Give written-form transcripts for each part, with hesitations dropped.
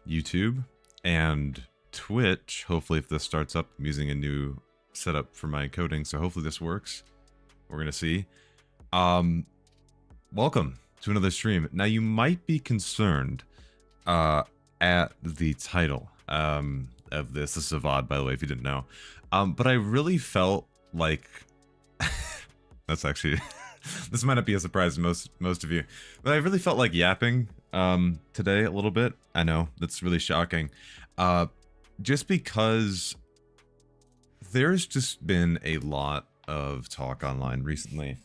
YouTube and Twitch. Hopefully, if this starts up, I'm using a new setup for my encoding, so hopefully this works. We're gonna see. Welcome to another stream. Now, you might be concerned at the title of this. This is a VOD, by the way, if you didn't know. But I really felt like that's actually this might not be a surprise to most of you, but I really felt like yapping today a little bit. I know that's really shocking, just because there's just been a lot of talk online recently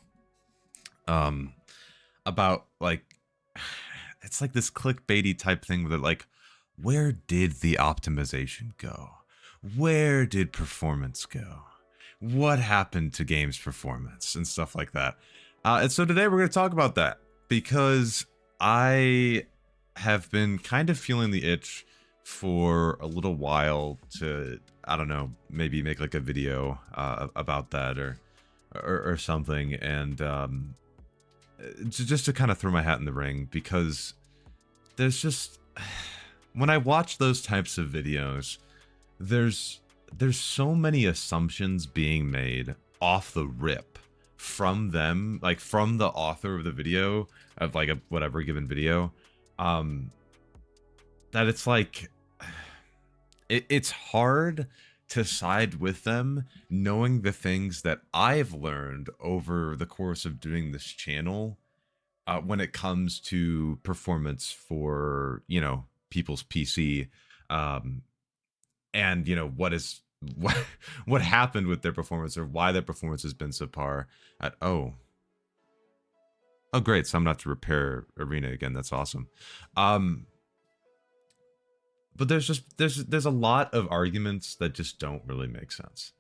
about, like, it's like this clickbaity type thing that, like, where did the optimization go? Where did performance go? What happened to games performance and stuff like that? And so today we're going to talk about that, because I have been kind of feeling the itch for a little while to, I don't know, maybe make like a video about that or something, and just to kind of throw my hat in the ring, because there's just, when I watch those types of videos, there's so many assumptions being made off the rip from them, like from the author of the video, of like a whatever given video, that it's like it's hard to side with them, knowing the things that I've learned over the course of doing this channel when it comes to performance for, you know, people's PC, and, you know, what happened with their performance, or why their performance has been subpar. At oh great, so I'm not to repair Arena again. That's awesome. But there's a lot of arguments that just don't really make sense.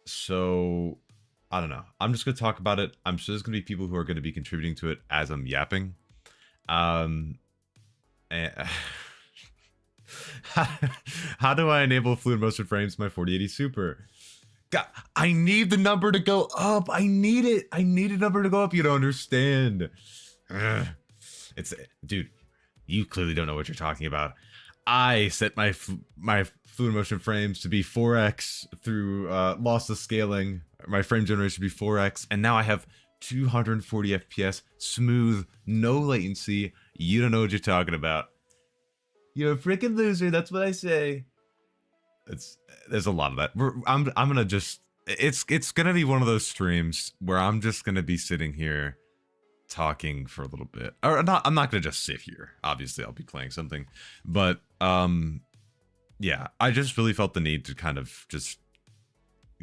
So I don't know. I'm just gonna talk about it. I'm sure there's gonna be people who are gonna be contributing to it as I'm yapping. And how do I enable fluid motion frames in my 4080 Super? God, I need the number to go up. I need it. I need a number to go up. You don't understand. It's, dude, you clearly don't know what you're talking about. I set my fluid motion frames to be 4x through loss of scaling. My frame generation to be 4x, and now I have 240 FPS, smooth, no latency. You don't know what you're talking about. You're a freaking loser. That's what I say. There's a lot of that. I'm gonna just, it's gonna be one of those streams where I'm just gonna be sitting here talking for a little bit, or not. I'm not gonna just sit here. Obviously, I'll be playing something, but yeah, I just really felt the need to kind of just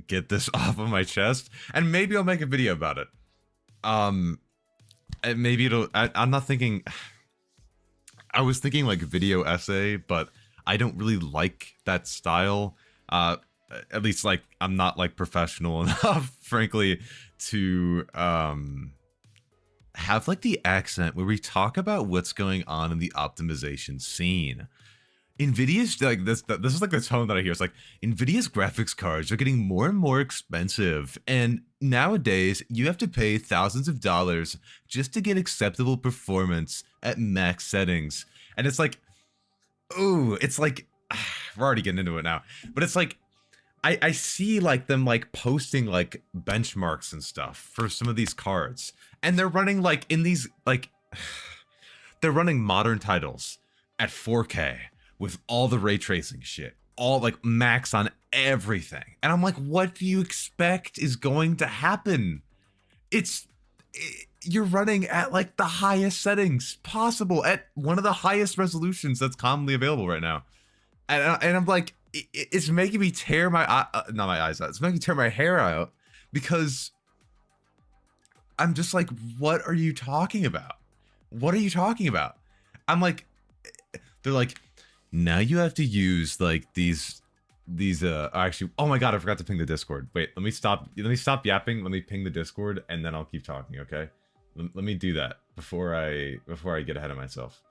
get this off of my chest, and maybe I'll make a video about it. And maybe it'll. I'm not thinking. I was thinking like video essay, but I don't really like that style. At least, like, I'm not like professional enough, frankly, to have like the accent where we talk about what's going on in the optimization scene. Nvidia's like this is like the tone that I hear. It's like, Nvidia's graphics cards are getting more and more expensive, and nowadays you have to pay thousands of dollars just to get acceptable performance at max settings. And it's like, ooh, it's like, we're already getting into it now, but it's like, I see like them like posting like benchmarks and stuff for some of these cards, and they're running like in these, like, they're running modern titles at 4K with all the ray tracing shit, all like max on everything. And I'm like, what do you expect is going to happen? You're running at like the highest settings possible, at one of the highest resolutions that's commonly available right now. And I'm like, it's making me tear my, not my eyes out. It's making me tear my hair out, because I'm just like, what are you talking about? What are you talking about? I'm like, they're like, now you have to use like these actually, oh my god, I forgot to ping the Discord. Wait, let me stop yapping. Let me ping the Discord, and then I'll keep talking. Okay, let me do that before I get ahead of myself.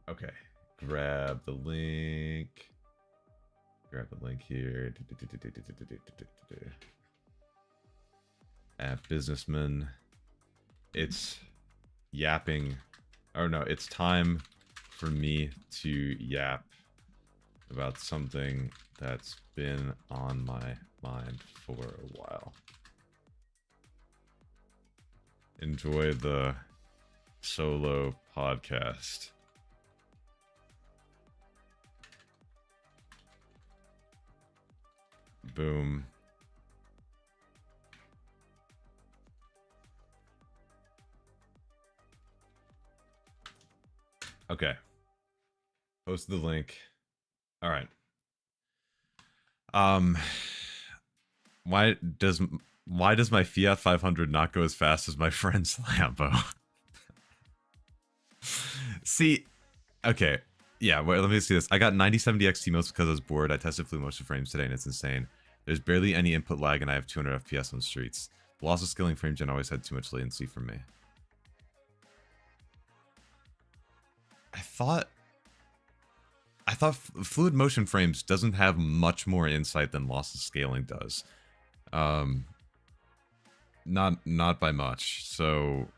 Okay, grab the link here. At businessman, it's yapping Or no, it's time for me to yap about something that's been on my mind for a while. Enjoy the solo podcast. Boom. Okay. Post the link. All right. Why does my Fiat 500 not go as fast as my friend's Lambo? See, okay. Yeah, wait, let me see this. I got 9070 XT most because I was bored. I tested fluid motion frames today and it's insane. There's barely any input lag and I have 200 FPS on streets. The loss of scaling frame gen always had too much latency for me. I thought fluid motion frames doesn't have much more insight than loss of scaling does. Not by much. So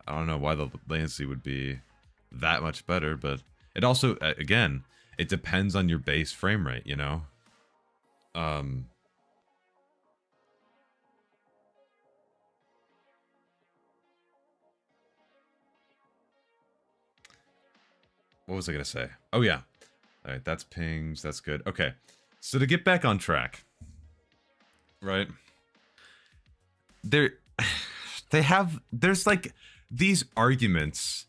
I don't know why the latency would be that much better, but it also, again, it depends on your base frame rate, you know? What was I gonna say? Oh yeah. All right, that's pings, that's good. Okay, so to get back on track, right? There's like these arguments.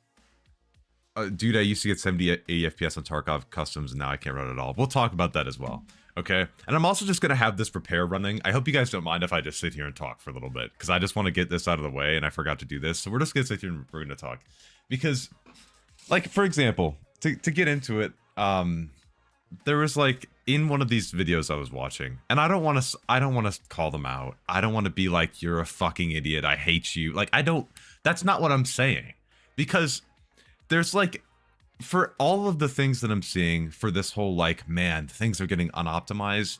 Dude, I used to get 70 80 FPS on Tarkov customs, and now I can't run it at all. We'll talk about that as well. Okay, and I'm also just gonna have this repair running. I hope you guys don't mind if I just sit here and talk for a little bit, because I just want to get this out of the way, and I forgot to do this. So we're just gonna sit here and we're gonna talk, because, like, for example, to get into it, there was like in one of these videos I was watching, and I don't want to call them out. I don't want to be like, you're a fucking idiot, I hate you. Like, that's not what I'm saying, because there's like, for all of the things that I'm seeing for this whole like, man, things are getting unoptimized,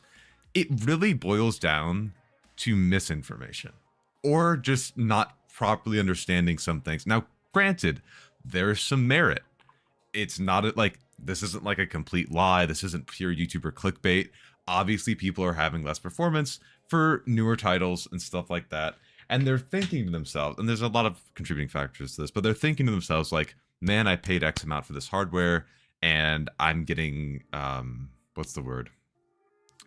it really boils down to misinformation or just not properly understanding some things. Now, granted, there's some merit. It's not like, this isn't like a complete lie. This isn't pure YouTuber clickbait. Obviously, people are having less performance for newer titles and stuff like that. And they're thinking to themselves, and there's a lot of contributing factors to this, but they're thinking to themselves like, man, I paid X amount for this hardware and I'm getting, what's the word?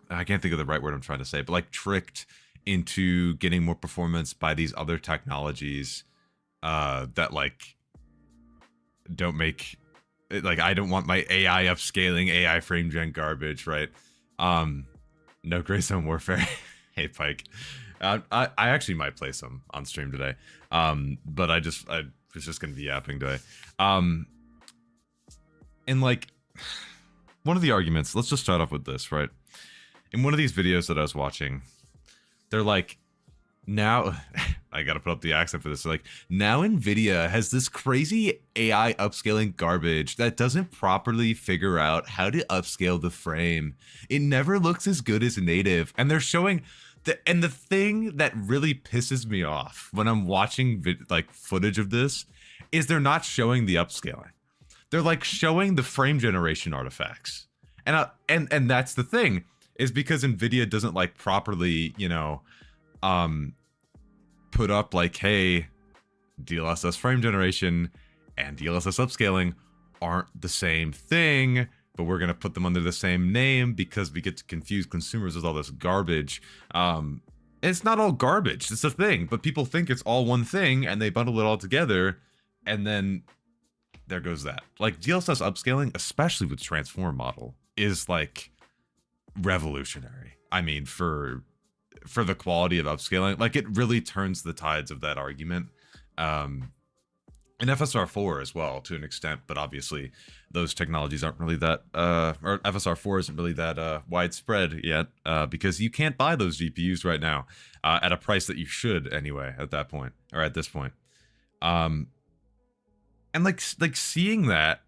I can't think of the right word I'm trying to say, but like tricked into getting more performance by these other technologies that like don't make, like, I don't want my AI upscaling, AI frame gen garbage, right? No Gray Zone Warfare. Hey, Pike. I actually might play some on stream today. But I was just gonna be yapping today. And like, one of the arguments, let's just start off with this, right? In one of these videos that I was watching, they're like, now, I gotta put up the accent for this. Like, now Nvidia has this crazy AI upscaling garbage that doesn't properly figure out how to upscale the frame. It never looks as good as native. And they're showing, and the thing that really pisses me off when I'm watching like footage of this is they're not showing the upscaling. They're like showing the frame generation artifacts. And that's the thing, is because Nvidia doesn't like properly, you know, put up like, hey, DLSS frame generation and DLSS upscaling aren't the same thing, but we're gonna put them under the same name because we get to confuse consumers with all this garbage. It's not all garbage, it's a thing, but people think it's all one thing and they bundle it all together, and then there goes that. Like, DLSS upscaling, especially with transform model, is like revolutionary. I mean, for the quality of upscaling, like, it really turns the tides of that argument. And FSR4 as well, to an extent, but obviously those technologies aren't really that, or FSR4 isn't really that widespread yet, because you can't buy those GPUs right now at a price that you should anyway at that point, or at this point. And like seeing that,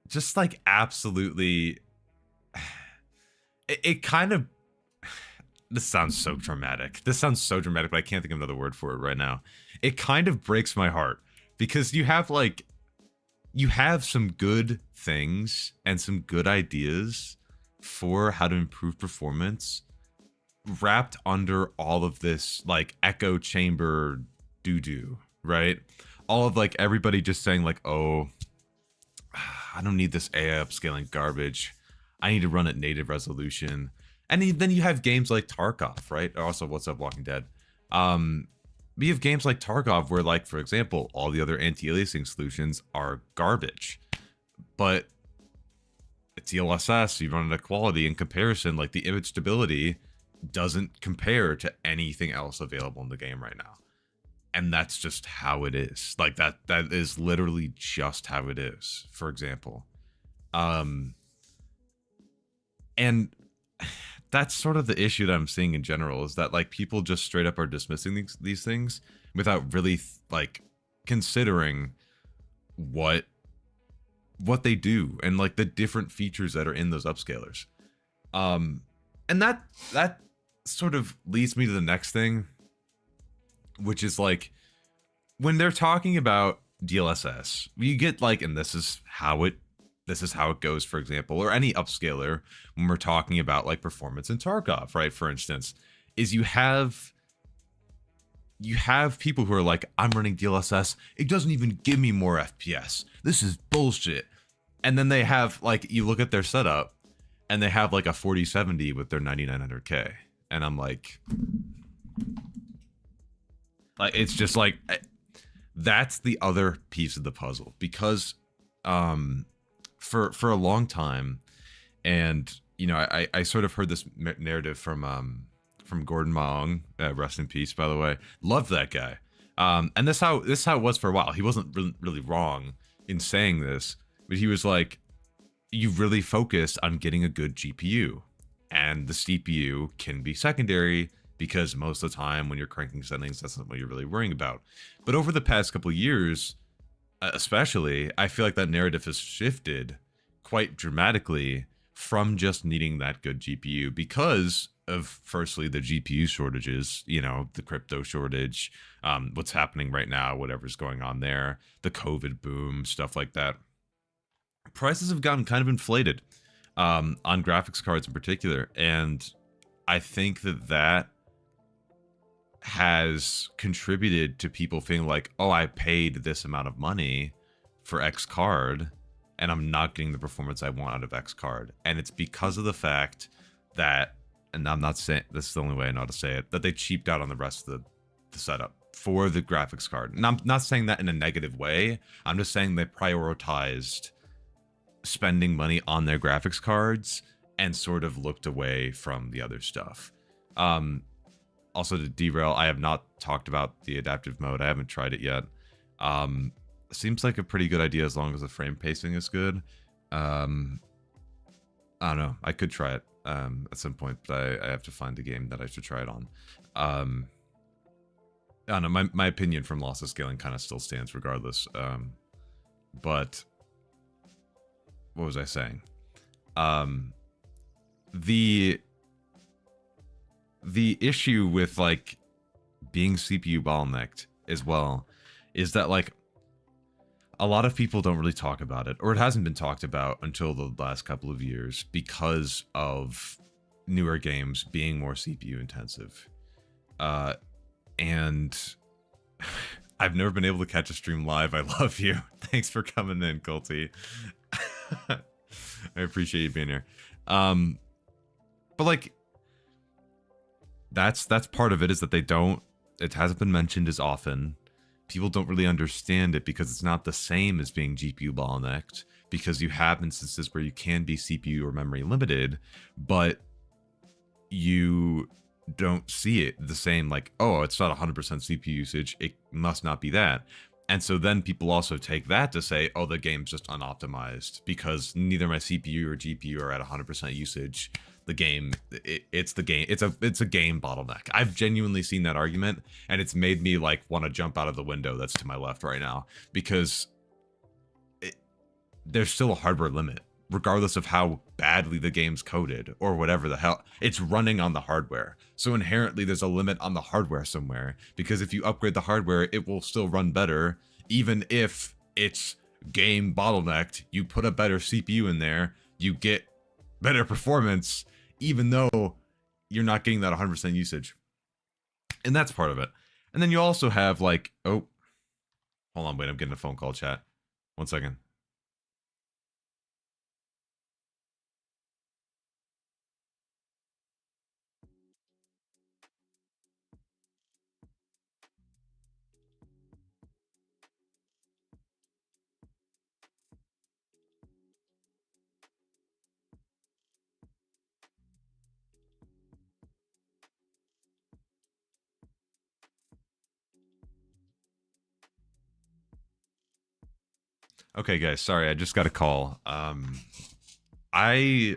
just like absolutely, it kind of, this sounds so dramatic. This sounds so dramatic, but I can't think of another word for it right now. It kind of breaks my heart, because you have like, you have some good things and some good ideas for how to improve performance wrapped under all of this like echo chamber doo-doo, right? All of like everybody just saying like, oh, I don't need this AI upscaling garbage. I need to run at native resolution. And then you have games like Tarkov, right? Also, what's up, Walking Dead? We have games like Tarkov where, like, for example, all the other anti-aliasing solutions are garbage. But it's DLSS, you run at quality in comparison, like the image stability doesn't compare to anything else available in the game right now. And that's just how it is. Like that is literally just how it is, for example. And that's sort of the issue that I'm seeing in general, is that like people just straight up are dismissing these things without really like considering what they do and like the different features that are in those upscalers. And that sort of leads me to the next thing, which is like when they're talking about DLSS, you get like, and this is how it goes, for example, or any upscaler when we're talking about like performance in Tarkov, right? For instance, is you have people who are like, I'm running DLSS, it doesn't even give me more FPS. This is bullshit. And then they have like, you look at their setup and they have like a 4070 with their 9900K. And I'm like, it's just like, that's the other piece of the puzzle, because for a long time, and you know, I sort of heard this narrative from Gordon Maong, rest in peace, by the way. Loved that guy. And this how it was for a while. He wasn't really wrong in saying this, but he was like, you really focus on getting a good GPU, and the CPU can be secondary, because most of the time when you're cranking settings, that's not what you're really worrying about. But over the past couple of years, especially, I feel like that narrative has shifted quite dramatically from just needing that good GPU because of, firstly, the GPU shortages, you know, the crypto shortage, what's happening right now, whatever's going on there, the COVID boom, stuff like that. Prices have gotten kind of inflated on graphics cards in particular, and I think that has contributed to people feeling like, oh, I paid this amount of money for X card and I'm not getting the performance I want out of X card. And it's because of the fact that, and I'm not saying, this is the only way I know how to say it, that they cheaped out on the rest of the setup for the graphics card. And I'm not saying that in a negative way. I'm just saying they prioritized spending money on their graphics cards and sort of looked away from the other stuff. Also, to derail, I have not talked about the adaptive mode. I haven't tried it yet. Seems like a pretty good idea as long as the frame pacing is good. I don't know. I could try it at some point, but I have to find a game that I should try it on. I don't know. My opinion from loss of scaling kind of still stands regardless. But what was I saying? The issue with like being CPU bottlenecked as well is that like a lot of people don't really talk about it, or it hasn't been talked about until the last couple of years because of newer games being more CPU intensive. And I've never been able to catch a stream live. I love you. Thanks for coming in, Colty. I appreciate you being here. But like, that's part of it, is that it hasn't been mentioned as often. People don't really understand it because it's not the same as being GPU bottlenecked, because you have instances where you can be CPU or memory limited, but you don't see it the same, like, oh, it's not 100% CPU usage, it must not be that. And so then people also take that to say, oh, the game's just unoptimized because neither my CPU or GPU are at 100% usage. The game, it's the game, it's a game bottleneck. I've genuinely seen that argument, and it's made me like want to jump out of the window that's to my left right now, because there's still a hardware limit, regardless of how badly the game's coded or whatever the hell. It's running on the hardware, so inherently there's a limit on the hardware somewhere, because if you upgrade the hardware, it will still run better Even if it's game bottlenecked, you put a better CPU in there, you get better performance, even though you're not getting that 100% usage. And that's part of it. And then you also have like, oh, hold on, wait, I'm getting a phone call, chat. 1 second. Okay, guys, sorry, I just got a call. I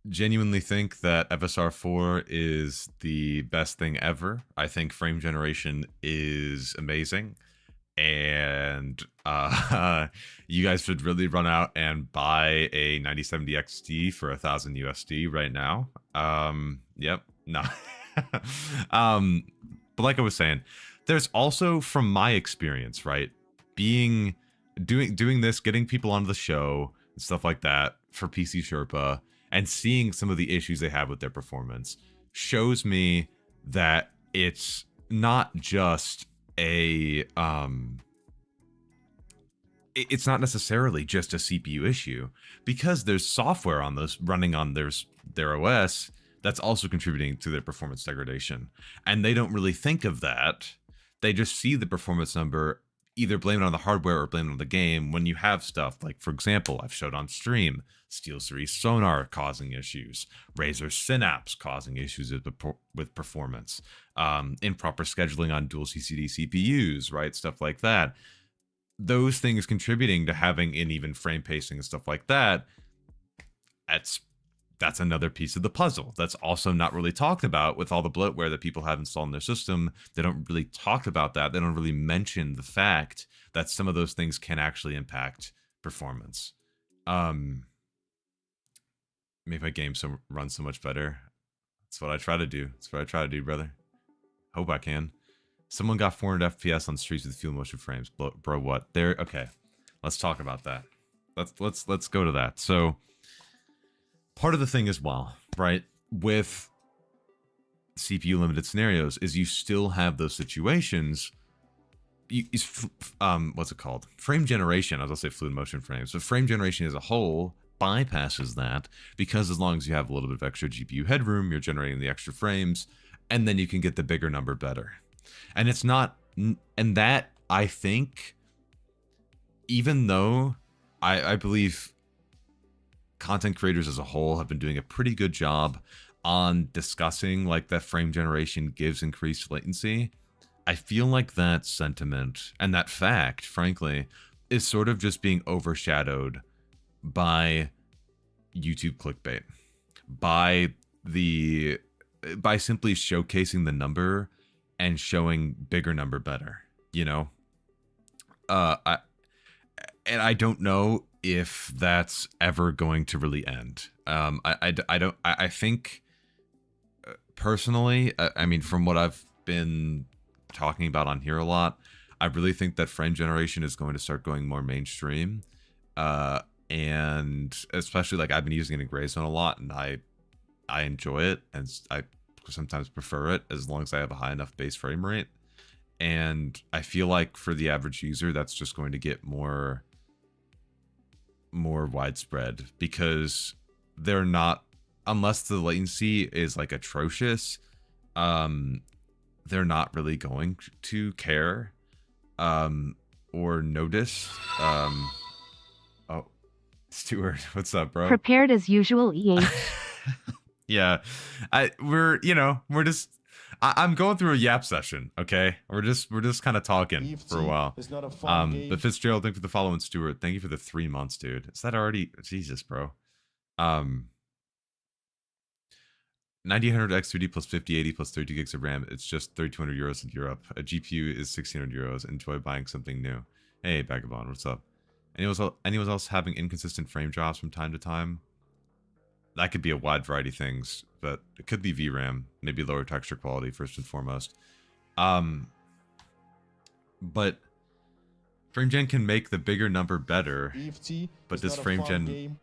genuinely think that FSR4 is the best thing ever. I think frame generation is amazing. And you guys should really run out and buy a 9070 XT for 1,000 USD right now. Yep, no. But like I was saying, there's also, from my experience, right, doing this, getting people onto the show and stuff like that for PC Sherpa, and seeing some of the issues they have with their performance shows me that it's not just a it's not necessarily just a CPU issue, because there's software on those running on their OS that's also contributing to their performance degradation, and they don't really think of that. They just see the performance number, either blame it on the hardware or blame it on the game, when you have stuff like, for example, I've showed on stream, SteelSeries Sonar causing issues, Razer Synapse causing issues with performance, improper scheduling on dual CCD CPUs, right? Stuff like that. Those things contributing to having uneven frame pacing and stuff like that. That's another piece of the puzzle that's also not really talked about with all the bloatware that people have installed in their system. They don't really talk about that. They don't really mention the fact that some of those things can actually impact performance. Make my game run so much better. That's what I try to do. That's what I try to do, brother. Hope I can. Someone got 400 FPS on streets with fuel motion frames. Bro, what? There. Okay, let's talk about that. Let's go to that. So, part of the thing as well, right, with CPU limited scenarios is you still have those situations. What's it called? Frame generation. I was gonna say fluid motion frames, but frame generation as a whole bypasses that, because as long as you have a little bit of extra GPU headroom, you're generating the extra frames, and then you can get the bigger number better. And it's not, and that, I think, even though I believe content creators as a whole have been doing a pretty good job on discussing like that frame generation gives increased latency, I feel like that sentiment and that fact, frankly, is sort of just being overshadowed by YouTube clickbait, by simply showcasing the number and showing bigger number better, you know. I don't know if that's ever going to really end. I think personally, I mean, from what I've been talking about on here a lot, I really think that frame generation is going to start going more mainstream. And especially, like, I've been using it in Grayzone a lot, and I enjoy it, and I sometimes prefer it as long as I have a high enough base frame rate. And I feel like for the average user, that's just going to get more widespread, because they're not, unless the latency is like atrocious, they're not really going to care or notice. Oh, Stuart, what's up, bro? Prepared as usual, EH. Yeah, I'm going through a yap session, okay? We're just kind of talking for a while. But Fitzgerald, thank you for the follow, and Stuart, thank you for the 3 months, dude. Is that already? Jesus, bro. 9800 X3D plus 5080 plus 32 gigs of RAM. It's just 3,200 euros in Europe. A GPU is 1,600 euros. Enjoy buying something new. Hey, Vagabond, what's up? Anyone else having inconsistent frame drops from time to time? That could be a wide variety of things, but it could be VRAM, maybe lower texture quality first and foremost. But Frame gen can make the bigger number better, EFT but does frame gen... Game.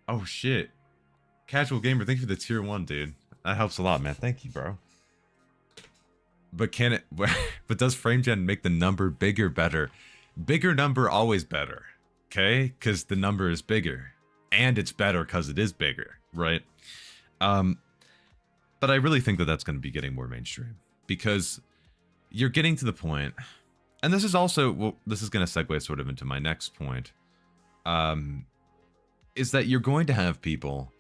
Oh shit. Casual gamer, thank you for the tier 1, dude. That helps a lot, man. Thank you, bro. But can it... But does frame gen make the number bigger better? Bigger number always better, okay? Because the number is bigger. And it's better because it is bigger, right? But I really think that that's going to be getting more mainstream. Because you're getting to the point... And this is also... Well, this is going to segue sort of into my next point. Is that you're going to have people...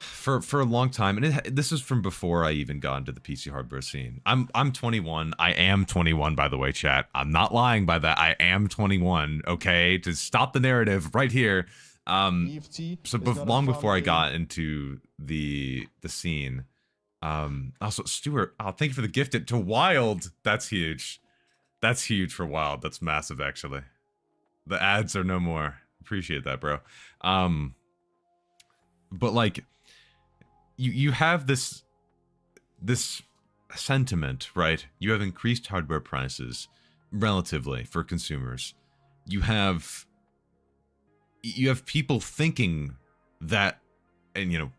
For a long time, and this is from before I even got into the PC hardware scene. I'm 21. I am 21, by the way, chat. I'm not lying by that. I am 21. Okay, to stop the narrative right here. So long before I got into the scene. Also, Stuart, oh, thank you for the gifted to Wild. That's huge. That's huge for Wild. That's massive, actually. The ads are no more. Appreciate that, bro. But like. You have this sentiment, right? You have increased hardware prices relatively for consumers. You have people thinking that, and you know,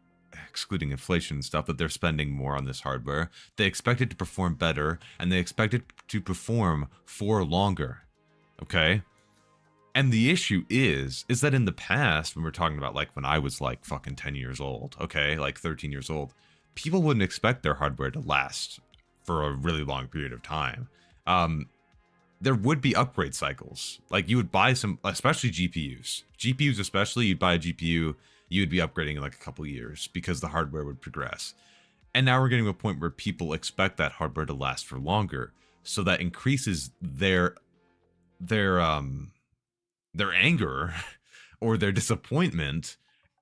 excluding inflation and stuff, that they're spending more on this hardware. They expect it to perform better, and they expect it to perform for longer. Okay? And the issue is that in the past, when we're talking about like when I was like fucking 10 years old, okay, like 13 years old, people wouldn't expect their hardware to last for a really long period of time. There would be upgrade cycles. Like you would buy some, especially GPUs especially, you'd buy a GPU, you would be upgrading in like a couple years because the hardware would progress. And now we're getting to a point where people expect that hardware to last for longer. So that increases their anger or their disappointment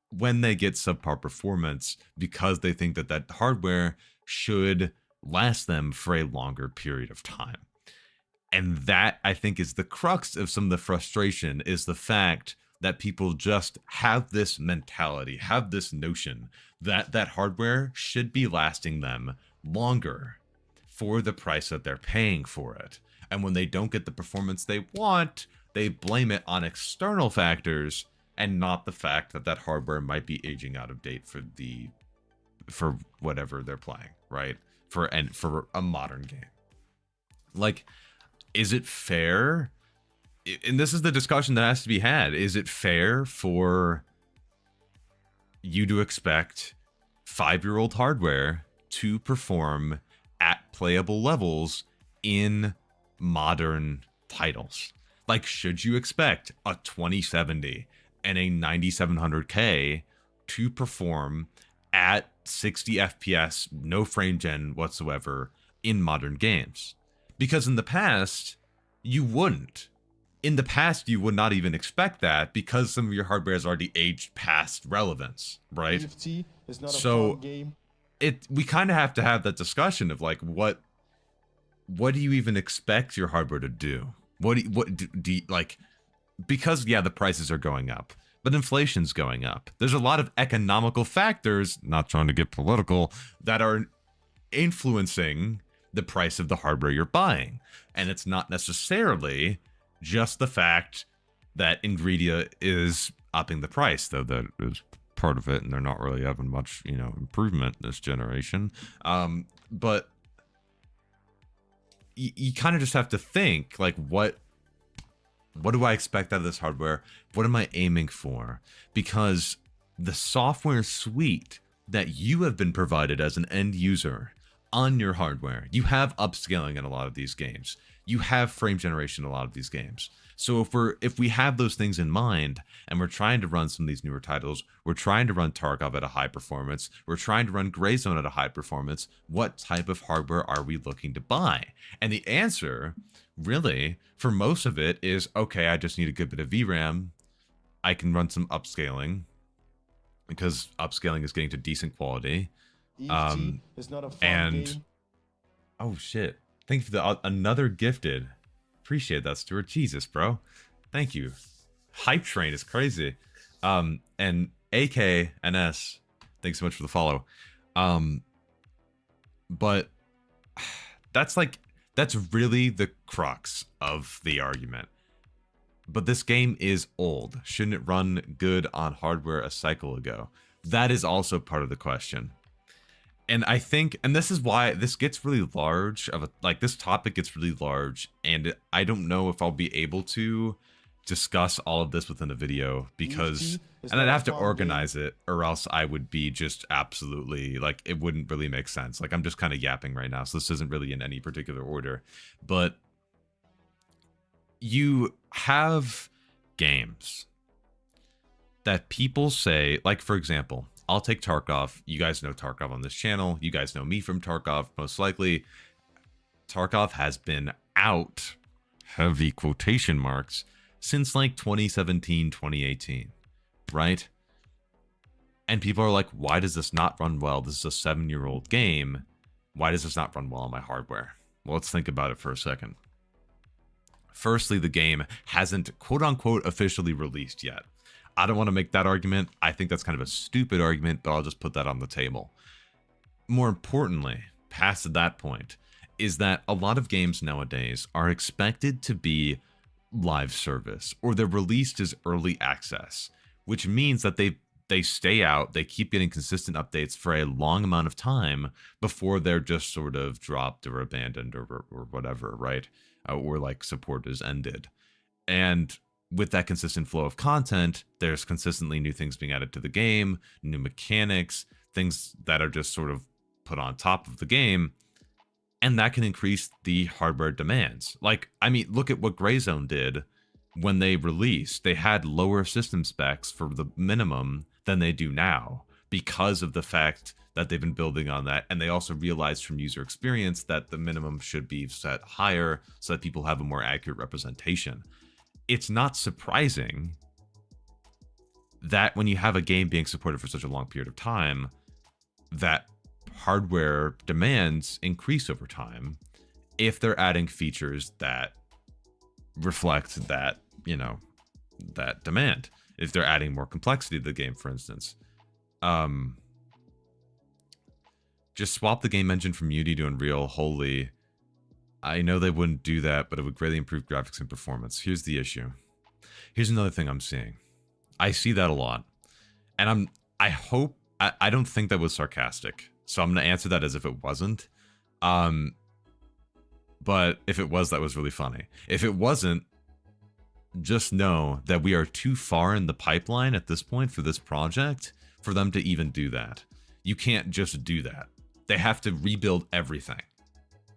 when they get subpar performance because they think that that hardware should last them for a longer period of time. And that, I think, is the crux of some of the frustration, is the fact that people just have this mentality, have this notion that that hardware should be lasting them longer for the price that they're paying for it. And when they don't get the performance they want, they blame it on external factors and not the fact that that hardware might be aging out of date for whatever they're playing, right? For a modern game. Like, is it fair? And this is the discussion that has to be had. Is it fair for you to expect 5-year-old hardware to perform at playable levels in modern titles? Like, should you expect a 2070 and a 9700K to perform at 60 FPS, no frame gen whatsoever, in modern games? Because in the past, you wouldn't. In the past, you would not even expect that because some of your hardware has already aged past relevance, right? EFT is not a so fun game. we kind of have to have that discussion of like, what do you even expect your hardware to do? What do you like? Because yeah, the prices are going up, but inflation's going up. There's a lot of economical factors, not trying to get political, that are influencing the price of the hardware you're buying. And it's not necessarily just the fact that Nvidia is upping the price, though that is part of it, and they're not really having much, you know, improvement this generation. But you kind of just have to think, like, what do I expect out of this hardware? What am I aiming for? Because the software suite that you have been provided as an end user on your hardware, you have upscaling in a lot of these games. You have frame generation in a lot of these games. So if we have those things in mind and we're trying to run some of these newer titles, we're trying to run Tarkov at a high performance, we're trying to run Grayzone at a high performance, what type of hardware are we looking to buy? And the answer, really, for most of it is, okay, I just need a good bit of VRAM. I can run some upscaling because upscaling is getting to decent quality. is not a fun game. Oh shit. Thank you for the another gifted. Appreciate that, Stuart. Jesus, bro. Thank you. Hype train is crazy. And AKNS, thanks so much for the follow. But that's really the crux of the argument. but this game is old. Shouldn't it run good on hardware a cycle ago? That is also part of the question. And I think, and this is why this gets really large like this topic gets really large, and I don't know if I'll be able to discuss all of this within a video, because, and I'd have to organize it, or else I would be just absolutely, like, it wouldn't really make sense. Like, I'm just kind of yapping right now, so this isn't really in any particular order. But you have games that people say, like, for example, I'll take Tarkov. You guys know Tarkov on this channel. You guys know me from Tarkov, most likely. Tarkov has been out, heavy quotation marks, since like 2017, 2018, right? And people are like, why does this not run well? This is a 7-year-old game. Why does this not run well on my hardware? Well, let's think about it for a second. Firstly, the game hasn't, quote unquote, officially released yet. I don't want to make that argument. I think that's kind of a stupid argument, but I'll just put that on the table. More importantly, past that point, is that a lot of games nowadays are expected to be live service, or they're released as early access, which means that they stay out, they keep getting consistent updates for a long amount of time before they're just sort of dropped or abandoned or whatever, right? Or like support is ended. And with that consistent flow of content, there's consistently new things being added to the game, new mechanics, things that are just sort of put on top of the game, and that can increase the hardware demands. Like, I mean, look at what Grayzone did when they released. They had lower system specs for the minimum than they do now because of the fact that they've been building on that, and they also realized from user experience that the minimum should be set higher so that people have a more accurate representation. It's not surprising that when you have a game being supported for such a long period of time, that hardware demands increase over time if they're adding features that reflect that, you know, that demand. If they're adding more complexity to the game, for instance. Just swap the game engine from Unity to Unreal. Holy, I know they wouldn't do that, but it would greatly improve graphics and performance. Here's the issue. Here's another thing I'm seeing. I see that a lot. And I don't think that was sarcastic. So I'm going to answer that as if it wasn't. But if it was, that was really funny. If it wasn't, just know that we are too far in the pipeline at this point for this project for them to even do that. You can't just do that. They have to rebuild everything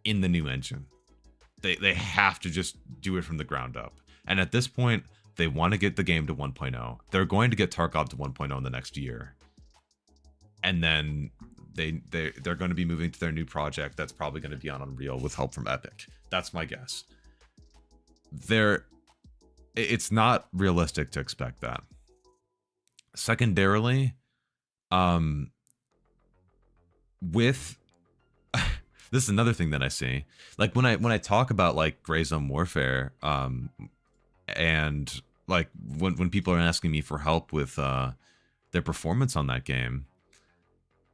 in the new engine. They have to just do it from the ground up. And at this point, they want to get the game to 1.0. They're going to get Tarkov to 1.0 in the next year. And then they're going to be moving to their new project that's probably going to be on Unreal with help from Epic. That's my guess. It's not realistic to expect that. Secondarily, with this is another thing that I see. Like when I talk about like Grayzone Warfare, and like when people are asking me for help with their performance on that game,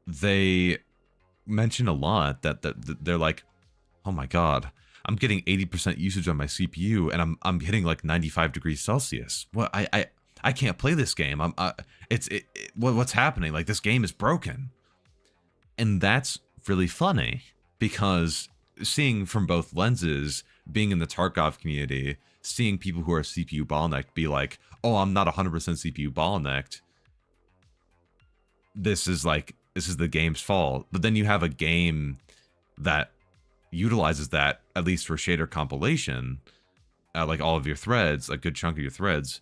they mention a lot that they're like, oh my god, I'm getting 80% usage on my CPU and I'm hitting like 95 degrees Celsius. What I can't play this game. What's happening? Like, this game is broken. And that's really funny, because seeing from both lenses, being in the Tarkov community, seeing people who are CPU bottlenecked be like, oh, I'm not 100% CPU bottlenecked. This is the game's fault. But then you have a game that utilizes that, at least for shader compilation, like all of your threads, a good chunk of your threads,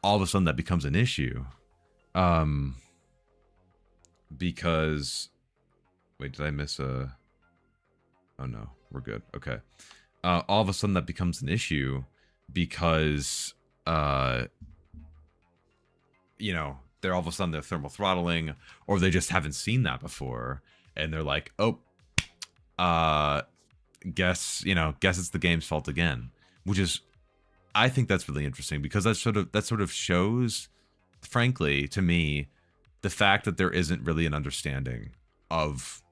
all of a sudden that becomes an issue. Because, wait, did I miss a... Oh no, we're good. Okay. All of a sudden that becomes an issue because, you know, they're all of a sudden they're thermal throttling, or they just haven't seen that before, and they're like, oh, guess it's the game's fault again. Which is, I think that's really interesting, because that sort of shows, frankly, to me, the fact that there isn't really an understanding of,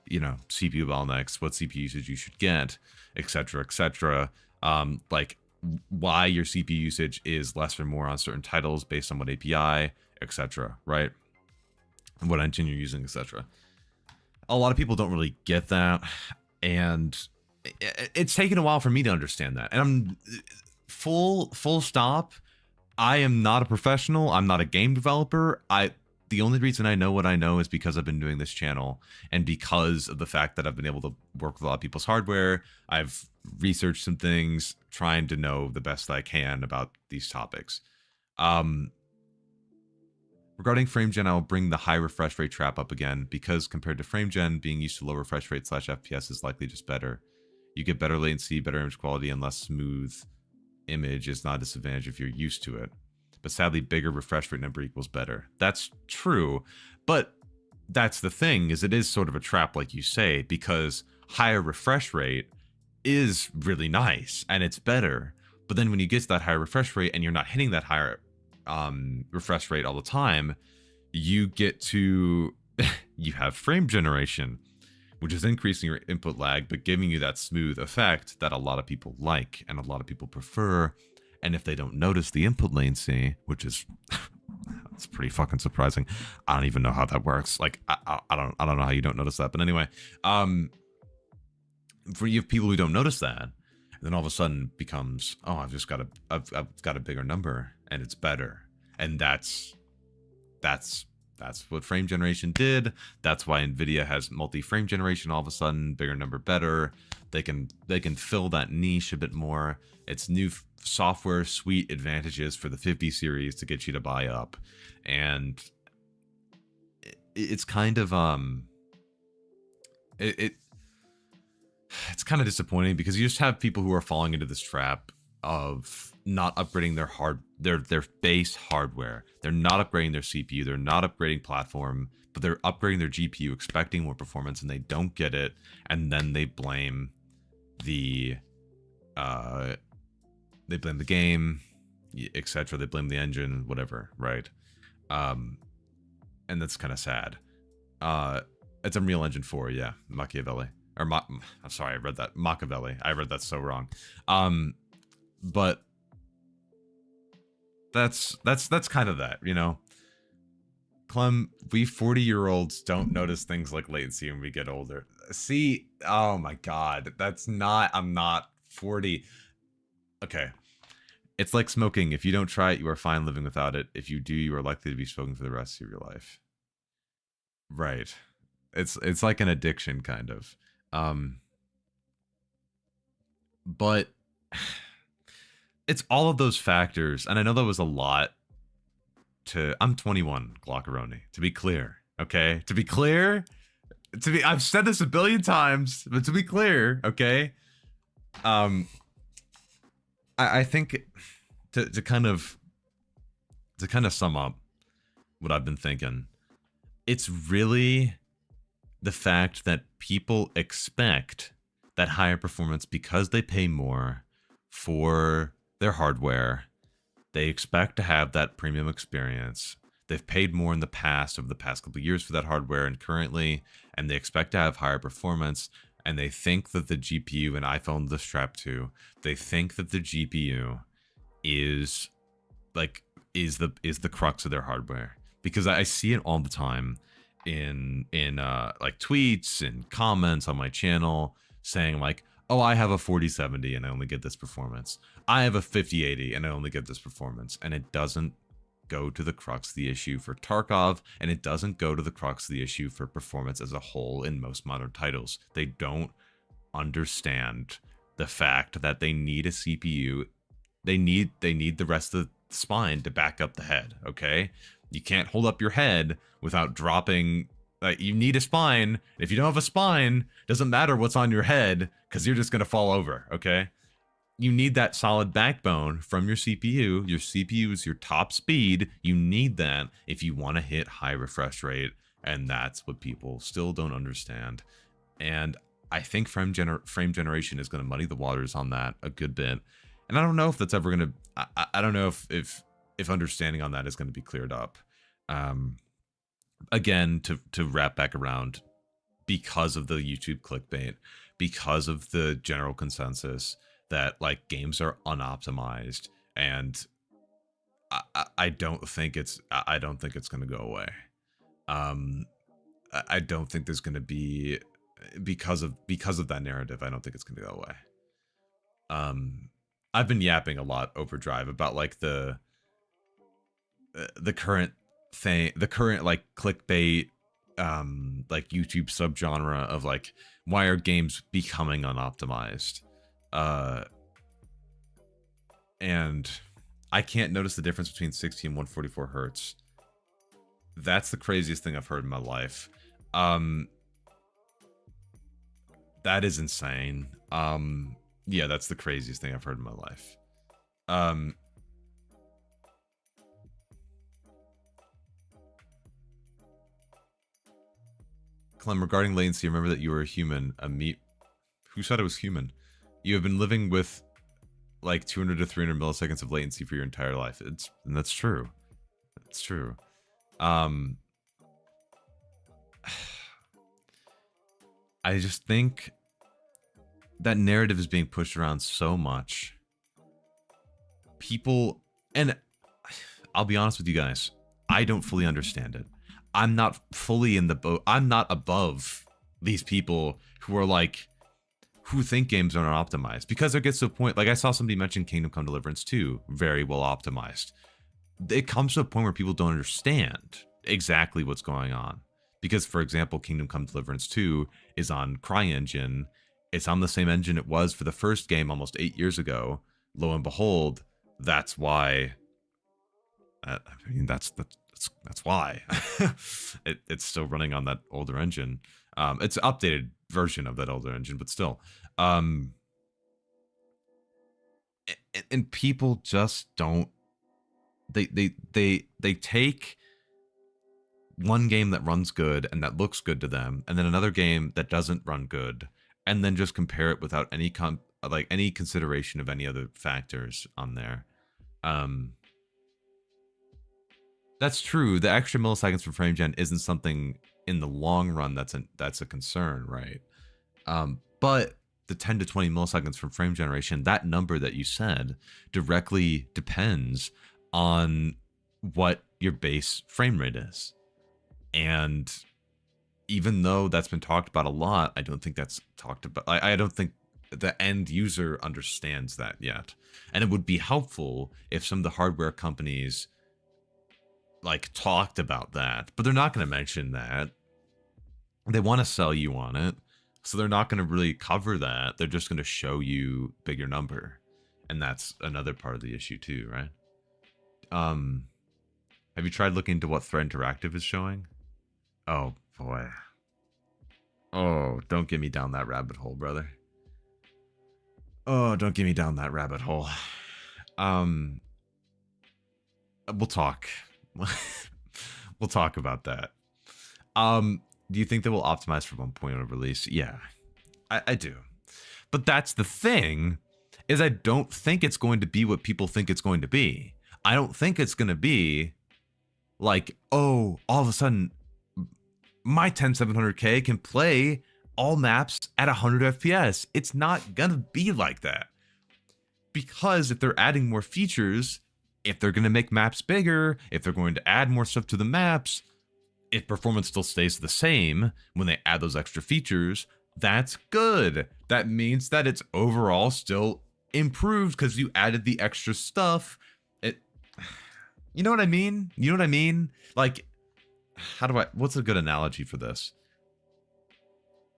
you know, CPU bottlenecks, what CPU usage you should get, etc., etc. Like, why your CPU usage is less or more on certain titles based on what API, etc., right? What engine you're using, etc. A lot of people don't really get that, and it's taken a while for me to understand that. And I'm full stop. I am not a professional. I'm not a game developer. The only reason I know what I know is because I've been doing this channel, and because of the fact that I've been able to work with a lot of people's hardware. I've researched some things, trying to know the best I can about these topics. Regarding frame gen, I'll bring the high refresh rate trap up again, because compared to frame gen, being used to low refresh rate / FPS is likely just better. You get better latency, better image quality, and less smooth image is not a disadvantage if you're used to it. But sadly, bigger refresh rate number equals better. That's true, but that's the thing, is it is sort of a trap, like you say, because higher refresh rate is really nice and it's better. But then when you get to that higher refresh rate and you're not hitting that higher refresh rate all the time, you get to you have frame generation, which is increasing your input lag but giving you that smooth effect that a lot of people like and a lot of people prefer. And if they don't notice the input latency, which is it's pretty fucking surprising. I don't even know how that works. Like I don't know how you don't notice that. But anyway, for you people who don't notice that, and then all of a sudden becomes, oh, I've got a bigger number and it's better. And that's what frame generation did. That's why Nvidia has multi-frame generation all of a sudden, bigger number better. They can fill that niche a bit more. It's new software suite advantages for the 50 series to get you to buy up. And it's kind of it's kind of disappointing, because you just have people who are falling into this trap of not upgrading their base hardware. They're not upgrading their CPU, they're not upgrading platform, but they're upgrading their GPU expecting more performance, and they don't get it, and then they blame the game, etc. They blame the engine, whatever, right? And that's kind of sad. It's Unreal Engine 4, yeah, Machiavelli. Or I'm sorry, I read that Machiavelli. I read that so wrong. But that's kind of that, you know. Clem, we 40-year-olds don't notice things like latency when we get older. See, oh my god, I'm not 40. Okay. It's like smoking. If you don't try it, you are fine living without it. If you do, you are likely to be smoking for the rest of your life. Right. It's like an addiction, kind of. But it's all of those factors, and I know that was a lot to... I'm 21, Glockeroni, to be clear, okay? To be clear, I've said this a billion times, but to be clear, okay? I think to kind of sum up what I've been thinking, it's really the fact that people expect that higher performance because they pay more for their hardware. They expect to have that premium experience. They've paid more in the past, over the past couple of years, for that hardware and currently, and they expect to have higher performance. And they think that the GPU, and iPhone the strap too, they think that the GPU is the crux of their hardware, because I see it all the time in like tweets and comments on my channel saying like, oh, I have a 4070 and I only get this performance. I have a 5080 and I only get this performance. And it doesn't go to the crux of the issue for Tarkov, and it doesn't go to the crux of the issue for performance as a whole in most modern titles. They don't understand the fact that they need a CPU. They need the rest of the spine to back up the head, okay? You can't hold up your head without dropping. You need a spine. If you don't have a spine, it doesn't matter what's on your head, because you're just going to fall over, okay? You need that solid backbone from your CPU. Your CPU is your top speed. You need that if you want to hit high refresh rate, and that's what people still don't understand. And I think frame generation is going to muddy the waters on that a good bit. And I don't know if that's ever going to... I don't know if understanding on that is going to be cleared up. Again, to wrap back around, because of the YouTube clickbait, because of the general consensus that like games are unoptimized, and I don't think it's going to go away. I don't think there's going to be, because of that narrative, I don't think it's going to go away. I've been yapping a lot over Drive about like the current thing, the current like clickbait, like YouTube subgenre of like, why are games becoming unoptimized? And I can't notice the difference between 60 and 144 hertz. That's the craziest thing I've heard in my life. That is insane. Yeah, that's the craziest thing I've heard in my life. Clem, regarding latency, remember that you were a human, a meat. Who said I was human? You have been living with like 200 to 300 milliseconds of latency for your entire life. And that's true. It's true. I just think that narrative is being pushed around so much. People, and I'll be honest with you guys, I don't fully understand it. I'm not fully in the boat. I'm not above these people who are like, who think games are not optimized, because it gets to a point, like I saw somebody mention Kingdom Come Deliverance 2, very well optimized. It comes to a point where people don't understand exactly what's going on. Because, for example, Kingdom Come Deliverance 2 is on CryEngine. It's on the same engine it was for the first game almost 8 years ago. Lo and behold, that's why. I mean, that's why it's still running on that older engine. It's an updated version of that older engine, but still. And people just don't. They take one game that runs good and that looks good to them, and then another game that doesn't run good, and then just compare it without any any consideration of any other factors on there. That's true. The extra milliseconds for frame gen isn't something in the long run that's a concern, right? But the 10 to 20 milliseconds from frame generation, that number that you said directly depends on what your base frame rate is. And even though that's been talked about a lot, I don't think that's talked about. I don't think the end user understands that yet. And it would be helpful if some of the hardware companies like talked about that, but they're not going to mention that. They want to sell you on it, so they're not going to really cover that. They're just going to show you bigger number, and that's another part of the issue too, right? Have you tried looking into what Thread Interactive is showing? Oh boy. Oh, don't get me down that rabbit hole, brother. Oh, don't get me down that rabbit hole. We'll talk. We'll talk about that. Do you think they will optimize for 1.0 release? Yeah, I do. But that's the thing, is I don't think it's going to be what people think it's going to be. I don't think it's going to be like, oh, all of a sudden my 10700K can play all maps at 100 FPS. It's not gonna be like that. Because if they're adding more features, if they're going to make maps bigger, if they're going to add more stuff to the maps, if performance still stays the same when they add those extra features, that's good. That means that it's overall still improved because you added the extra stuff. You know what I mean? You know what I mean? Like, what's a good analogy for this?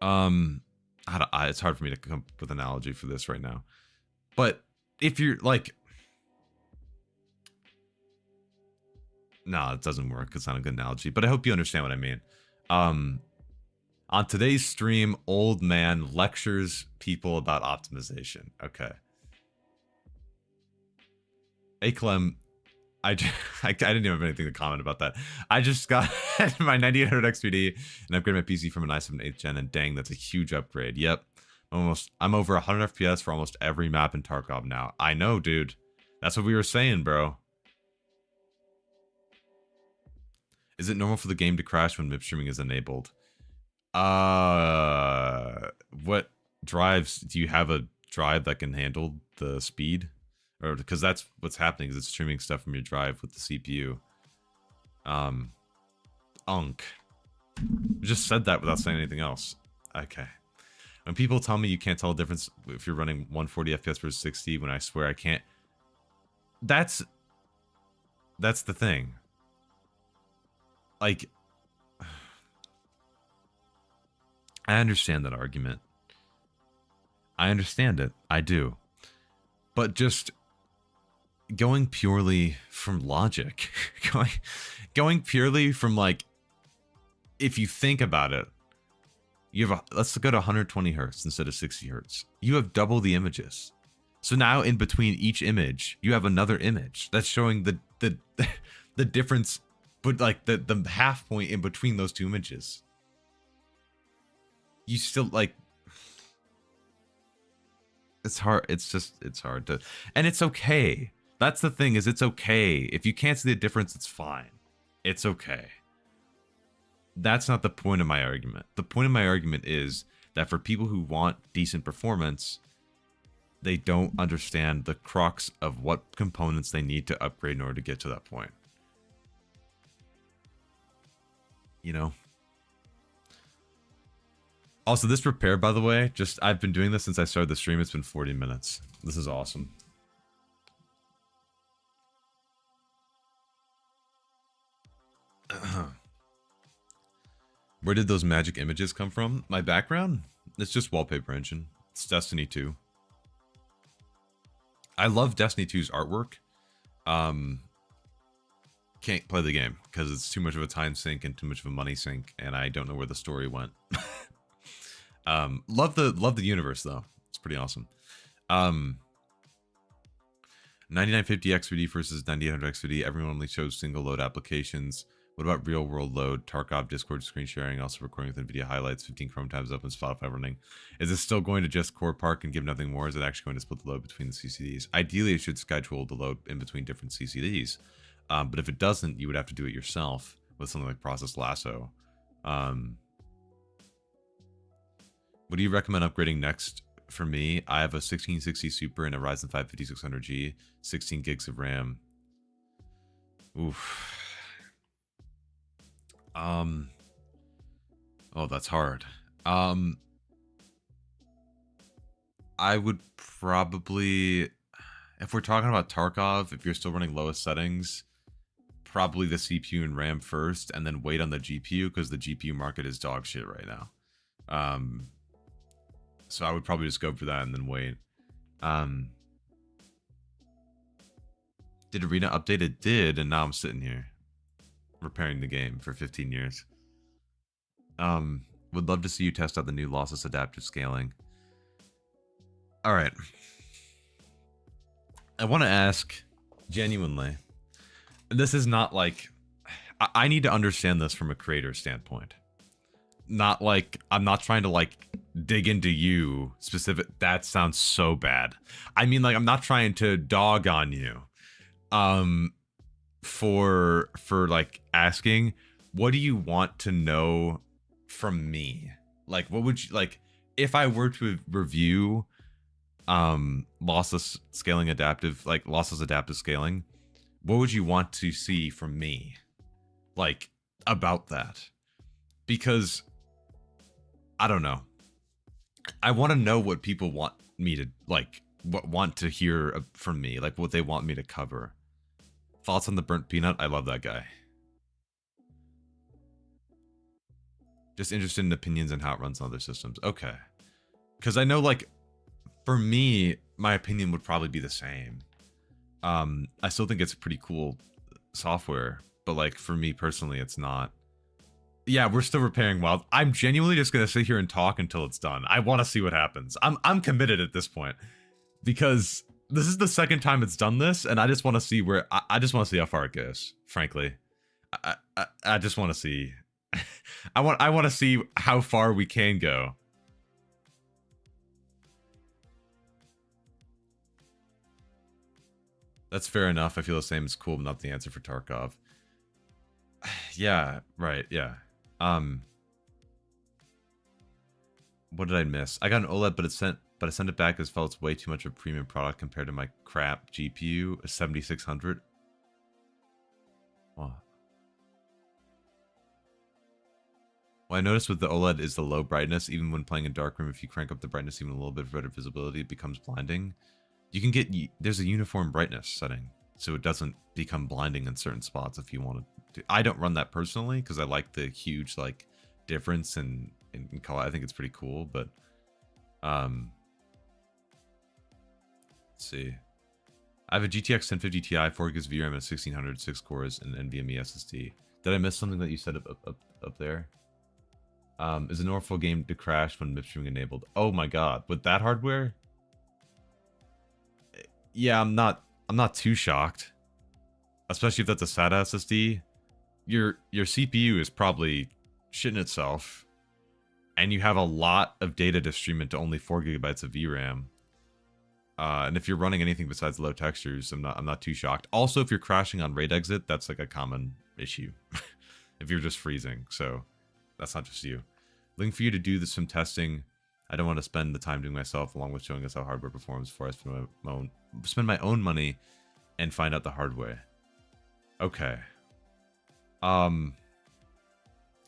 It's hard for me to come up with an analogy for this right now. But if you're like, no, it doesn't work. It's not a good analogy, but I hope you understand what I mean. On today's stream, old man lectures people about optimization. Okay. Hey, Clem, I didn't even have anything to comment about that. I just got my 9800 XPD and upgraded my PC from an i7 8th gen, and dang, that's a huge upgrade. Yep. I'm over 100 FPS for almost every map in Tarkov now. I know, dude. That's what we were saying, bro. Is it normal for the game to crash when MIP streaming is enabled? What drives do you have? A drive that can handle the speed, or because that's what's happening is it's streaming stuff from your drive with the CPU. Just said that without saying anything else. Okay. When people tell me you can't tell the difference if you're running 140 FPS versus 60, when I swear I can't, that's the thing. Like, I understand that argument. I understand it. I do. But just going purely from logic, going purely from like, if you think about it, you have let's go to 120 hertz instead of 60 hertz. You have double the images. So now in between each image, you have another image that's showing the difference, but like the half point in between those two images. You still like, it's hard. It's hard to, and it's okay. That's the thing, is it's okay. If you can't see the difference, it's fine. It's okay. That's not the point of my argument. The point of my argument is that for people who want decent performance, they don't understand the crux of what components they need to upgrade in order to get to that point. You know? Also, this repair, by the way, I've been doing this since I started the stream. It's been 40 minutes. This is awesome. Where did those magic images come from? My background? It's just Wallpaper Engine. It's Destiny 2. I love Destiny 2's artwork. Can't play the game because it's too much of a time sink and too much of a money sink, and I don't know where the story went. Love the universe though. It's pretty awesome. 9950 X3D versus 9800 X3D. Everyone only shows single load applications. What about real world load? Tarkov, Discord screen sharing, also recording with Nvidia highlights, 15 Chrome tabs open, Spotify running. Is this still going to just core park and give nothing more? Is it actually going to split the load between the CCDs? Ideally, it should schedule the load in between different CCDs. But if it doesn't, you would have to do it yourself with something like Process Lasso. What do you recommend upgrading next? For me, I have a 1660 Super and a Ryzen 5 5600G, 16 gigs of RAM. Oof. Oh, that's hard. I would probably, if we're talking about Tarkov, if you're still running lowest settings, probably the CPU and RAM first, and then wait on the GPU, because the GPU market is dog shit right now. So I would probably just go for that and then wait. Did Arena update? It did, and now I'm sitting here repairing the game for 15 years. Would love to see you test out the new lossless adaptive scaling. All right. I want to ask genuinely, this is not like, I need to understand this from a creator standpoint. Not like, I'm not trying to like dig into you specific. That sounds so bad. I mean, like, I'm not trying to dog on you. For like asking, what do you want to know from me? Like, what would you like if I were to review lossless adaptive scaling? What would you want to see from me, like, about that? Because I don't know. I want to know what people want me to like, what want to hear from me, like what they want me to cover. Thoughts on the burnt peanut? I love that guy. Just interested in opinions and how it runs on other systems. Okay. Because I know, like, for me, my opinion would probably be the same. I still think it's pretty cool software, but like for me personally, it's not. Yeah, we're still repairing Wild. I'm genuinely just gonna sit here and talk until it's done. I want to see what happens. I'm committed at this point because this is the second time it's done this, and I just want to see where I just want to see how far it goes. Frankly, I just want to see. I want to see how far we can go. That's fair enough. I feel the same. It's cool, but not the answer for Tarkov. Yeah, right. Yeah. What did I miss? I got an OLED, but but I sent it back as felt it's way too much of a premium product compared to my crap GPU, a 7600. What? What I noticed with the OLED is the low brightness. Even when playing in darkroom, if you crank up the brightness even a little bit for better visibility, it becomes blinding. You can get, there's a uniform brightness setting, so it doesn't become blinding in certain spots if you want to. I don't run that personally because I like the huge like difference in color. I think it's pretty cool, but let's see. I have a GTX 1050 Ti, 4 gigs VRAM, and a 1600 6 cores, and NVMe SSD. Did I miss something that you said up there? Is a normal game to crash when MIP streaming enabled? Oh my god, with that hardware? Yeah, I'm not too shocked. Especially if that's a SATA SSD. Your CPU is probably shitting itself. And you have a lot of data to stream into only 4 gigabytes of VRAM. And if you're running anything besides low textures, I'm not too shocked. Also, if you're crashing on RAID exit, that's like a common issue. If you're just freezing, so that's not just you. Looking for you to do some testing. I don't want to spend the time doing myself, along with showing us how hardware performs before I spend my own money and find out the hard way. Okay. All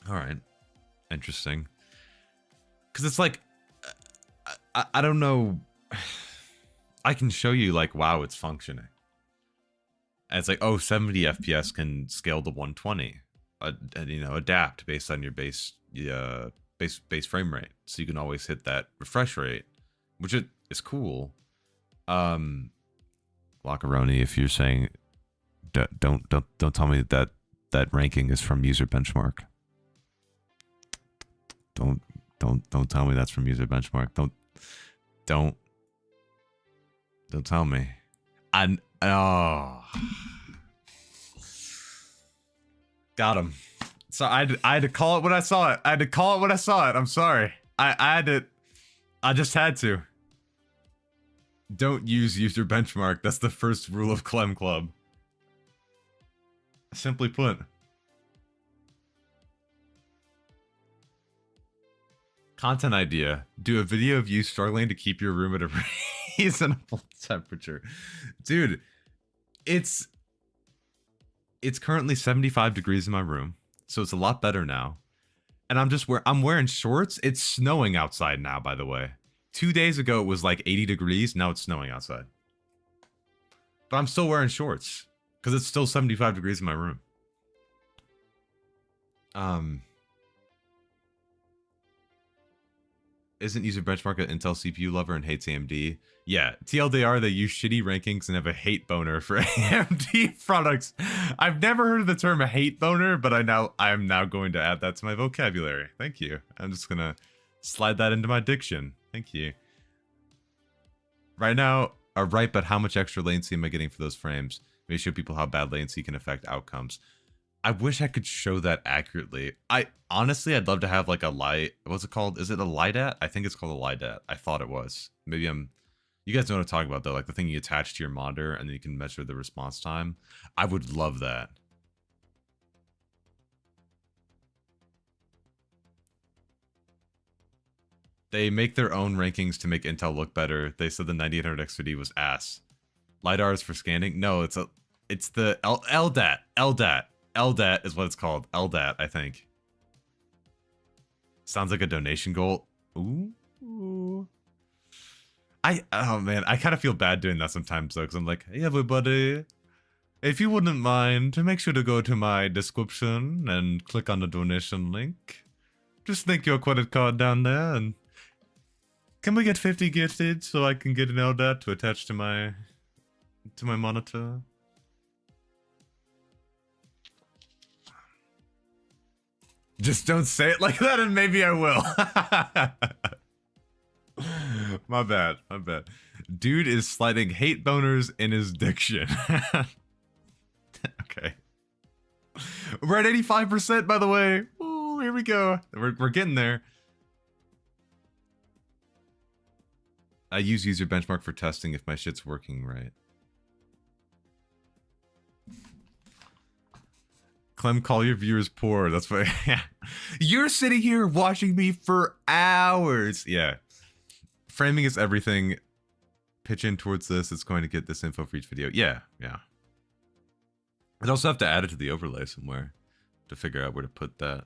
right. Interesting. Because it's like, I don't know. I can show you like, wow, it's functioning. And it's like, oh, 70 FPS can scale to 120. You know, adapt based on your base frame rate, so you can always hit that refresh rate, which is cool. Lockeroni, if you're saying don't tell me that ranking is from user benchmark. Don't tell me that's from user benchmark. Don't tell me. Got him. So I had to call it when I saw it. I'm sorry. I just had to. Don't use user benchmark. That's the first rule of Clem Club. Simply put. Content idea. Do a video of you struggling to keep your room at a reasonable temperature. Dude, it's currently 75 degrees in my room. So it's a lot better now. And I'm wearing shorts. It's snowing outside now, by the way. 2 days ago it was like 80 degrees. Now it's snowing outside. But I'm still wearing shorts because it's still 75 degrees in my room. Isn't user benchmark an Intel CPU lover and hates AMD? Yeah, TLDR, they use shitty rankings and have a hate boner for AMD products. I've never heard of the term hate boner, but I am now going to add that to my vocabulary. Thank you. I'm just gonna slide that into my diction. Thank you. Right now, right, but how much extra latency am I getting for those frames? Maybe show people how bad latency can affect outcomes. I wish I could show that accurately. Honestly, I'd love to have like a light. What's it called? Is it a LIDAT? I think it's called a LIDAT. I thought it was. Maybe you guys know what I'm talking about though. Like the thing you attach to your monitor and then you can measure the response time. I would love that. They make their own rankings to make Intel look better. They said the 9800 X3D was ass. LiDAR is for scanning? No, it's the LDAT. LDAT is what it's called. LDAT, I think. Sounds like a donation goal. Ooh. Oh man, I kind of feel bad doing that sometimes though, because I'm like, hey everybody, if you wouldn't mind, make sure to go to my description and click on the donation link. Just link your credit card down there, and can we get 50 gifted so I can get an LDAT to attach to my monitor? Just don't say it like that and maybe I will. My bad. Dude is sliding hate boners in his diction. Okay. We're at 85%, by the way. Ooh, here we go. We're getting there. I use user benchmark for testing if my shit's working right. Clem, call your viewers poor. That's why. You're sitting here watching me for hours. Yeah. framing is everything. Pitch in towards this. It's going to get this info for each video. Yeah, yeah. I'd also have to add it to the overlay somewhere to figure out where to put that.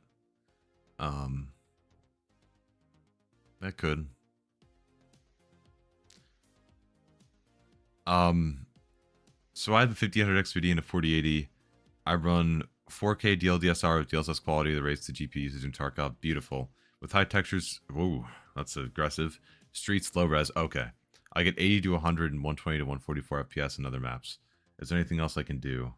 That could. So I have a 5000 XVD and a 4080. I run 4K DLDSR with DLSS quality that rates the GPU usage in Tarkov. Beautiful. With high textures. Whoa, that's aggressive. Streets low res. Okay. I get 80 to 100 and 120 to 144 FPS in other maps. Is there anything else I can do?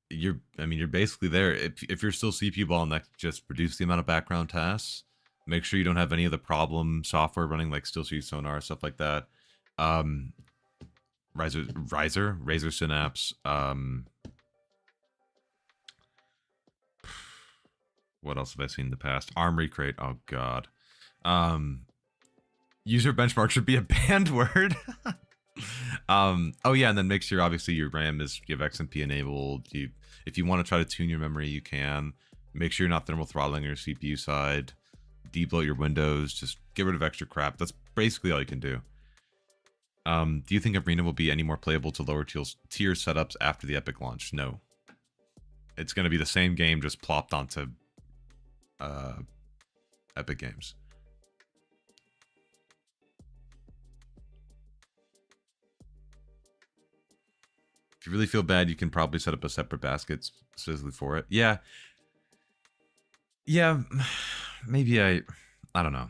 You're basically there. If you're still CPU bottleneck, just reduce the amount of background tasks. Make sure you don't have any of the problem software running, like StillSeries Sonar, stuff like that. Razer Synapse. What else have I seen in the past? Armory Crate. Oh god. User benchmark should be a banned word. Oh yeah, and then make sure obviously your RAM is, you have XMP enabled. If you want to try to tune your memory, you can. Make sure you're not thermal throttling your CPU side. Debloat your windows. Just get rid of extra crap. That's basically all you can do. Do you think Arena will be any more playable to lower tier setups after the Epic launch? No. It's going to be the same game just plopped onto Epic Games. If you really feel bad, you can probably set up a separate basket specifically for it. Yeah. Yeah, maybe I don't know.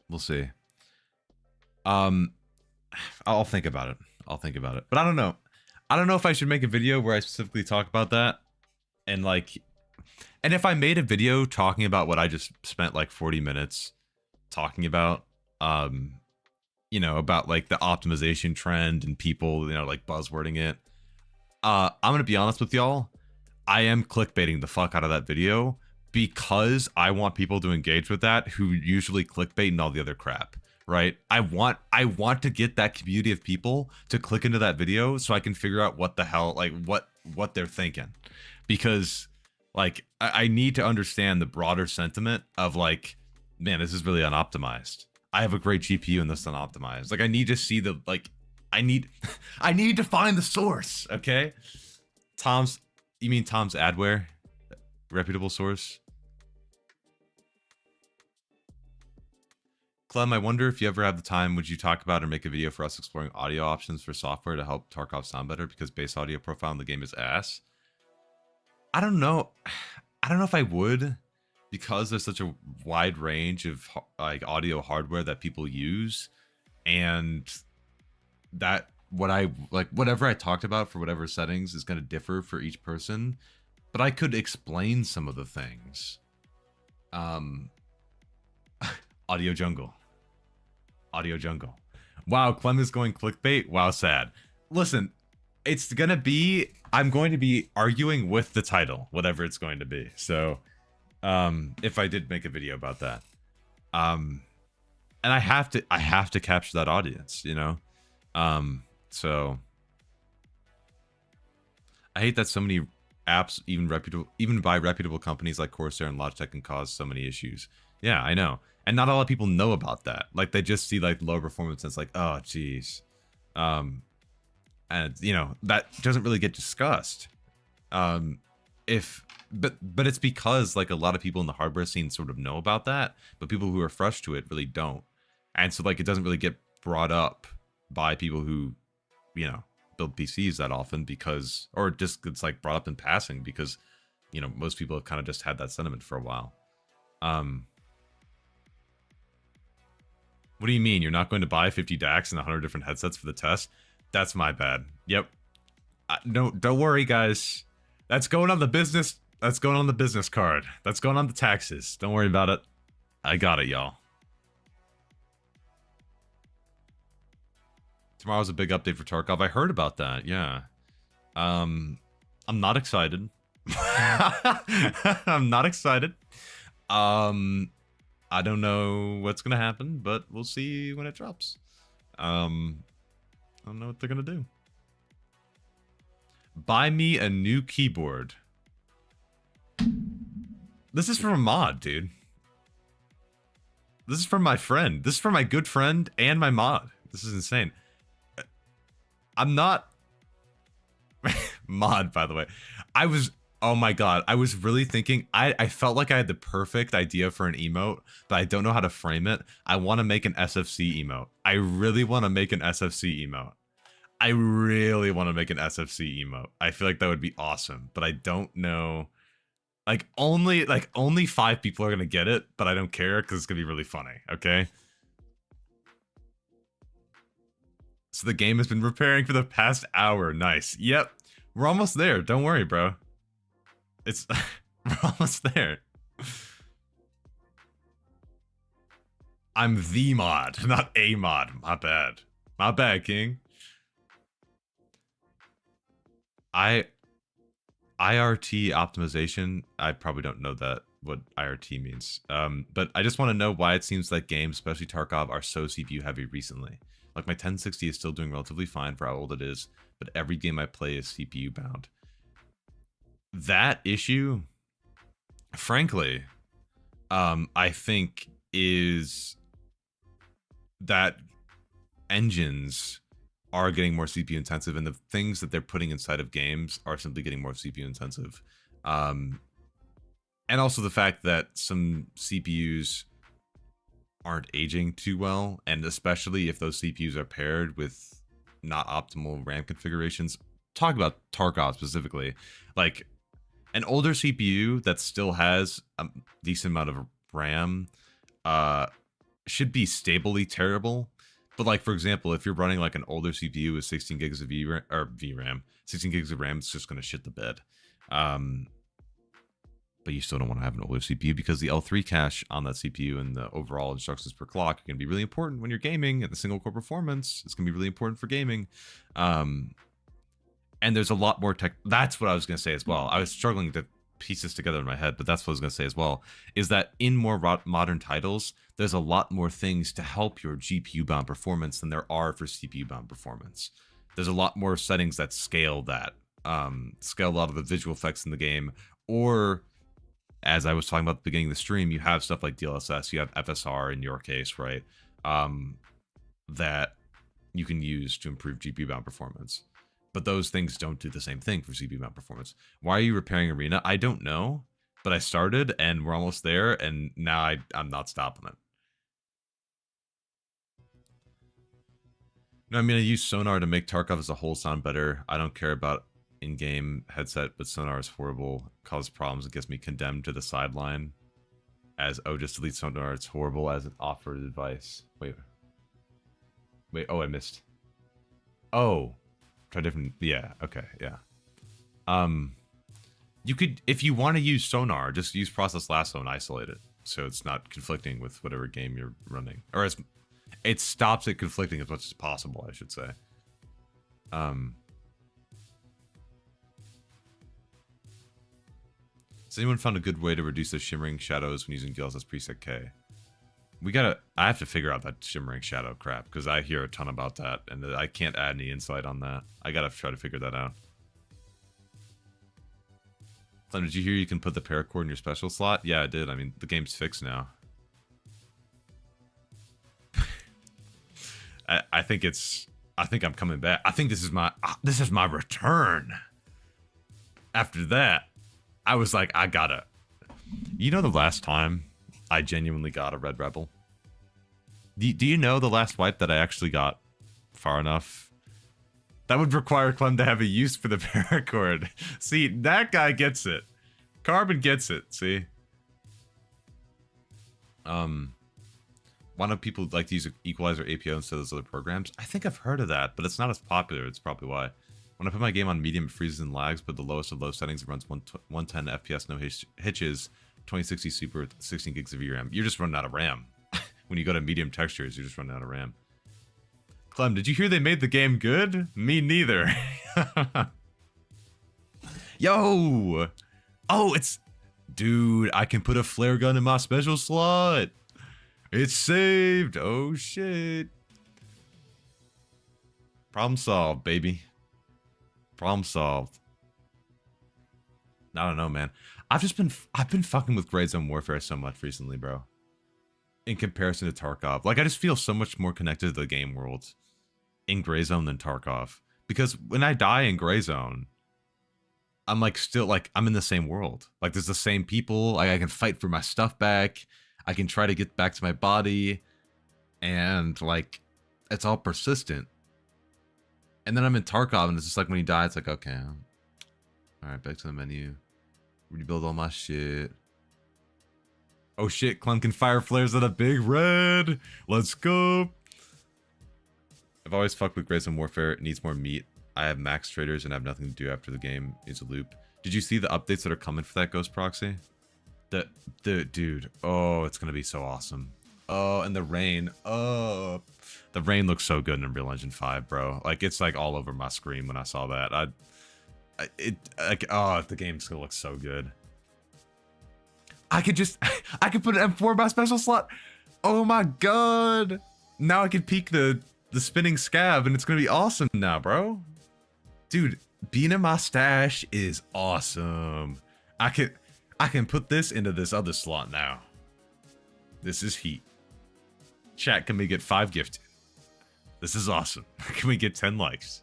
We'll see. I'll think about it. But I don't know. I don't know if I should make a video where I specifically talk about that. And if I made a video talking about what I just spent like 40 minutes talking about, you know, about like the optimization trend and people, you know, like buzzwording it. I'm going to be honest with y'all. I am clickbaiting the fuck out of that video because I want people to engage with that who usually clickbait and all the other crap, right? I want to get that community of people to click into that video so I can figure out what the hell, like what they're thinking. Because like, I need to understand the broader sentiment of like, man, this is really unoptimized. I have a great GPU and this is unoptimized. Like I need to see the, like, I need to find the source, okay? You mean Tom's Adware? Reputable source? Clem, I wonder if you ever have the time, would you talk about or make a video for us exploring audio options for software to help Tarkov sound better because base audio profile in the game is ass? I don't know. I don't know if I would, because there's such a wide range of like audio hardware that people use, and that whatever I talked about for whatever settings is going to differ for each person, but I could explain some of the things. Audio jungle. Wow, Clem is going clickbait. Wow, sad. Listen, I'm going to be arguing with the title, whatever it's going to be. So, if I did make a video about that, and I have to capture that audience, you know. So I hate that so many apps, even by reputable companies like Corsair and Logitech, can cause so many issues. Yeah, I know. And not a lot of people know about that. Like they just see like low performance and it's like, oh geez. And you know, that doesn't really get discussed. But it's because like a lot of people in the hardware scene sort of know about that, but people who are fresh to it really don't. And so like it doesn't really get brought up by people who, you know, build PCs that often, because, or just it's like brought up in passing because, you know, most people have kind of just had that sentiment for a while. What do you mean? You're not going to buy 50 DACs and 100 different headsets for the test? That's my bad. Yep. Don't worry, guys. That's going on the business. That's going on the business card. That's going on the taxes. Don't worry about it. I got it, y'all. Tomorrow's a big update for Tarkov. I heard about that. Yeah. I'm not excited. I'm not excited. I don't know what's gonna happen, but we'll see when it drops. I don't know what they're gonna do. Buy me a new keyboard. This is from a mod, dude. This is from my friend. This is from my good friend and my mod. This is insane. I'm not mod, by the way. I was, oh my god, I was really thinking, I felt like I had the perfect idea for an emote, but I don't know how to frame it. I want to make an SFC emote. I really want to make an SFC emote. I really want to make an SFC emote. I feel like that would be awesome, but I don't know. Like only 5 people are gonna get it, but I don't care because it's gonna be really funny. Okay. So the game has been preparing for the past hour. Nice. Yep. We're almost there. Don't worry, bro. It's we're almost there. I'm the mod, not a mod. My bad. My bad, King. IRT optimization, I probably don't know what IRT means. But I just want to know why it seems like games, especially Tarkov, are so CPU heavy recently. Like my 1060 is still doing relatively fine for how old it is, but every game I play is CPU bound. That issue, frankly, I think is that engines are getting more CPU intensive, and the things that they're putting inside of games are simply getting more CPU intensive. And also the fact that some CPUs aren't aging too well, and especially if those CPUs are paired with not optimal RAM configurations. Talk about Tarkov specifically. Like an older CPU that still has a decent amount of RAM should be stably terrible. But like, for example, if you're running like an older CPU with 16 gigs of VRAM, 16 gigs of RAM, it's just going to shit the bed. But you still don't want to have an older CPU because the L3 cache on that CPU and the overall instructions per clock are going to be really important when you're gaming, and the single core performance is going to be really important for gaming. And there's a lot more tech. That's what I was going to say as well. I was struggling to piece this together in my head, but that's what I was going to say as well, is that in more modern titles, there's a lot more things to help your GPU bound performance than there are for CPU bound performance. There's a lot more settings that scale that, scale a lot of the visual effects in the game, or as I was talking about at the beginning of the stream, you have stuff like DLSS, you have FSR in your case, right? That you can use to improve GPU bound performance. But those things don't do the same thing for CPU mount performance. Why are you repairing Arena? I don't know, but I started and we're almost there, and now I'm not stopping it. No, I'm going to use Sonar to make Tarkov as a whole sound better. I don't care about in-game headset, but Sonar is horrible. Causes problems. It gets me condemned to the sideline. As, oh, just delete Sonar. It's horrible as an offered advice. Wait, oh, I missed. Oh. Try different, yeah, okay, yeah. You could, if you want to use Sonar, just use Process Lasso and isolate it, so it's not conflicting with whatever game you're running, or as it stops it conflicting as much as possible, I should say. Has anyone found a good way to reduce the shimmering shadows when using DLSS preset K? I have to figure out that shimmering shadow crap, because I hear a ton about that, and I can't add any insight on that. I gotta try to figure that out. Clem, did you hear you can put the paracord in your special slot? Yeah, I did. I mean, the game's fixed now. I think I'm coming back. I think this is my return. After that, I was like, I gotta. You know the last time I genuinely got a Red Rebel? Do you know the last wipe that I actually got far enough? That would require Clem to have a use for the paracord. See, that guy gets it. Carbon gets it, see? Why don't people like to use Equalizer APO instead of those other programs? I think I've heard of that, but it's not as popular. It's probably why. When I put my game on medium, it freezes and lags, but the lowest of low settings, it runs 110 FPS, no hitches, 2060 Super with 16 gigs of VRAM. You're just running out of RAM. When you go to medium textures, you're just running out of RAM. Clem, did you hear they made the game good? Me neither. Yo! Oh, it's... Dude, I can put a flare gun in my special slot. It's saved. Oh, shit. Problem solved, baby. Problem solved. I don't know, man. I've been fucking with Gray Zone Warfare so much recently, bro. in comparison to Tarkov. Like, I just feel so much more connected to the game world in Gray Zone than Tarkov. Because when I die in Gray Zone, I'm like still like I'm in the same world. Like there's the same people. Like I can fight for my stuff back. I can try to get back to my body, and like it's all persistent. And then I'm in Tarkov, and it's just like when you die, it's like okay, all right, back to the menu, rebuild all my shit. Oh shit, Clem can fire flares at a big red. Let's go. I've always fucked with Gray Zone Warfare. It needs more meat. I have max traders and have nothing to do after the game is a loop. Did you see the updates that are coming for that Ghost Proxy? The dude, oh, it's gonna be so awesome. Oh, and the rain. Oh, the rain looks so good in Unreal Engine 5, bro. Like it's like all over my screen when I saw that. The game's gonna look so good. I could put an M4 in my special slot. Oh my god. Now I can peek the spinning scab and it's gonna be awesome now, bro. Dude, being in my stash is awesome. I can put this into this other slot now. This is heat. Chat, can we get 5 gifted? This is awesome. Can we get 10 likes?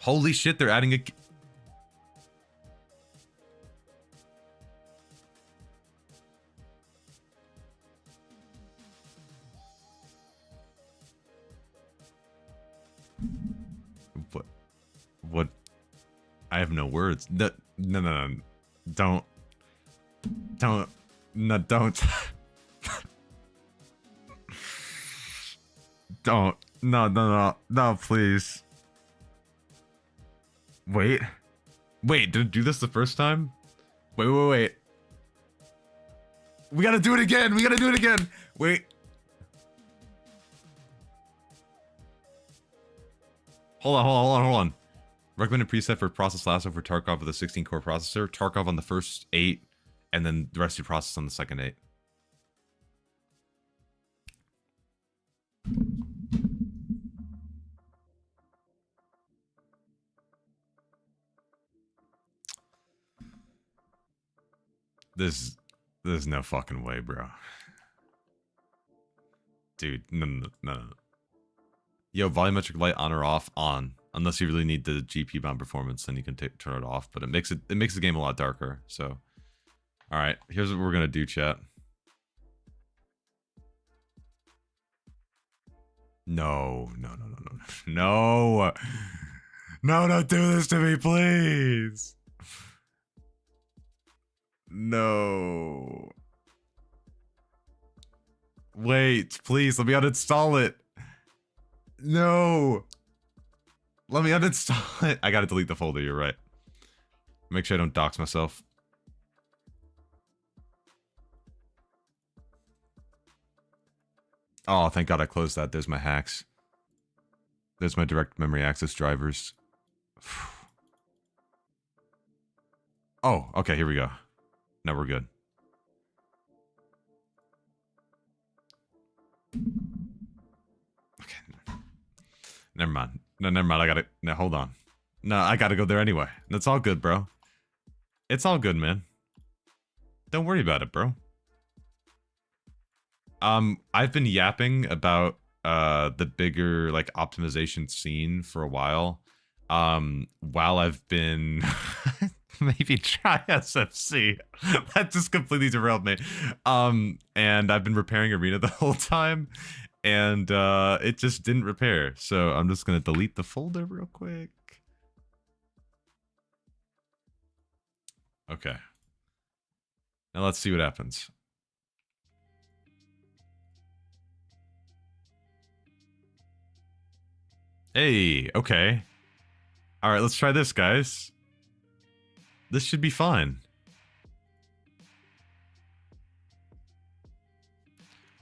Holy shit, they're adding a... What? I have no words. No. Don't. No, don't. Don't. No, please. Wait, did I do this the first time? Wait. We gotta do it again. Wait. Hold on. Recommended preset for process lasso for Tarkov with a 16-core processor. Tarkov on the first 8, and then the rest of your process on the second 8. There's no fucking way, bro. Dude, no. Yo, volumetric light on or off? On. Unless you really need the GPU bound performance, then you can turn it off. But it makes the game a lot darker. So, all right, here's what we're gonna do, chat. No, don't do this to me, please. No. Wait, please, let me uninstall it. No. Let me uninstall it. I gotta delete the folder, you're right. Make sure I don't dox myself. Oh, thank God I closed that. There's my hacks. There's my direct memory access drivers. Oh, okay, here we go. Now we're good. Okay. Never mind. No, never mind. I gotta... No, hold on. No, I gotta go there anyway. That's all good, bro. It's all good, man. Don't worry about it, bro. I've been yapping about the bigger like optimization scene for a while. While I've been maybe try SFC. That just completely derailed me. And I've been repairing Arena the whole time, and it just didn't repair. So I'm just gonna delete the folder real quick. Okay. Now let's see what happens. Hey, okay. All right, let's try this, guys. This should be fine.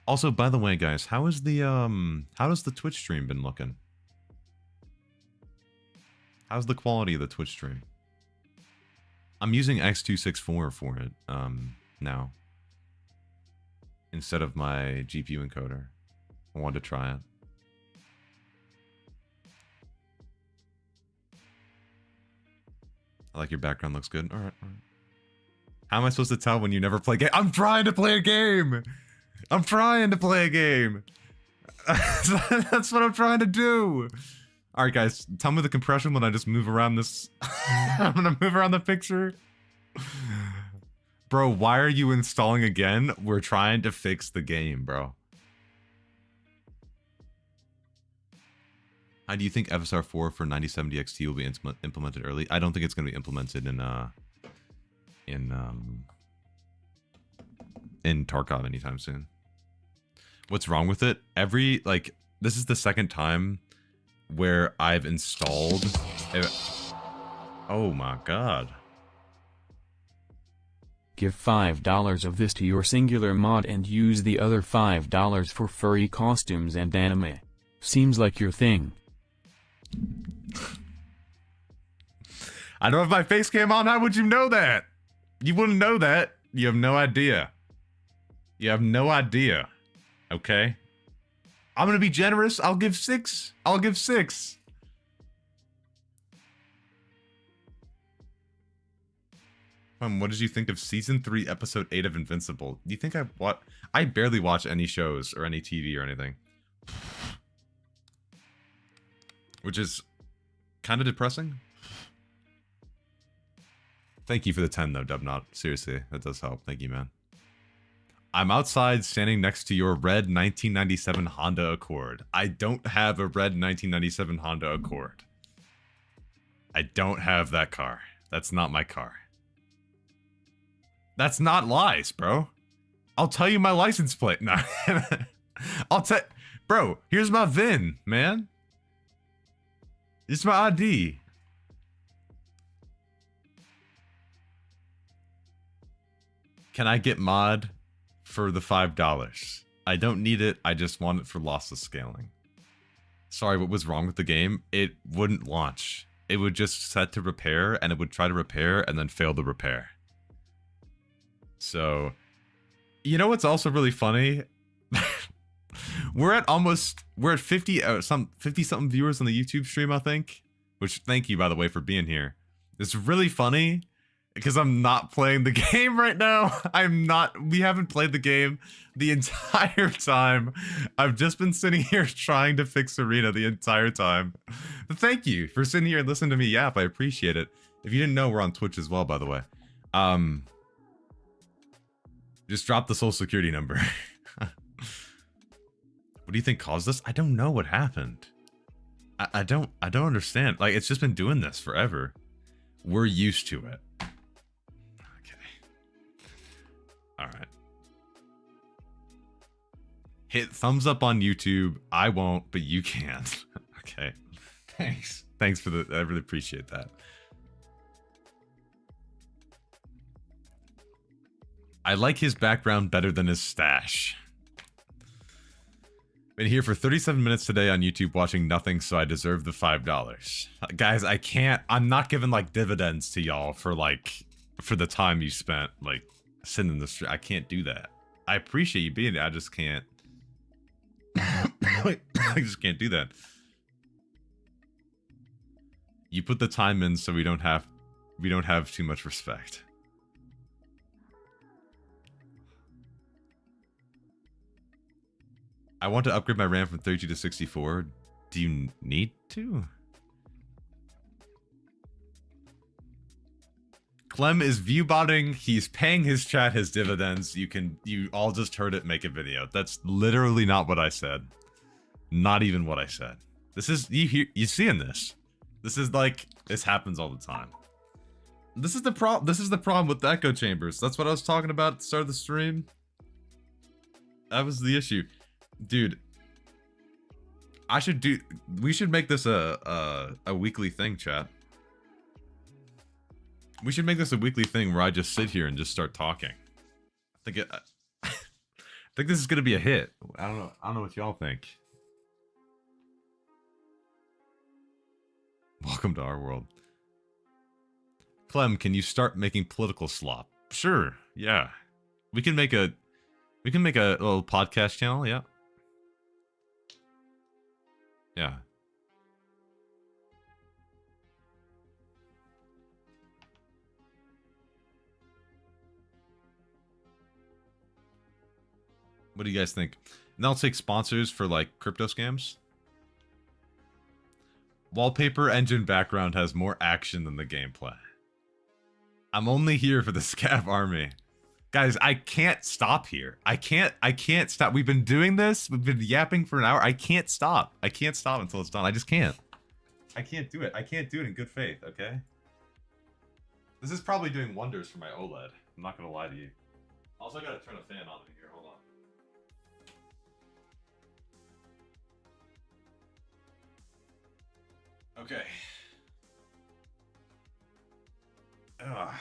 Also, by the way, guys, how does the Twitch stream been looking? How's the quality of the Twitch stream? I'm using X264 for it now instead of my GPU encoder. I wanted to try it. I like your background, looks good. All right. How am I supposed to tell when you never play game? I'm trying to play a game! I'm trying to play a game! That's what I'm trying to do! Alright guys, tell me the compression when I just move around this... I'm gonna move around the picture. Bro, why are you installing again? We're trying to fix the game, bro. How do you think FSR 4 for 9070 XT will be implemented early? I don't think it's going to be implemented in Tarkov anytime soon. What's wrong with it? This is the second time where I've installed... Oh my god. Give $5 of this to your singular mod and use the other $5 for furry costumes and anime. Seems like your thing. I don't have my face cam on. How would you know that? You wouldn't know that. You have no idea. You have no idea. Okay? I'm gonna be generous. I'll give 6. I'll give 6. What did you think of Season 3, Episode 8 of Invincible? Do you think I barely watch any shows or any TV or anything. Which is kind of depressing. Thank you for the 10 though, Dubnot. Seriously, that does help. Thank you, man. I'm outside standing next to your red 1997 Honda Accord. I don't have a red 1997 Honda Accord. I don't have that car. That's not my car. That's not lies, bro. I'll tell you my license plate. No. Bro, here's my VIN, man. It's my ID. Can I get mod for the $5? I don't need it. I just want it for lossless scaling. Sorry, what was wrong with the game? It wouldn't launch. It would just set to repair, and it would try to repair and then fail the repair. So, you know what's also really funny? We're at 50 something viewers on the YouTube stream, I think. Which, thank you, by the way, for being here. It's really funny because I'm not playing the game right now. We haven't played the game the entire time. I've just been sitting here trying to fix Arena the entire time. But thank you for sitting here and listening to me yap. I appreciate it. If you didn't know, we're on Twitch as well, by the way. Just drop the social security number. What do you think caused this? I don't know what happened. I don't understand. Like, it's just been doing this forever. We're used to it. Okay. All right. Hit thumbs up on YouTube. I won't, but you can. Okay. Thanks. Thanks for I really appreciate that. I like his background better than his stash. Been here for 37 minutes today on YouTube watching nothing, so I deserve the $5. Guys, I can't. I'm not giving like dividends to y'all for the time you spent like sitting in the street. I can't do that. I appreciate you being there. I just can't. I just can't do that. You put the time in so we don't have too much respect. I want to upgrade my RAM from 32 to 64. Do you need to? Clem is viewbotting. He's paying his chat his dividends. You all just heard it make a video. That's literally not what I said. Not even what I said. This is, you seeing this. This is like, this happens all the time. This is the problem with the echo chambers. That's what I was talking about at the start of the stream. That was the issue. Dude, we should make this a weekly thing, chat. We should make this a weekly thing where I just sit here and just start talking. I think this is gonna be a hit. I don't know what y'all think. Welcome to our world. Clem, can you start making political slop? Sure, yeah. We can make a little podcast channel, yeah. Yeah. What do you guys think? And I'll take sponsors for like crypto scams. Wallpaper engine background has more action than the gameplay. I'm only here for the scav army. Guys, I can't stop here. I can't stop. We've been doing this. We've been yapping for an hour. I can't stop. I can't stop until it's done. I just can't. I can't do it. I can't do it in good faith, okay? This is probably doing wonders for my OLED. I'm not gonna lie to you. Also, I gotta turn a fan on in here. Hold on. Okay. Ugh.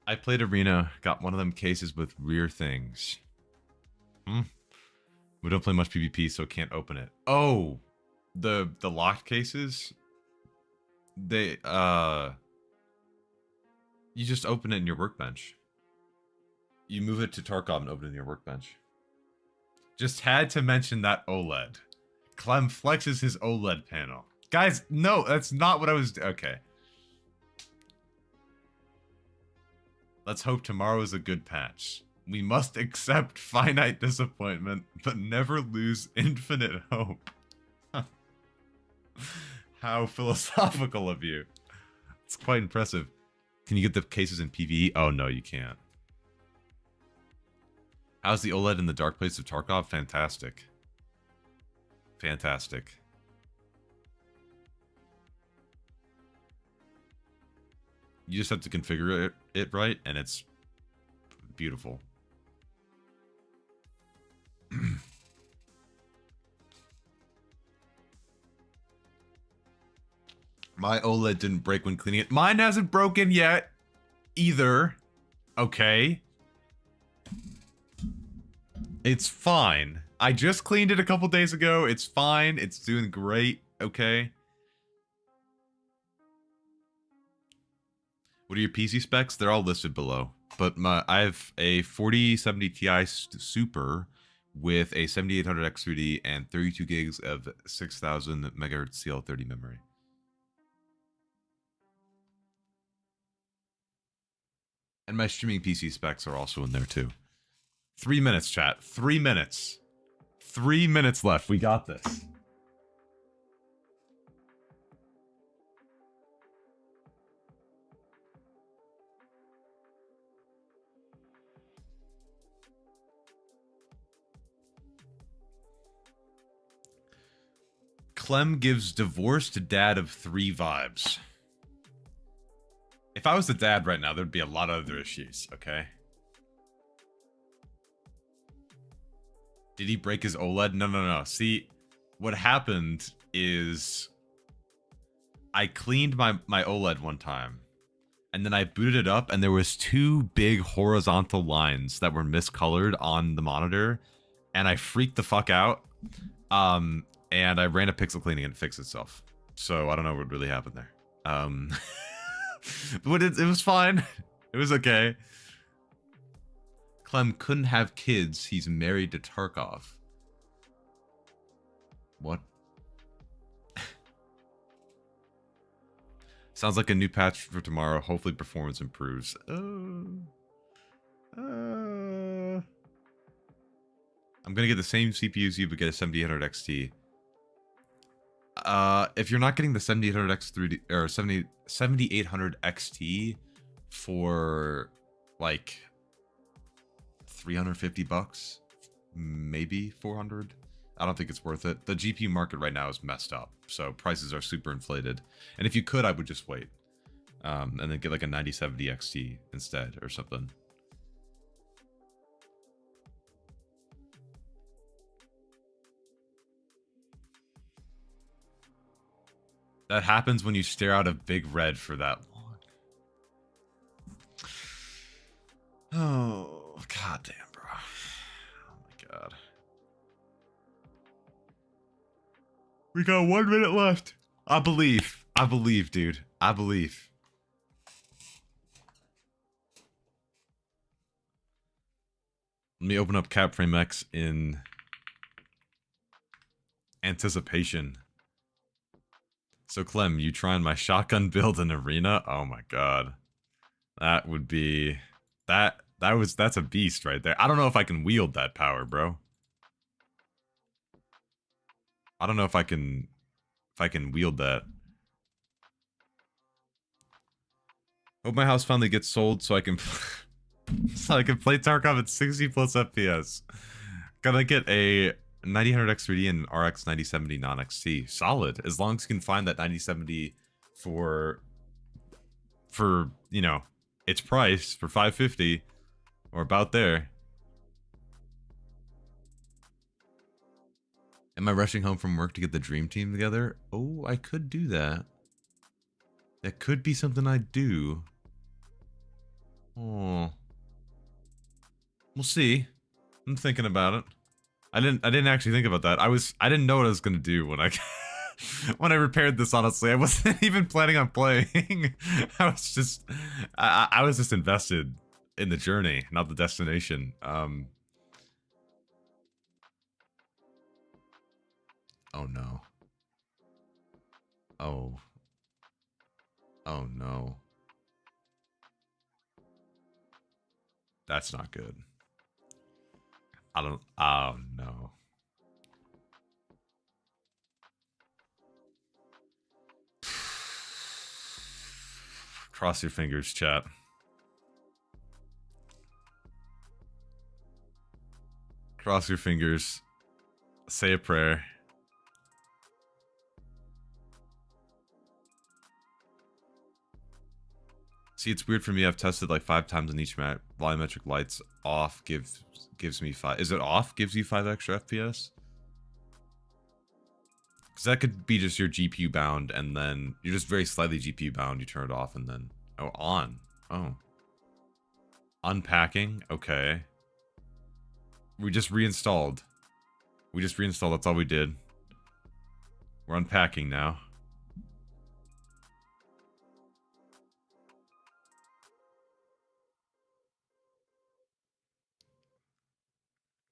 I played Arena, got one of them cases with rear things. We don't play much PvP, so can't open it. Oh, the locked cases? They, you just open it in your workbench. You move it to Tarkov and open it in your workbench. Just had to mention that OLED. Clem flexes his OLED panel. Guys, no, that's not what I was... Okay. Let's hope tomorrow is a good patch. We must accept finite disappointment, but never lose infinite hope. How philosophical of you. It's quite impressive. Can you get the cases in PvE? Oh, no, you can't. How's the OLED in the dark place of Tarkov? Fantastic. Fantastic. You just have to configure it right, and it's beautiful. My OLED didn't break when cleaning it. Mine hasn't broken yet, either. Okay. It's fine. I just cleaned it a couple days ago. It's fine. It's doing great. Okay. What are your PC specs? They're all listed below. But I have a 4070 Ti Super with a 7800 X3D and 32 gigs of 6000 MHz CL30 memory. And my streaming PC specs are also in there too. 3 minutes, chat. 3 minutes. 3 minutes left. We got this. Clem gives divorced dad of 3 vibes. If I was the dad right now, there'd be a lot of other issues, okay? Did he break his OLED? No. See, what happened is I cleaned my OLED one time, and then I booted it up, and there was 2 big horizontal lines that were miscolored on the monitor, and I freaked the fuck out. And I ran a pixel cleaning and it fixed itself. So I don't know what really happened there. But it was fine. It was okay. Clem couldn't have kids. He's married to Tarkov. What? Sounds like a new patch for tomorrow. Hopefully performance improves. I'm gonna get the same CPU as you, but get a 7800 XT. If you're not getting the 7800 X3D or 7800 XT for like $350, maybe 400, I don't think it's worth it. The GPU market right now is messed up, so prices are super inflated. And if you could, I would just wait, and then get like a 9070 XT instead or something. That happens when you stare out a big red for that long. Oh, goddamn, bro. Oh my god. We got 1 minute left. I believe. I believe, dude. I believe. Let me open up Capframe X in anticipation. So Clem, you trying my shotgun build in Arena? Oh my god. That would be That's a beast right there. I don't know if I can wield that power, bro. I don't know if I can wield that. Hope my house finally gets sold so I can so I can play Tarkov at 60 plus FPS. Gotta get a 9000 X3D and RX 9070 non-XT. Solid. As long as you can find that 9070 for you know, its price for 550 or about there. Am I rushing home from work to get the dream team together? Oh, I could do that. That could be something I do. Oh. We'll see. I'm thinking about it. I didn't actually think about that. I didn't know what I was gonna do when I when I repaired this, honestly. I wasn't even planning on playing. I was just invested in the journey, not the destination. Oh no. Oh. Oh no. That's not good. Oh no. Cross your fingers, chat. Cross your fingers. Say a prayer. See, it's weird for me. I've tested like 5 times on each map. Volumetric lights off gives me 5. Is it off? Gives you 5 extra FPS? Because that could be just your GPU bound, and then you're just very slightly GPU bound. You turn it off, and then on. Oh, unpacking. Okay. We just reinstalled. That's all we did. We're unpacking now.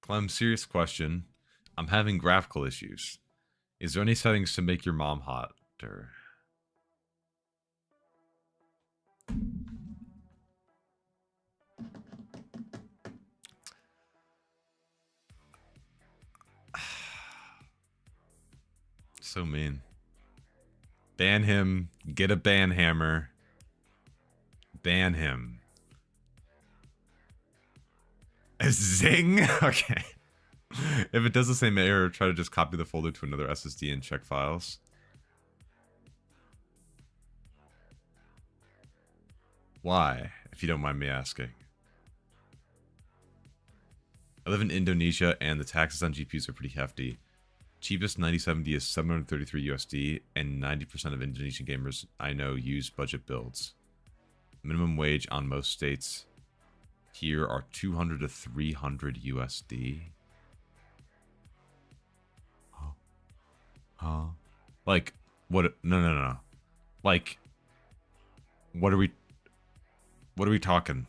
Clem, serious question. I'm having graphical issues. Is there any settings to make your mom hotter? So mean. Ban him. Get a ban hammer. Ban him. Zing? Okay. If it does the same error, try to just copy the folder to another SSD and check files. Why, if you don't mind me asking? I live in Indonesia and the taxes on GPUs are pretty hefty. Cheapest 9070 is 733 USD, and 90% of Indonesian gamers I know use budget builds. Minimum wage on most states here are 200 to 300 USD. Huh? Like, what? No. Like, what are we talking?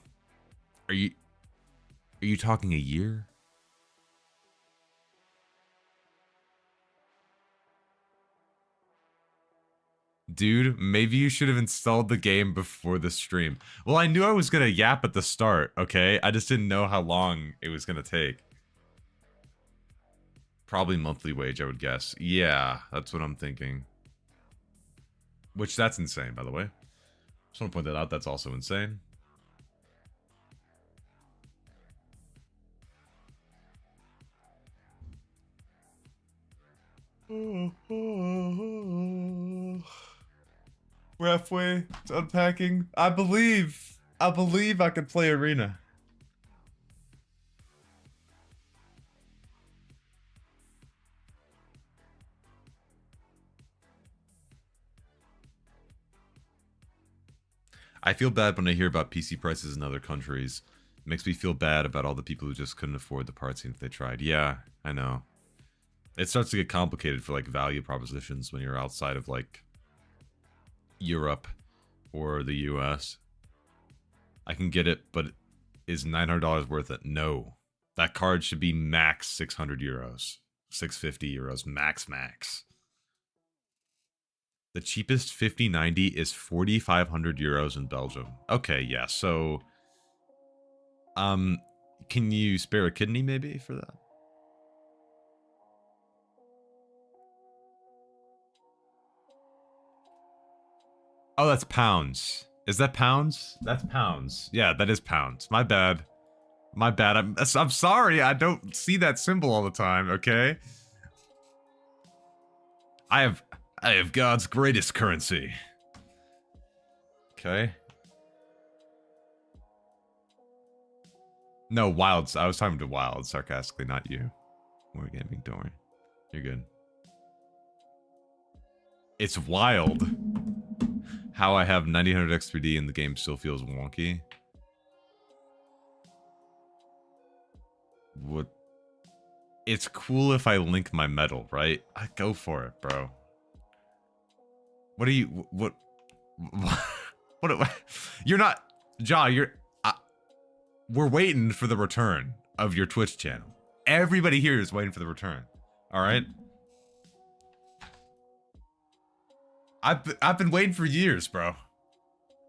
Are you talking a year? Dude, maybe you should have installed the game before the stream. Well, I knew I was gonna yap at the start, okay? I just didn't know how long it was gonna take. Probably monthly wage, I would guess. Yeah, that's what I'm thinking. Which, that's insane, by the way. Just want to point that out, that's also insane. We're halfway to unpacking. I believe I could play Arena. I feel bad when I hear about PC prices in other countries. It makes me feel bad about all the people who just couldn't afford the parts even if they tried. Yeah, I know. It starts to get complicated for like value propositions when you're outside of like Europe or the US. I can get it, but is $900 worth it? No. That card should be max 600 euros. 650 euros, max. The cheapest 5090 is 4,500 euros in Belgium. Okay, yeah, so Can you spare a kidney maybe for that? Oh, that's pounds. Is that pounds? That's pounds. Yeah, that is pounds. My bad. My bad. I'm sorry. I don't see that symbol all the time, okay? I have God's greatest currency. Okay. No, Wilds. I was talking to Wild sarcastically, not you. More gaming, don't worry. You're good. It's wild how I have 9000 X3D and the game still feels wonky. What? It's cool if I link my metal, right? I go for it, bro. What are you? What? You're not, Ja. We're waiting for the return of your Twitch channel. Everybody here is waiting for the return. All right. I've been waiting for years, bro.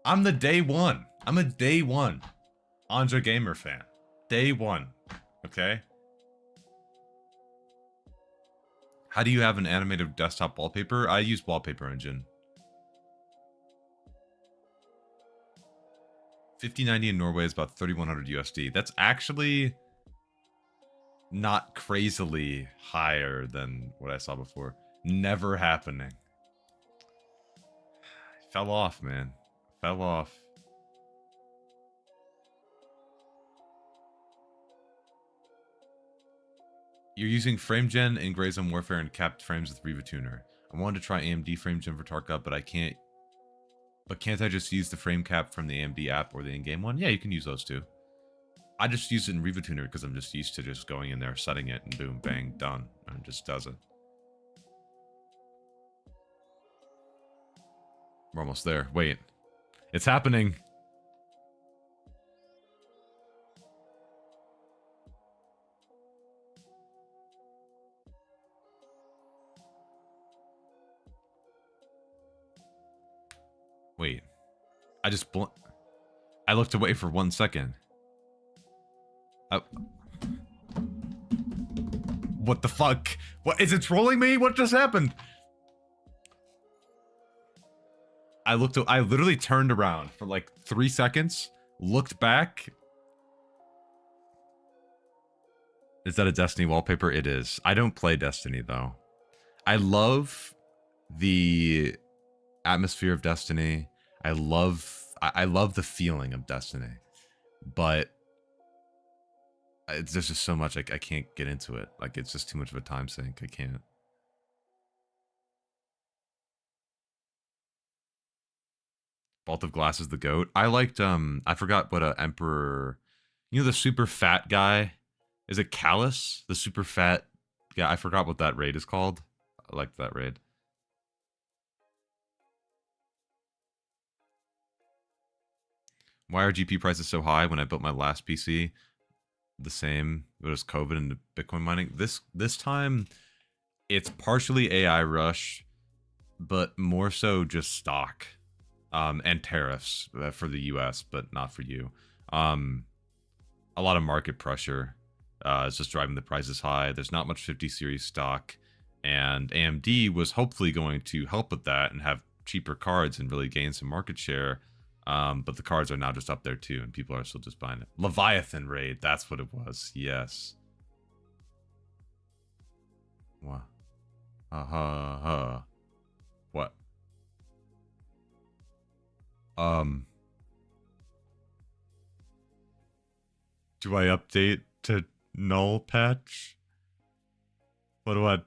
I'm the day one. I'm a day one Anja Gamer fan. Day one. Okay. How do you have an animated desktop wallpaper? I use Wallpaper Engine. 5090 in Norway is about 3100 USD. That's actually not crazily higher than what I saw before. Never happening. Fell off, man. Fell off. You're using FrameGen in Grey Zone Warfare and capped frames with Riva Tuner. I wanted to try AMD FrameGen for Tarkov, but I can't. But can't I just use the frame cap from the AMD app or the in-game one? Yeah, you can use those too. I just use it in Riva Tuner because I'm just used to just going in there, setting it, and boom, bang, done. And it just does it. We're almost there. Wait. It's happening. Wait. I looked away for 1 second. What the fuck? What is it trolling me? What just happened? I literally turned around for like 3 seconds, looked back. Is that a Destiny wallpaper? It is. I don't play Destiny though. I love the atmosphere of Destiny. I love the feeling of Destiny, but there's just so much I can't get into it. Like, it's just too much of a time sink. I can't. Vault of Glass is the GOAT. I liked I forgot what Emperor, you know, the super fat guy. Is it Callus? The super fat guy. I forgot what that raid is called. I liked that raid. Why are GPU prices so high? When I built my last PC, the same. It was COVID and Bitcoin mining. This time, it's partially AI rush, but more so just stock, and tariffs for the U.S., but not for you. A lot of market pressure is just driving the prices high. There's not much 50 series stock, and AMD was hopefully going to help with that and have cheaper cards and really gain some market share. But the cards are now just up there too, and people are still just buying it. Leviathan raid, that's what it was. Yes. What? What? Do I update to null patch? What do I?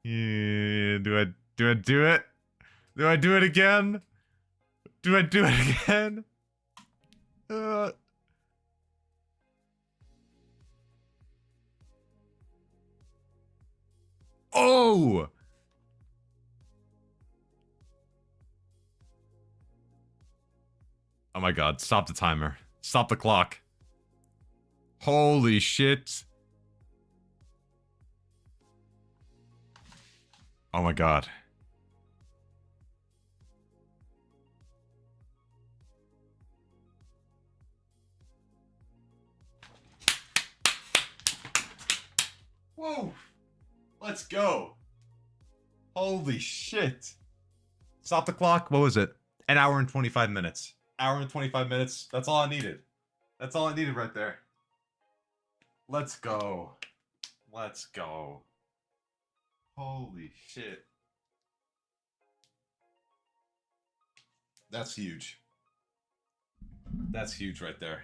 Yeah, do I do it? Do I do it again? Do I do it again? Oh! Oh my god, stop the timer. Stop the clock. Holy shit. Oh my god. Whoa! Let's go! Holy shit! Stop the clock. What was it? An hour and 25 minutes. Hour and 25 minutes. That's all I needed. That's all I needed right there. Let's go. Let's go. Holy shit. That's huge. That's huge right there.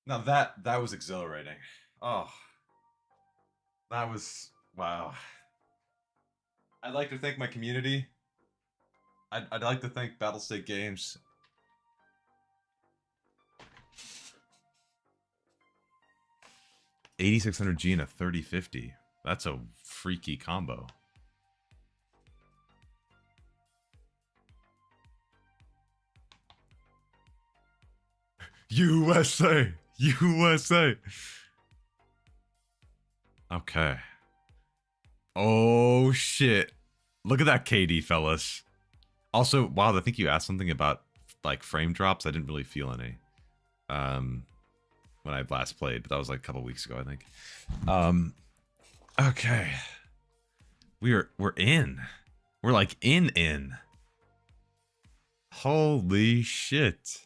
Now that was exhilarating. Oh. That was wow. I'd like to thank my community. I'd like to thank Battlestate Games. $8,600G and a 3050. That's a freaky combo. USA! USA! Okay. Oh shit. Look at that KD, fellas. Also, wow, I think you asked something about like frame drops. I didn't really feel any. When I last played, but that was like a couple weeks ago, I think. Okay. We're in. We're like in. Holy shit.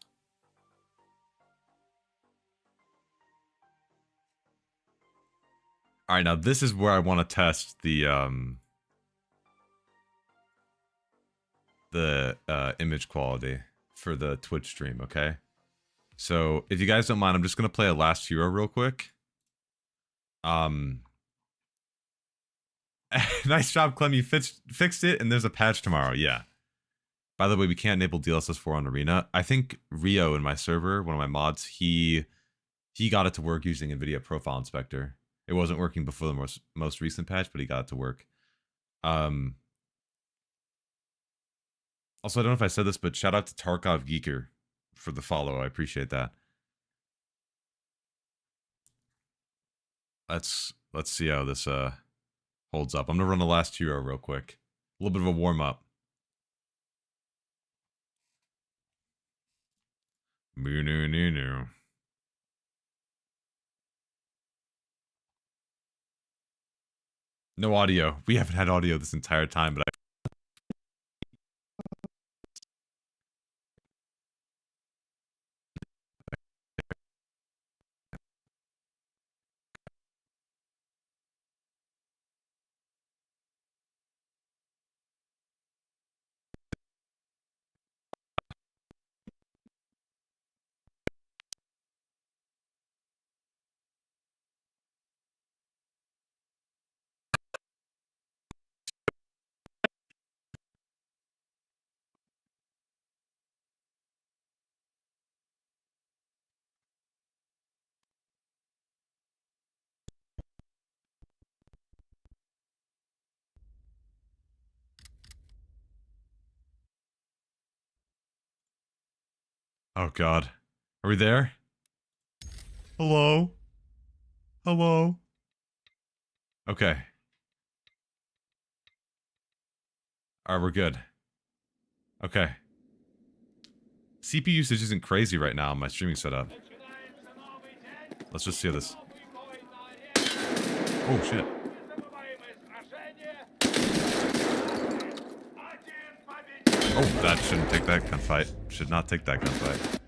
All right, now this is where I want to test the image quality for the Twitch stream, okay? So, if you guys don't mind, I'm just going to play a last hero real quick. Nice job, Clem. You fixed it, and there's a patch tomorrow. Yeah. By the way, we can't enable DLSS 4 on Arena. I think Rio in my server, one of my mods, he got it to work using Nvidia Profile Inspector. It wasn't working before the most recent patch, but he got it to work. Also, I don't know if I said this, but shout out to Tarkov Geeker for the follow. I appreciate that. Let's see how this holds up. I'm gonna run the last hero real quick. A little bit of a warm up. No audio. We haven't had audio this entire time, but oh god. Are we there? Hello? Hello? Okay. Alright, we're good. Okay. CPU usage isn't crazy right now on my streaming setup. Let's just see this. Oh shit. Oh, that shouldn't take that gunfight. Should not take that gunfight.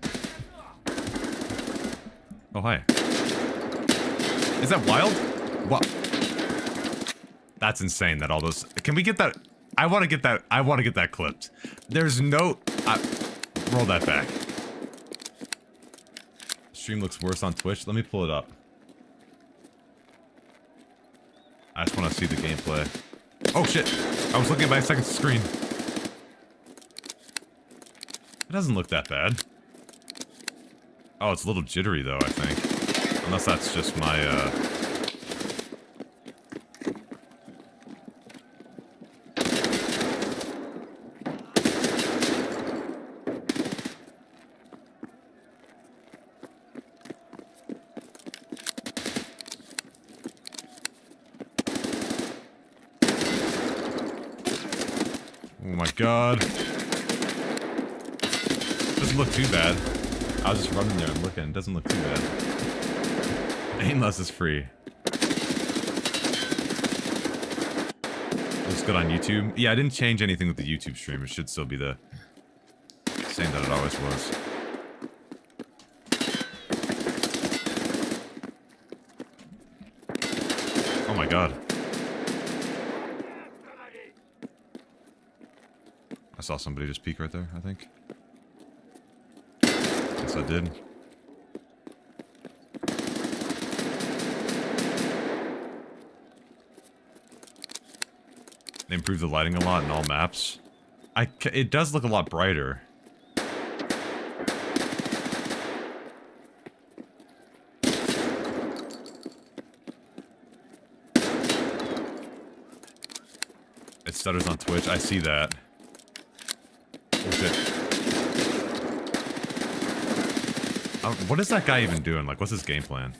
Oh, hi. Is that wild? What? That's insane that all those... Can we get that... I want to get that clipped. There's no... roll that back. Stream looks worse on Twitch. Let me pull it up. I just want to see the gameplay. Oh shit! I was looking at my second screen. It doesn't look that bad. Oh, it's a little jittery though, I think. Unless that's just my, Oh my god. Doesn't look too bad. I was just running there and looking. It doesn't look too bad. Aimless is free. good on YouTube. Yeah, I didn't change anything with the YouTube stream. It should still be the same that it always was. Oh my god. I saw somebody just peek right there, I think. Yes, I did. They improved the lighting a lot in all maps. It does look a lot brighter. It stutters on Twitch. I see that. Oh shit. What is that guy even doing? Like, what's his game plan?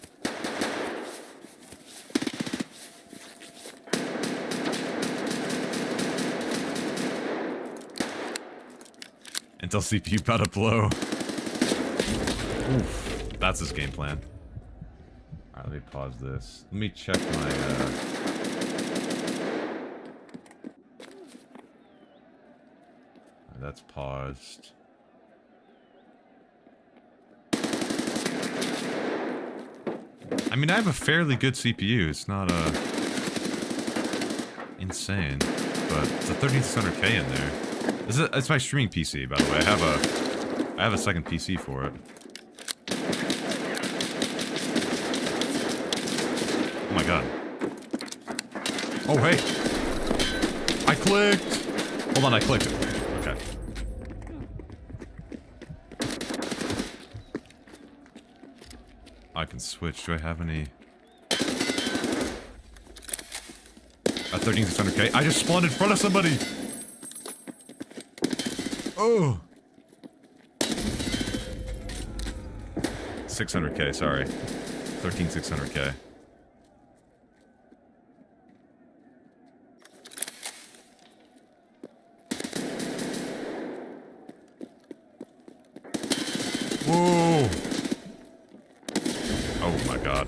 Until CPU about to blow. Oof, that's his game plan. Alright, let me pause this. Let me check my, that's paused. I mean, I have a fairly good CPU. It's not, insane. But it's a 3600K in there. It's my streaming PC, by the way. I have a second PC for it. Oh my god. Oh hey! I clicked! Hold on, I clicked it. Okay. I can switch. Do I have any... A 13600K? I just spawned in front of somebody! Oh! 600K, sorry. 13600K. Whoa! Oh my god.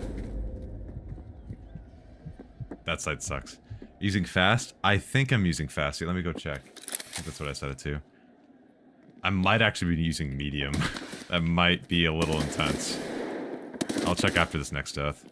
That side sucks. Using fast? I think I'm using fast. Let me go check. I think that's what I set it to. I might actually be using medium. That might be a little intense. I'll check after this next death.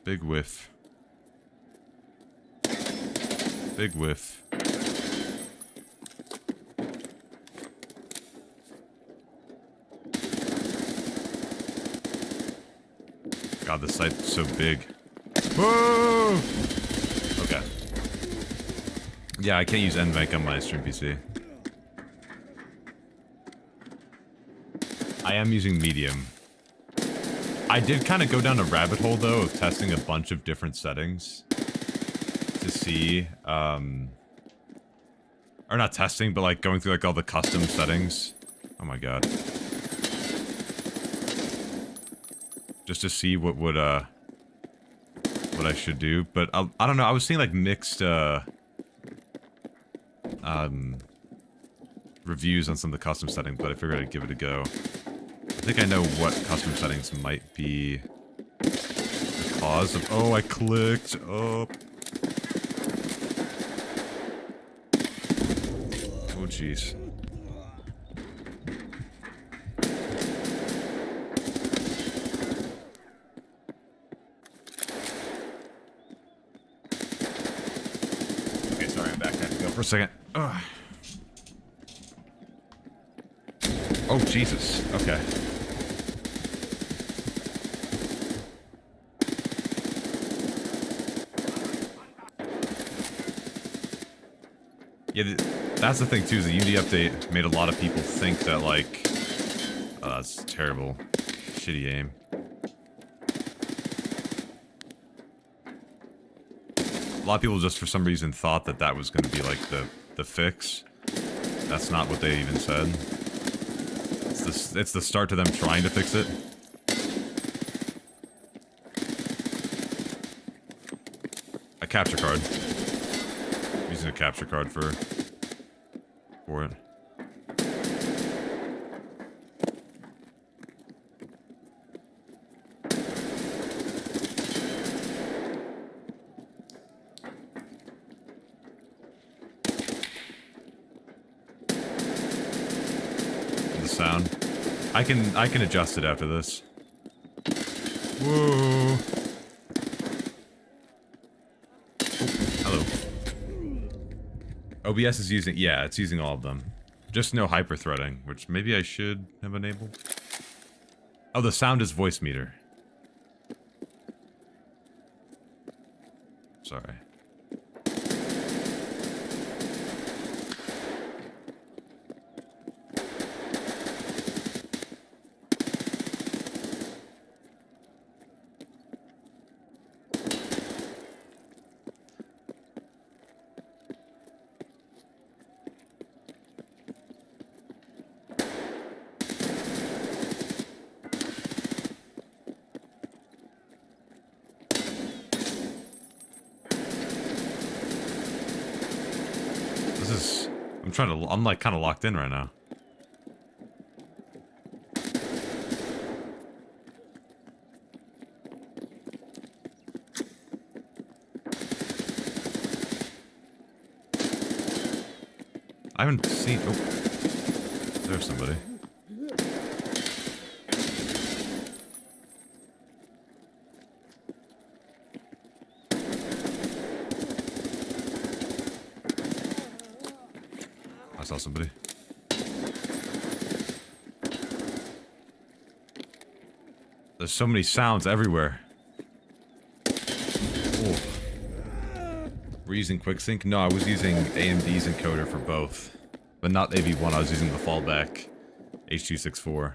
Big whiff. Big whiff. God, this site's so big. Whoa! Okay. Yeah, I can't use NVENC on my stream PC. I am using medium. I did kind of go down a rabbit hole, though, of testing a bunch of different settings to see, or not testing, but like going through like all the custom settings. Oh my god. Just to see what would, what I should do, but I don't know, I was seeing like mixed, reviews on some of the custom settings, but I figured I'd give it a go. I think I know what custom settings might be the cause of... Oh, I clicked. Oh. Oh, jeez. Okay, sorry, I'm back. I had to go for a second. Ugh. Oh, Jesus. Okay. Yeah, That's the thing too, is the Unity update made a lot of people think that like, oh, that's terrible, shitty aim. A lot of people just for some reason thought that that was going to be like the fix. That's not what they even said. It's the start to them trying to fix it. A capture card. I'm using a capture card for it. The sound. I can adjust it after this. Whoa. Hello. OBS is using, yeah, it's using all of them. Just no hyper-threading, which maybe I should have enabled. Oh, the sound is voice meter. Sorry. I'm like kind of locked in right now. I haven't seen, oh, there's somebody. I saw somebody. There's so many sounds everywhere. Oh. We're using QuickSync? No, I was using AMD's encoder for both. But not AV1, I was using the fallback H.264.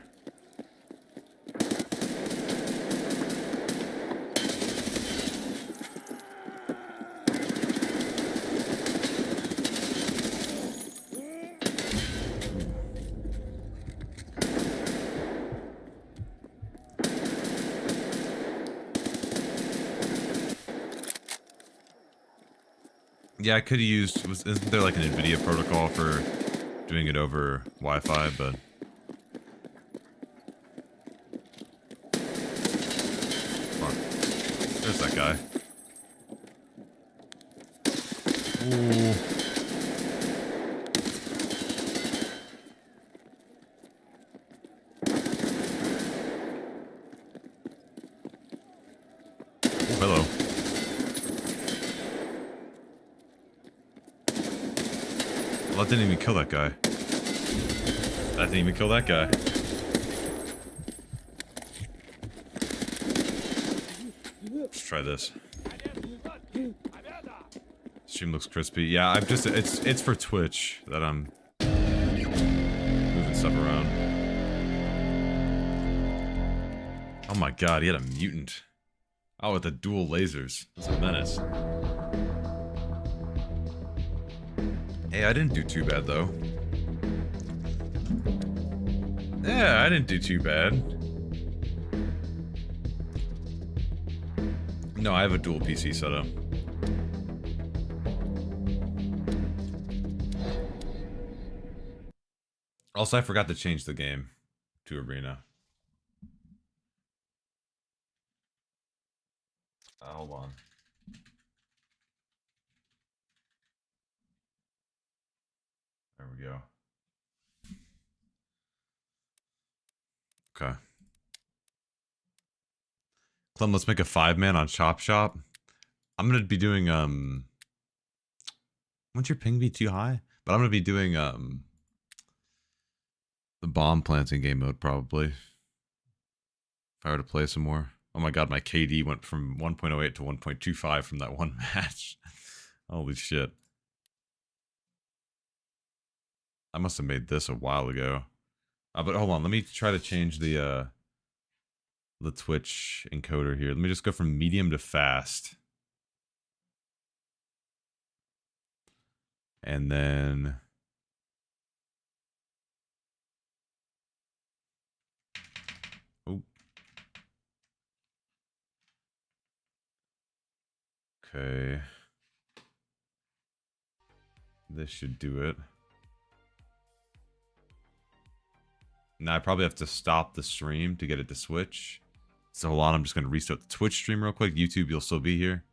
Yeah, I could have used, isn't there like an Nvidia protocol for doing it over Wi-Fi, but... Come on. There's that guy. Ooh. Oh, hello. Well, that didn't even kill that guy. That didn't even kill that guy. Let's try this. Stream looks crispy. Yeah, I've just, it's for Twitch that I'm moving stuff around. Oh my god, he had a mutant. Oh, with the dual lasers. That's a menace. Hey, I didn't do too bad, though. Yeah, I didn't do too bad. No, I have a dual PC setup. Also, I forgot to change the game to Arena. Hold on. There we go. Okay. Clem, let's make a 5-man on Chop Shop. I'm gonna be doing won't your ping be too high? But I'm gonna be doing the bomb planting game mode probably. If I were to play some more. Oh my god, my KD went from 1.08 to 1.25 from that one match. Holy shit. I must have made this a while ago. But hold on, let me try to change the Twitch encoder here. Let me just go from medium to fast. And then oh. Okay. This should do it. Now I probably have to stop the stream to get it to switch. So hold on, I'm just going to restart the Twitch stream real quick. YouTube, you'll still be here.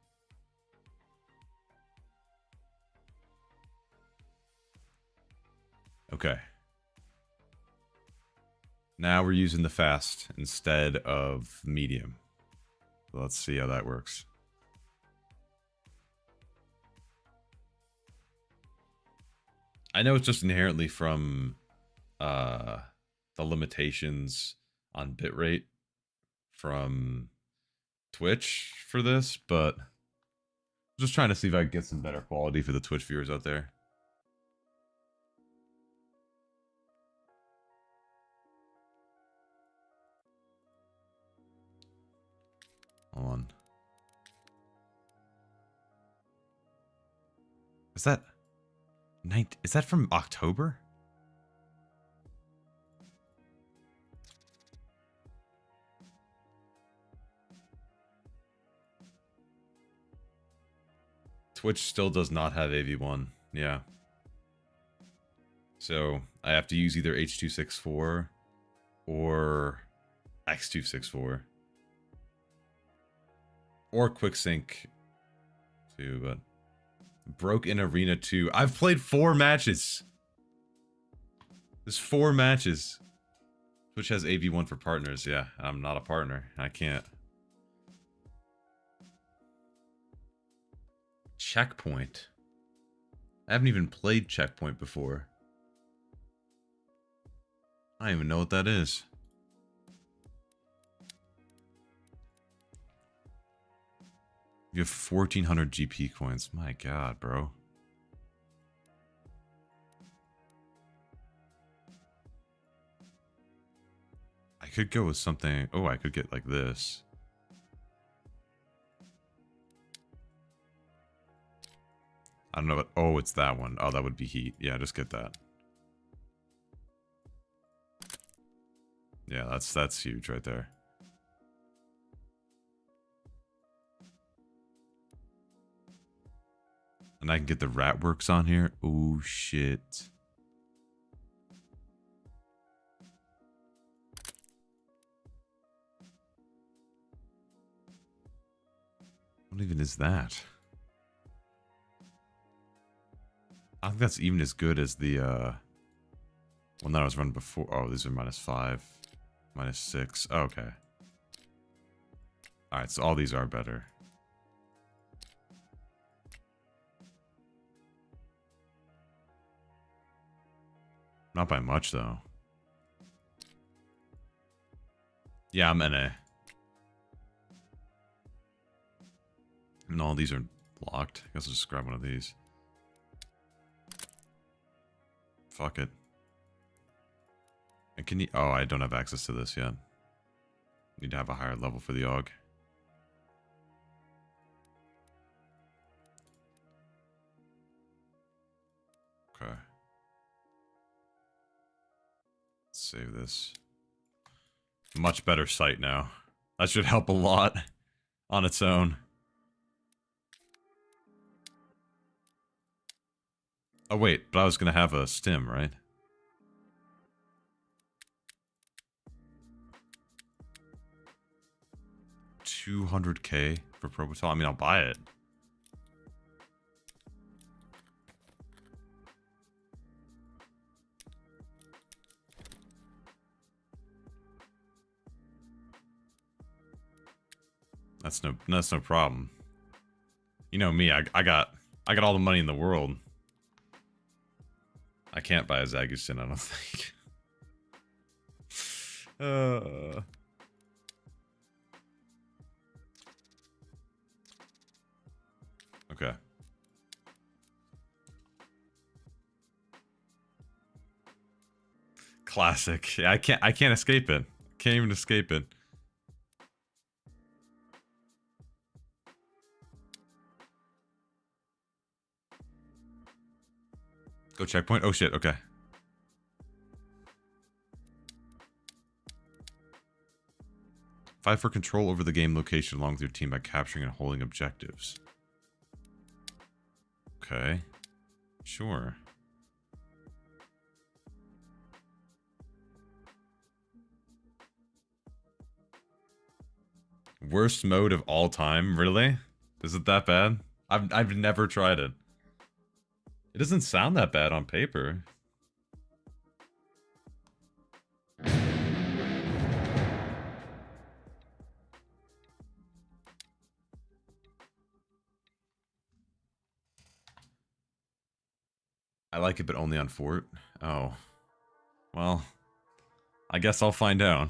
Okay. Now we're using the fast instead of medium. Let's see how that works. I know it's just inherently from the limitations on bitrate from Twitch for this, but I'm just trying to see if I can get some better quality for the Twitch viewers out there. Hold on. Is that is that from October? Twitch still does not have AV1. Yeah. So I have to use either H.264 or X.264. Or QuickSync too, but broke in Arena 2. I've played 4 matches. There's 4 matches. Twitch has AV1 for partners. Yeah, I'm not a partner. I can't. Checkpoint. I haven't even played Checkpoint before. I don't even know what that is. You have 1,400 GP coins. My God, bro. I could go with something. Oh, I could get like this. I don't know. But, oh, it's that one. Oh, that would be heat. Yeah, just get that. Yeah, that's huge right there. And I can get the Ratworks on here. Oh, shit. What even is that? I think that's even as good as the one that I was running before. Oh, these are -5, -6. Oh, okay. Alright, so all these are better. Not by much, though. Yeah, I'm NA. And all these are locked. I guess I'll just grab one of these. Fuck it. And can you... Oh, I don't have access to this yet. Need to have a higher level for the AUG. Okay. Let's save this. Much better sight now. That should help a lot on its own. Oh wait, but I was gonna have a stim, right? $200K for Probital. I mean, I'll buy it. That's no problem. You know me, I got all the money in the world. I can't buy a Zagustin, I don't think. Okay. Classic. Yeah, I can't escape it. Can't even escape it. Go checkpoint. Oh shit, okay. Fight for control over the game location along with your team by capturing and holding objectives. Okay. Sure. Worst mode of all time? Really? Is it that bad? I've never tried it. It doesn't sound that bad on paper. I like it, but only on Fort. Oh. Well, I guess I'll find out.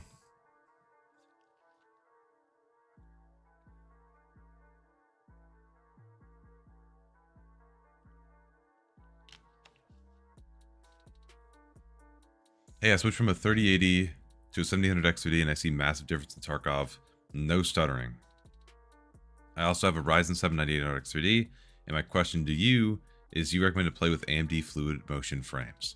Hey, I switched from a 3080 to a 7000 XOD and I see massive difference in Tarkov. No stuttering. I also have a Ryzen 7 9800 X3D, and my question to you is, you recommend to play with AMD fluid motion frames?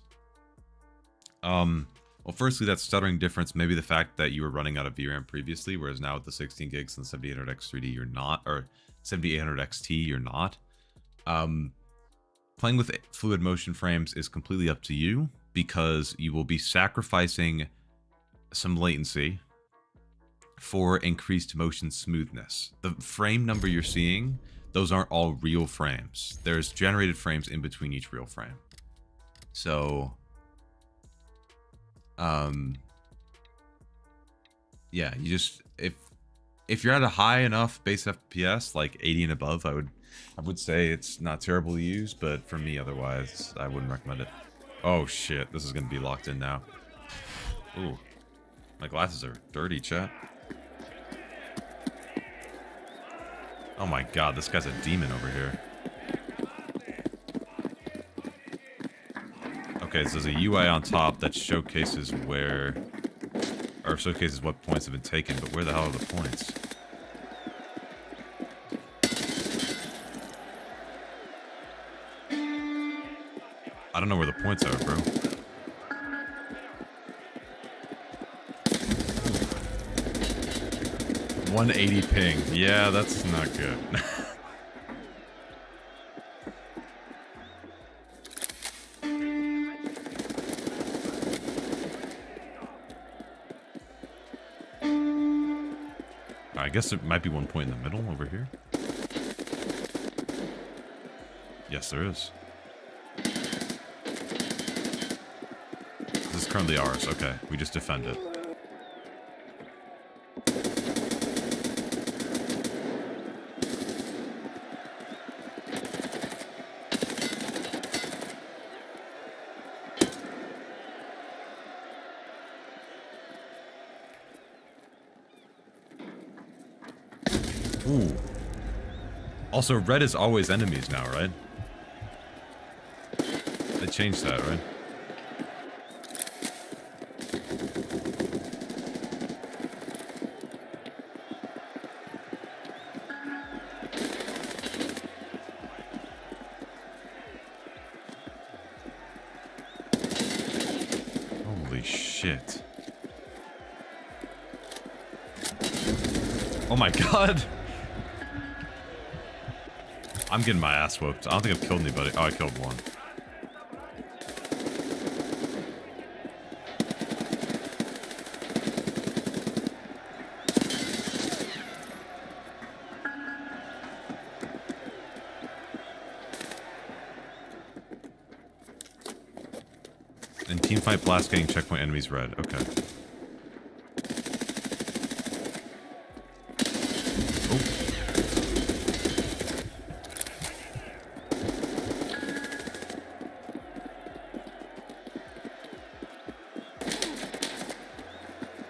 Well, firstly, that stuttering difference may be the fact that you were running out of VRAM previously, whereas now with the 16 gigs and the 7800 X3D, you're not, or 7800 XT, you're not. Playing with fluid motion frames is completely up to you, because you will be sacrificing some latency for increased motion smoothness. The frame number you're seeing, those aren't all real frames. There's generated frames in between each real frame. So, yeah, you just, if you're at a high enough base FPS, like 80 and above, I would say it's not terrible to use, but for me, otherwise, I wouldn't recommend it. Oh shit, this is gonna be locked in now. Ooh, my glasses are dirty, chat. Oh my god, this guy's a demon over here. Okay, so there's a UI on top that showcases where, or showcases what points have been taken, but where the hell are the points? I don't know where the points are, bro. Ooh. 180 ping. Yeah, that's not good. I guess there might be one point in the middle over here. Yes, there is. This is currently ours. Okay, we just defend it. Ooh. Also, red is always enemies now, right? They changed that, right? Holy shit. Oh my god! I'm getting my ass whooped. I don't think I've killed anybody. Oh, I killed one. And teamfight blast getting checkpoint enemies red. Okay.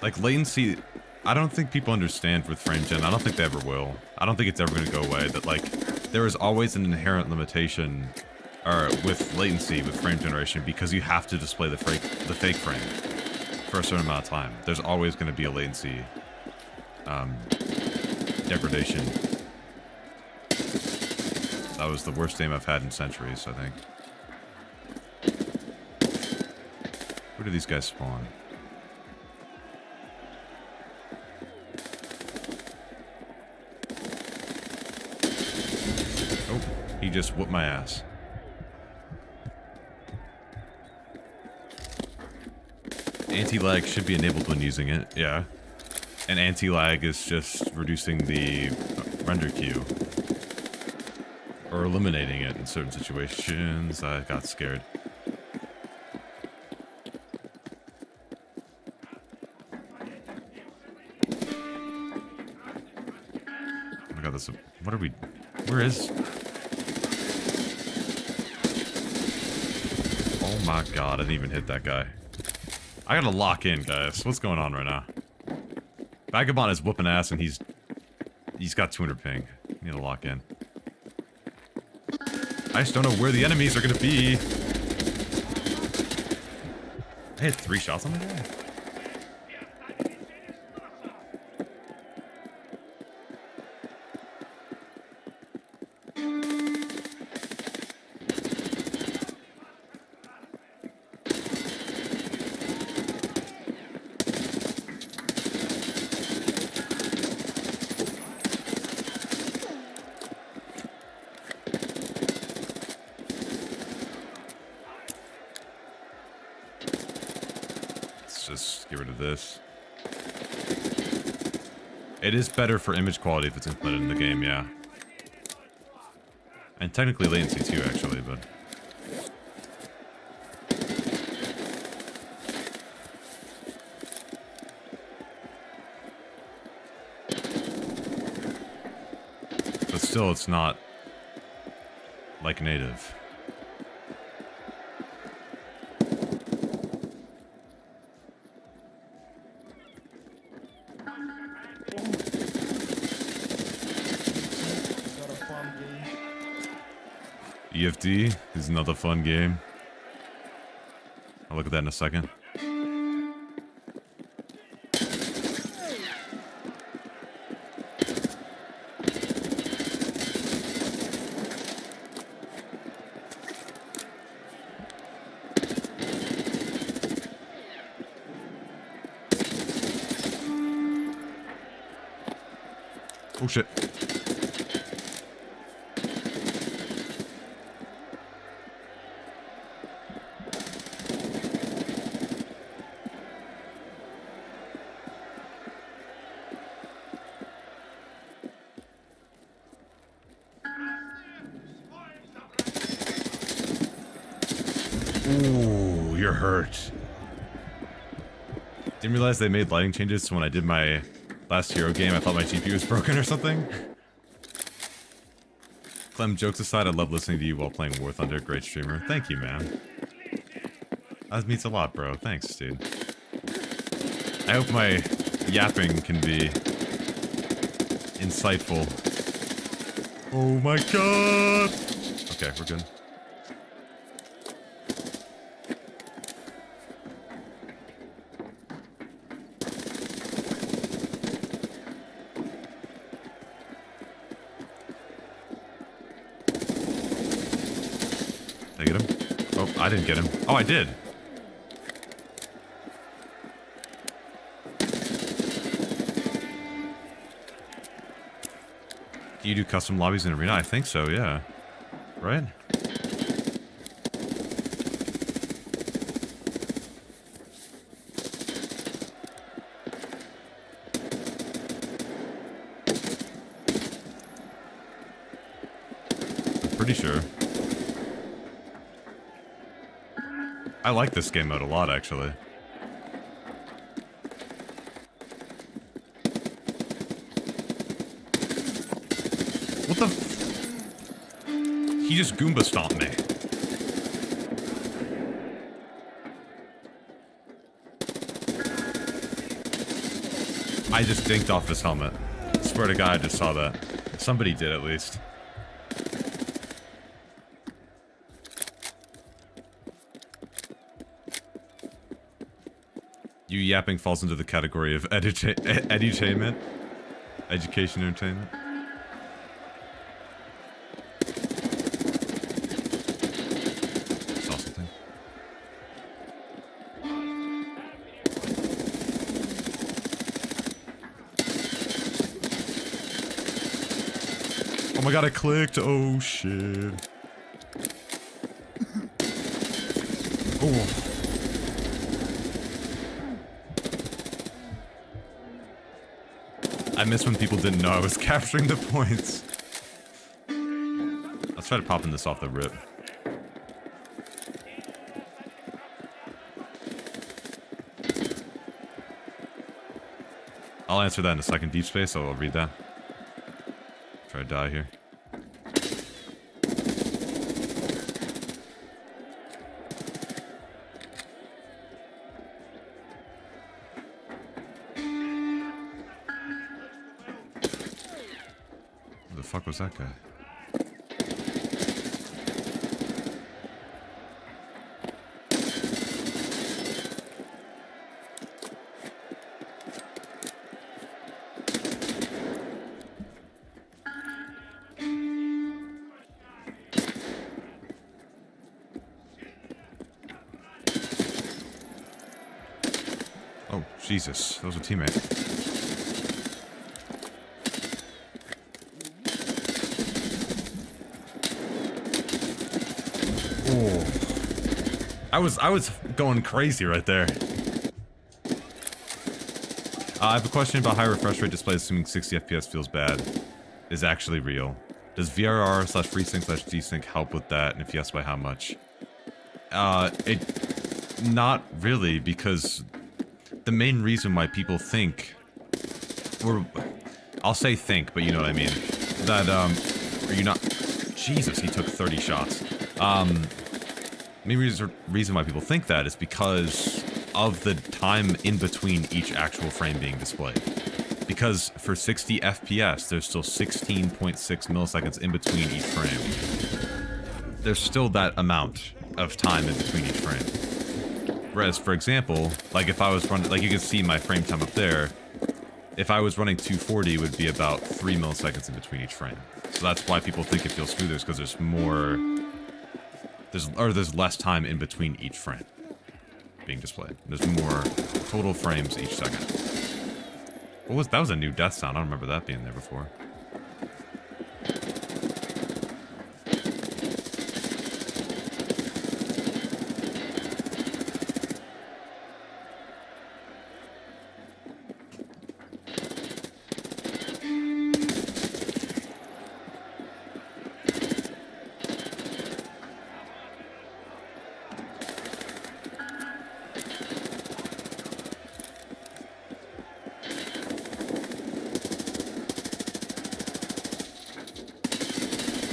Like, latency, I don't think people understand with frame gen. I don't think they ever will. I don't think it's ever going to go away. That, like, there is always an inherent limitation with latency with frame generation, because you have to display the fake frame. for a certain amount of time. There's always going to be a latency degradation. That was the worst game I've had in centuries, I think. Where do these guys spawn? Oh, he just whooped my ass. Anti-lag should be enabled when using it, yeah. And anti-lag is just reducing the render queue. Or eliminating it in certain situations. I got scared. Oh my god, that's a... What are we... Where is... Oh my god, I didn't even hit that guy. I gotta lock in, guys. What's going on right now? Vagabond is whooping ass and he's got 200 ping. I need to lock in. I just don't know where the enemies are gonna be. I hit 3 shots on the guy. Just get rid of this. It is better for image quality if it's implemented in the game, yeah. And technically latency too, actually, but... But still, it's not like native. EFD is another fun game. I'll look at that in a second. Oh shit. Ooh, you're hurt. Didn't realize they made lighting changes, so when I did my last hero game, I thought my GPU was broken or something. Clem, jokes aside, I love listening to you while playing War Thunder. Great streamer. Thank you, man. That means a lot, bro. Thanks, dude. I hope my yapping can be insightful. Oh my god! Okay, we're good. Did I get him? Oh, I didn't get him. Oh, I did. Do you do custom lobbies in Arena? I think so, yeah. Right? I'm pretty sure. I like this game mode a lot, actually. What the f- He just Goomba stomped me. I just dinked off his helmet. Swear to God, I just saw that. Somebody did, at least. You yapping falls into the category of edutainment. Education entertainment. Saw something. Oh my god, I clicked. Oh shit. Oh. I miss when people didn't know I was capturing the points. Let's try to popping this off the rip. I'll answer that in a second, Deep Space, so I'll read that. Try to die here. Who the fuck was that guy? Oh, Jesus. That was a teammate. Oh. I was going crazy right there. I have a question about high refresh rate displays assuming 60 FPS feels bad. Is actually real. Does VRR/FreeSync/G-Sync help with that? And if yes, by how much? Not really, because the main reason why people think, or I'll say think, but you know what I mean, that, are you not, Jesus, he took 30 shots. Main reason why people think that is because of the time in between each actual frame being displayed. Because for 60 FPS, there's still 16.6 milliseconds in between each frame. There's still that amount of time in between each frame. Whereas, for example, like if I was running, like you can see my frame time up there, if I was running 240, it would be about 3 milliseconds in between each frame. So that's why people think it feels smoother, because there's more, there's less time in between each frame being displayed. There's more total frames each second. That was a new death sound. I don't remember that being there before.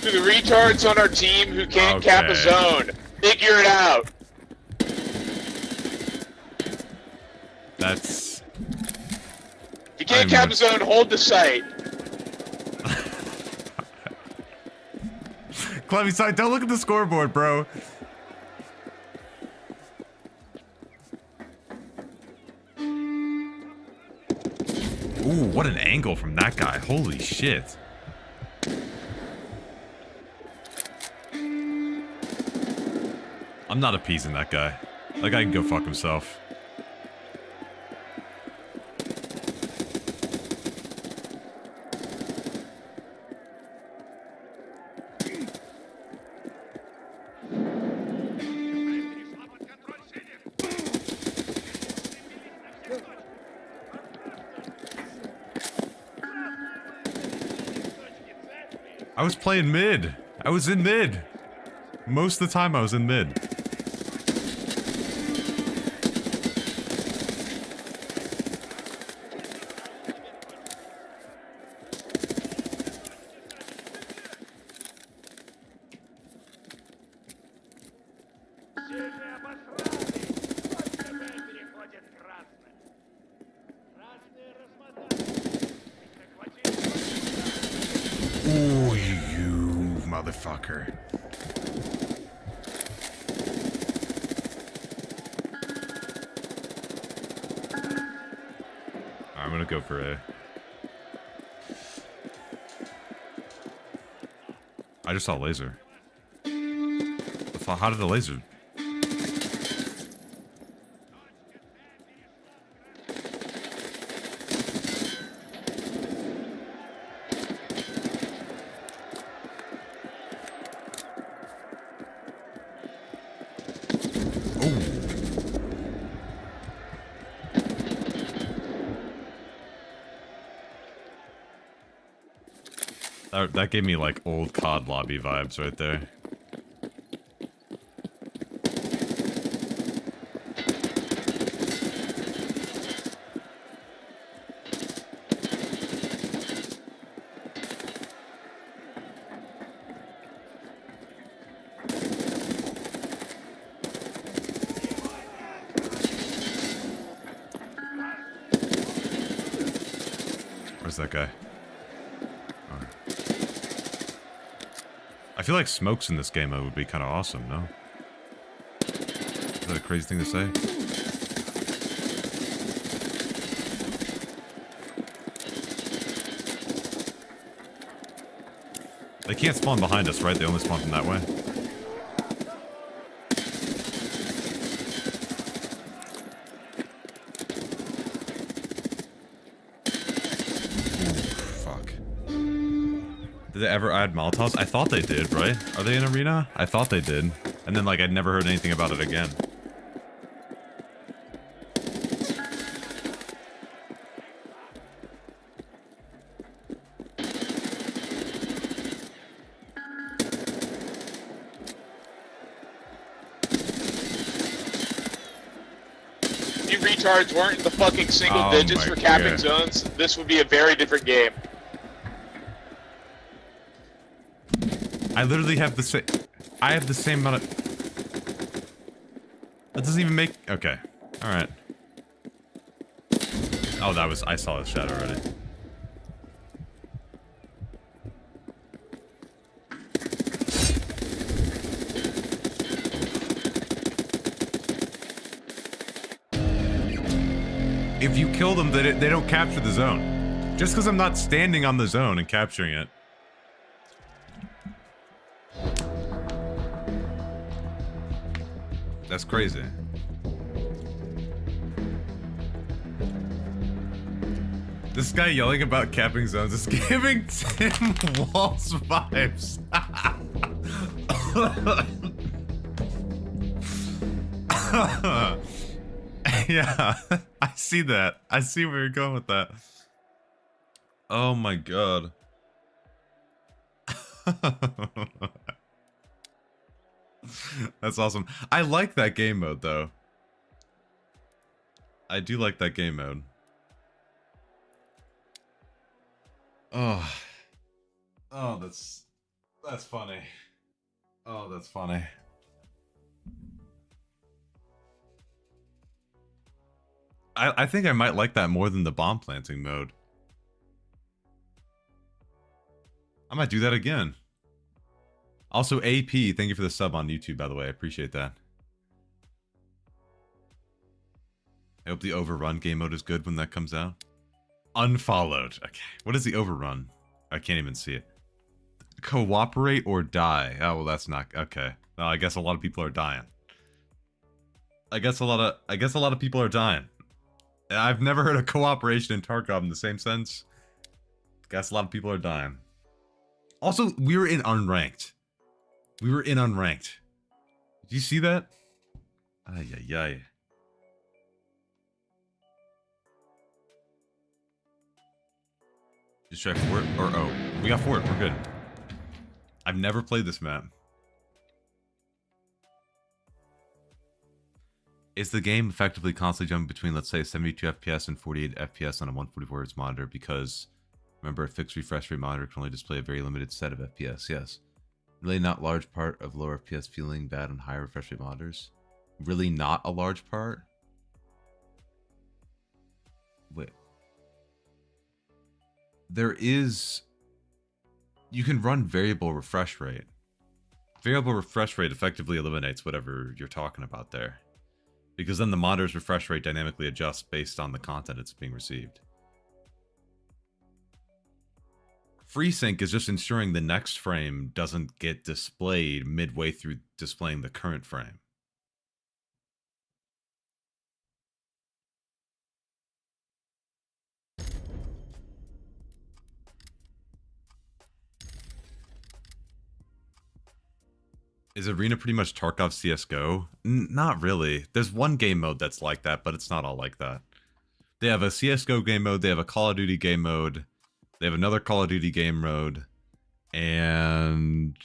To the retards on our team who can't cap a zone, figure it out. That's... If you can't cap a zone, hold the site. Clevy side, don't look at the scoreboard, bro. Ooh, what an angle from that guy. Holy shit. I'm not appeasing that guy. That guy can go fuck himself. I was playing mid. I was in mid. Most of the time I was in mid. Ooh, you motherfucker. go for A. I just saw a laser. How did the laser? That gave me like old COD lobby vibes right there. Where's that guy? I feel like smokes in this game would be kind of awesome, no? Is that a crazy thing to say? They can't spawn behind us, right? They only spawn from that way. Did they ever add Molotovs? I thought they did, right? Are they in Arena? I thought they did. And then, like, I'd never heard anything about it again. If you retards weren't in the fucking single digits for capping zones, this would be a very different game. I literally have the same. I have the same amount of. That doesn't even make. Okay. Alright. Oh, that was. I saw his shadow already. If you kill them, they don't capture the zone. Just because I'm not standing on the zone and capturing it. That's crazy. This guy yelling about capping zones is giving Tim Walls vibes. Yeah, I see that. I see where you're going with that. Oh my god. That's awesome. I like that game mode, though. I do like that game mode. Oh. Oh, that's funny. Oh, that's funny. I think I might like that more than the bomb planting mode. I might do that again. Also, AP, thank you for the sub on YouTube, by the way. I appreciate that. I hope the overrun game mode is good when that comes out. Unfollowed. Okay. What is the overrun? I can't even see it. Cooperate or die. Oh, well, that's not... Okay. Well, I guess a lot of people are dying. I guess a lot of people are dying. I've never heard of cooperation in Tarkov in the same sense. Guess a lot of people are dying. Also, we were in unranked. We were in unranked. Did you see that? Ay, ay, ay. Just try fort, or oh, we got fort, we're good. I've never played this map. Is the game effectively constantly jumping between, let's say, 72 FPS and 48 FPS on a 144 Hz monitor? Because, remember, a fixed refresh rate monitor can only display a very limited set of FPS, yes. Really not large part of lower FPS feeling bad on higher refresh rate monitors? Really not a large part? Wait. There is... You can run variable refresh rate. Variable refresh rate effectively eliminates whatever you're talking about there. Because then the monitor's refresh rate dynamically adjusts based on the content it's being received. FreeSync is just ensuring the next frame doesn't get displayed midway through displaying the current frame. Is Arena pretty much Tarkov CSGO? Not really. There's one game mode that's like that, but it's not all like that. They have a CSGO game mode, they have a Call of Duty game mode, they have another Call of Duty game mode, and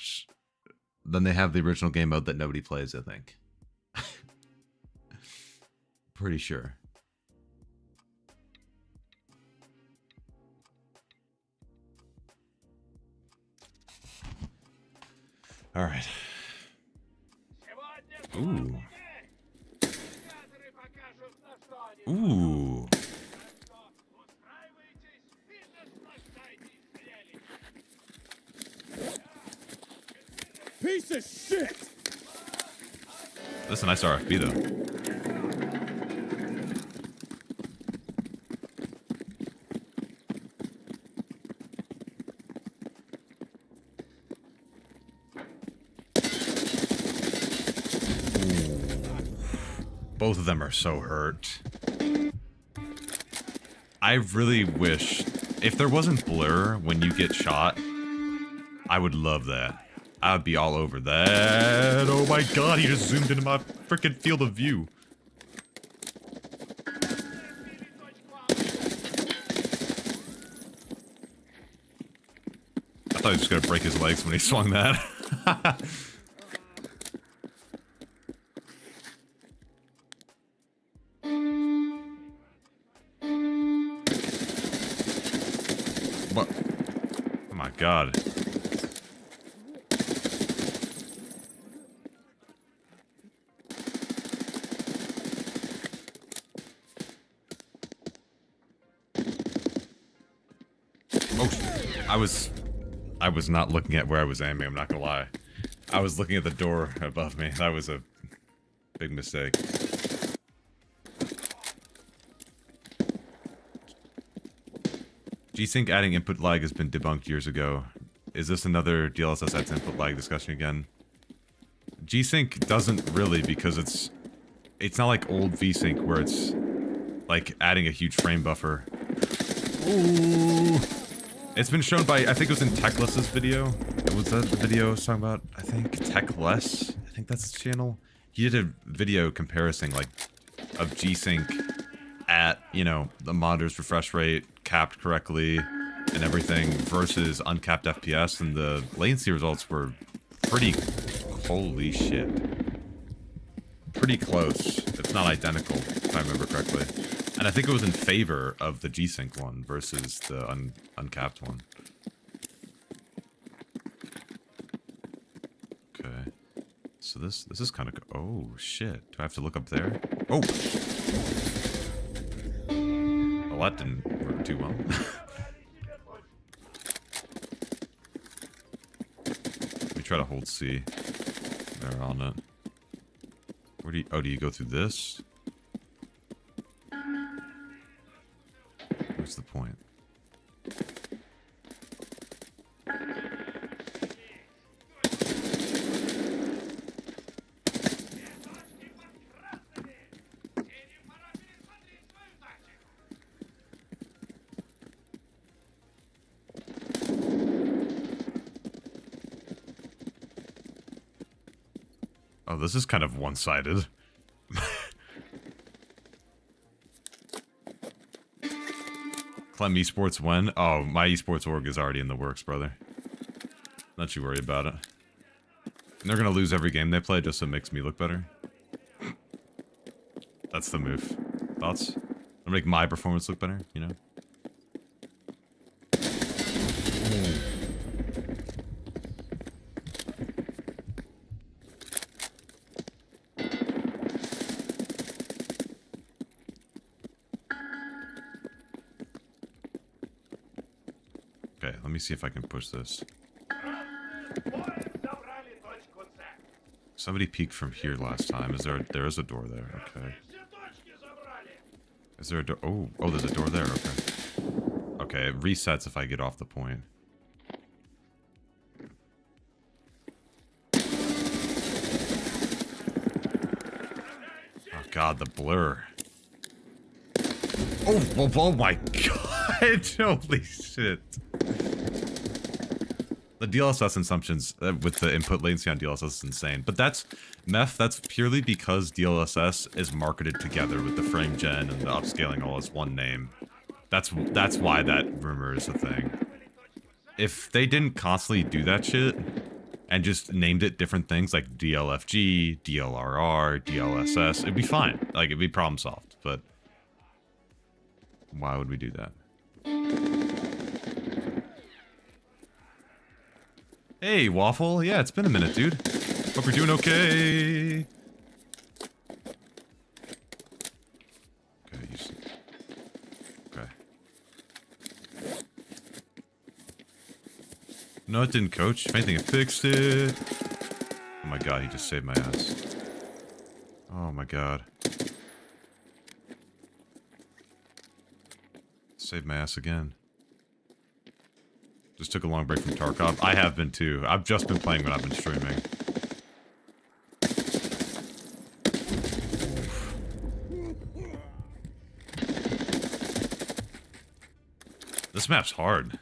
then they have the original game mode that nobody plays, I think. Pretty sure. All right. Ooh. Ooh. Piece of shit! That's a nice RFB though. Both of them are so hurt. I really wish, if there wasn't blur when you get shot, I would love that. I would be all over that. Oh my god, he just zoomed into my freaking field of view. I thought he was just gonna break his legs when he swung that. What? Oh my god. Oh, I was not looking at where I was aiming, I'm not gonna lie. I was looking at the door above me. That was a big mistake. G-Sync adding input lag has been debunked years ago. Is this another DLSS adds input lag discussion again? G-Sync doesn't really, because it's not like old V-Sync where it's like adding a huge frame buffer. Ooh. It's been shown by, I think it was in Techless's video. Was that the video I was talking about? I think Techless. I think that's his channel. He did a video comparison like of G-Sync at, you know, the monitor's refresh rate capped correctly and everything versus uncapped FPS, and the latency results were pretty, holy shit, pretty close. It's not identical, if I remember correctly. And I think it was in favor of the G-Sync one versus the uncapped one. Okay. So this is kind of... Oh, shit. Do I have to look up there? Oh! Well, that didn't work too well. Let me try to hold C. There on it. Where do you... Oh, do you go through this? What's the point? Oh, this is kind of one-sided. Clem Esports when? Oh, my esports org is already in the works, brother. Don't you worry about it. And they're gonna lose every game they play just so it makes me look better. That's the move. Thoughts? It'll make my performance look better, you know? Okay, let me see if I can push this. Somebody peeked from here last time. There is a door there, okay. Is there a door? Oh, there's a door there, okay. Okay, it resets if I get off the point. god, the blur. Oh my god. Holy shit. The DLSS assumptions with the input latency on DLSS is insane. But that's, Meth, that's purely because DLSS is marketed together with the frame gen and the upscaling all as one name. That's why that rumor is a thing. If they didn't constantly do that shit, and just named it different things like DLFG, DLRR, DLSS, it'd be fine. Like, it'd be problem solved, but why would we do that? Hey, Waffle. Yeah, it's been a minute, dude. Hope you're doing okay. Okay. No, it didn't, coach. If anything, it fixed it. Oh my god, he just saved my ass. Oh my god. Saved my ass again. Just took a long break from Tarkov. I have been too. I've just been playing when I've been streaming. This map's hard.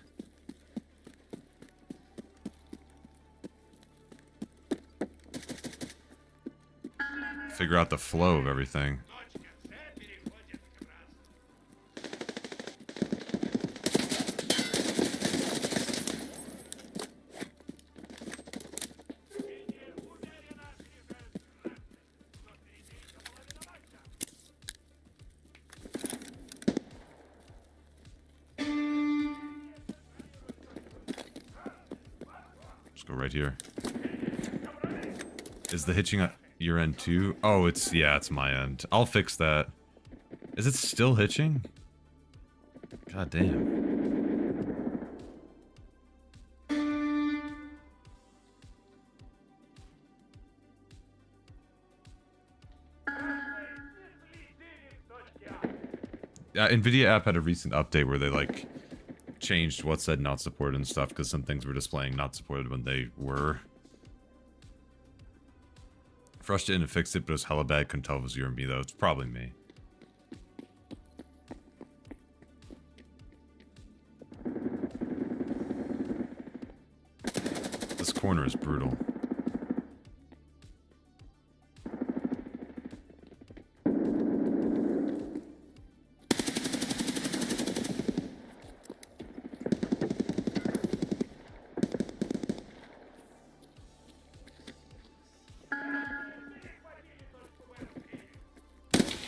Figure out the flow of everything. Let's go right here. Is the hitching at your end too? Oh, it's, yeah, it's my end. I'll fix that. Is it still hitching? God damn. Yeah, Nvidia app had a recent update where they, like, changed what said not supported and stuff, because some things were displaying not supported when they were. Frustrated and fixed it, but it was hella bad. Couldn't tell if it was you or me, though. It's probably me. This corner is brutal.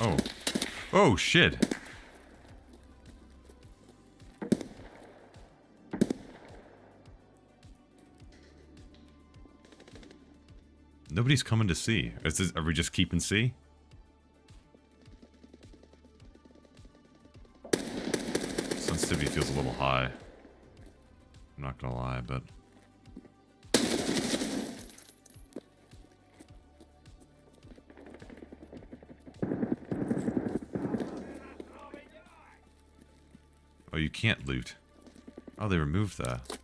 Oh. Oh, shit. Nobody's coming to C. Are we just keeping C? Sensitivity feels a little high. I'm not gonna lie, but... Oh, you can't loot. Oh, they removed that.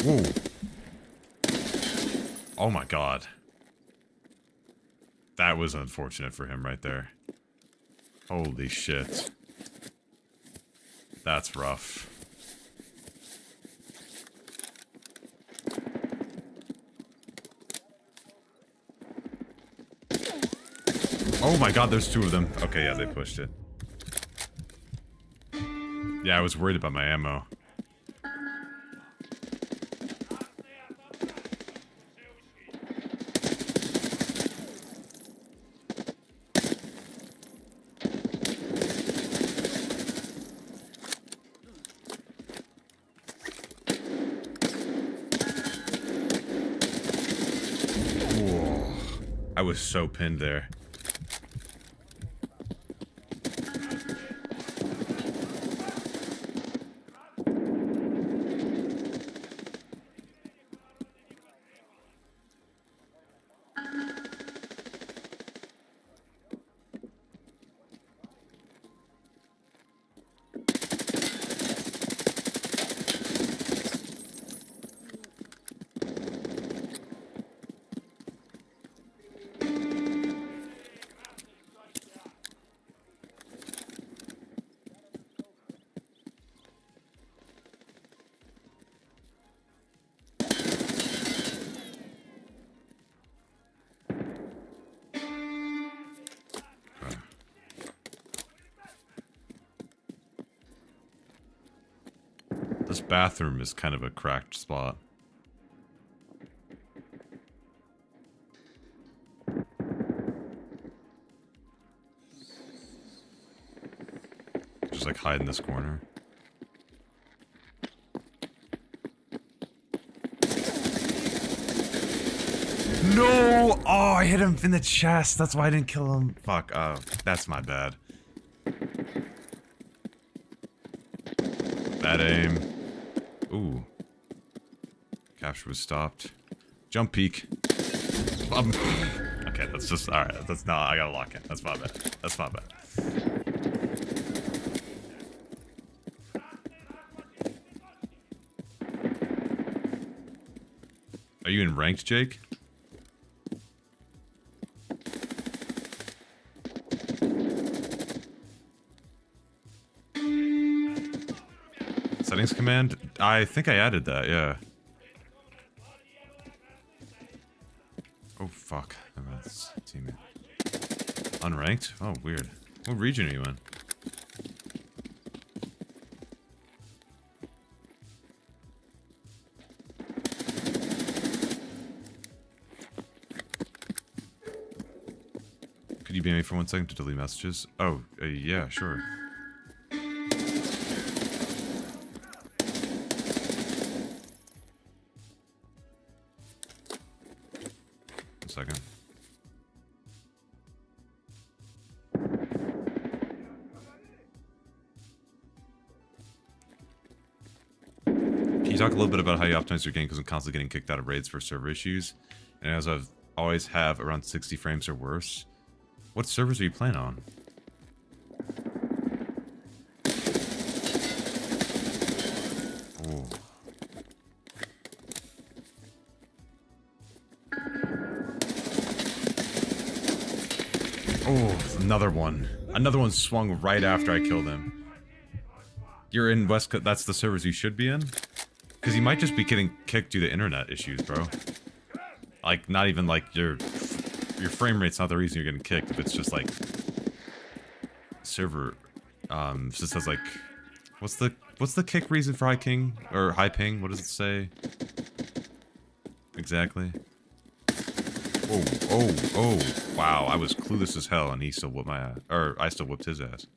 Whoa. Oh my god. That was unfortunate for him right there. Holy shit. That's rough. Oh my god, there's two of them. Okay, yeah, they pushed it. Yeah, I was worried about my ammo. Whoa. I was so pinned there. This bathroom is kind of a cracked spot. Just like hide in this corner. No! Oh, I hit him in the chest. That's why I didn't kill him. Fuck. Oh, that's my bad. Bad aim. Ooh. Capture was stopped. Jump peek. Okay, that's just alright. That's not. I gotta lock in. That's my bad. That's my bad. Are you in ranked, Jake? Settings command? I think I added that, yeah. Oh, fuck. That's teammate. Unranked? Oh, weird. What region are you in? Could you be me for 1 second to delete messages? Oh, yeah, sure. Second. Can you talk a little bit about how you optimize your game because I'm constantly getting kicked out of raids for server issues? And as I've always have around 60 frames or worse. What servers are you playing on? Oh. Oh, another one. Another one swung right after I killed him. You're in West Coast. That's the servers you should be in? Because you might just be getting kicked due to internet issues, bro. Like, not even like your frame rate's not the reason you're getting kicked. If it's just like server, just says like, what's the kick reason for high ping or high ping? What does it say? Exactly. Oh, wow, I was clueless as hell and he still whooped my ass. Or, I still whooped his ass.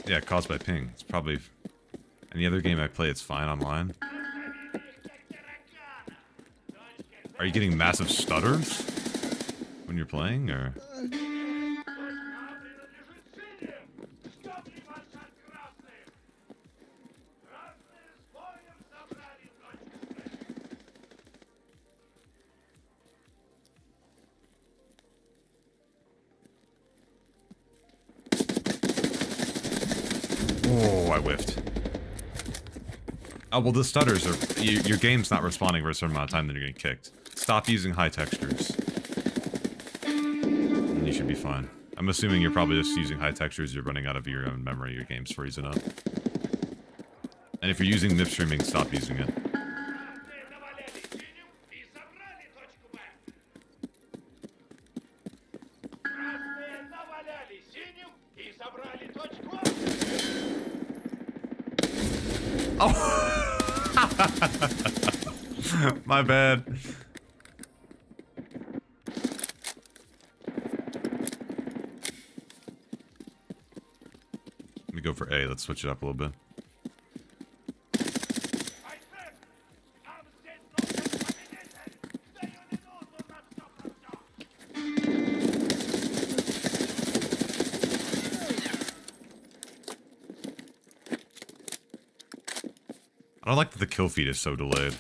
Yeah, caused by ping. It's probably... Any other game I play, it's fine online. Are you getting massive stutters when you're playing, or...? Oh, I whiffed. Oh, well, the stutters are... Your game's not responding for a certain amount of time, then you're getting kicked. Stop using high textures. And you should be fine. I'm assuming you're probably just using high textures, you're running out of your own memory, your game's freezing up. And if you're using MIP streaming, stop using it. Oh! My bad. Let me go for A. Let's switch it up a little bit. I don't like that the kill feed is so delayed.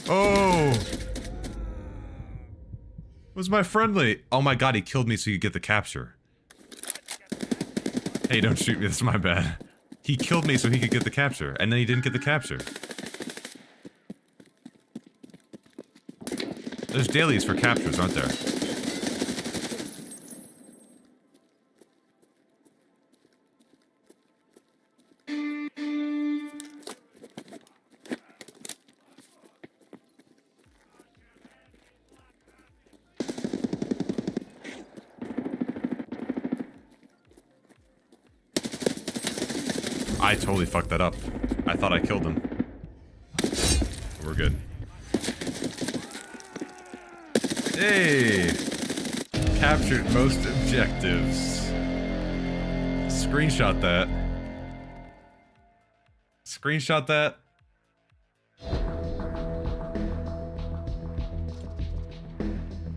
Oh! Was my friendly? Oh my god, he killed me so you could get the capture. Hey, don't shoot me, that's my bad. He killed me so he could get the capture, and then he didn't get the capture. There's dailies for captures, aren't there? I totally fucked that up. I thought I killed him. We're good. Hey! Captured most objectives. Screenshot that. Screenshot that.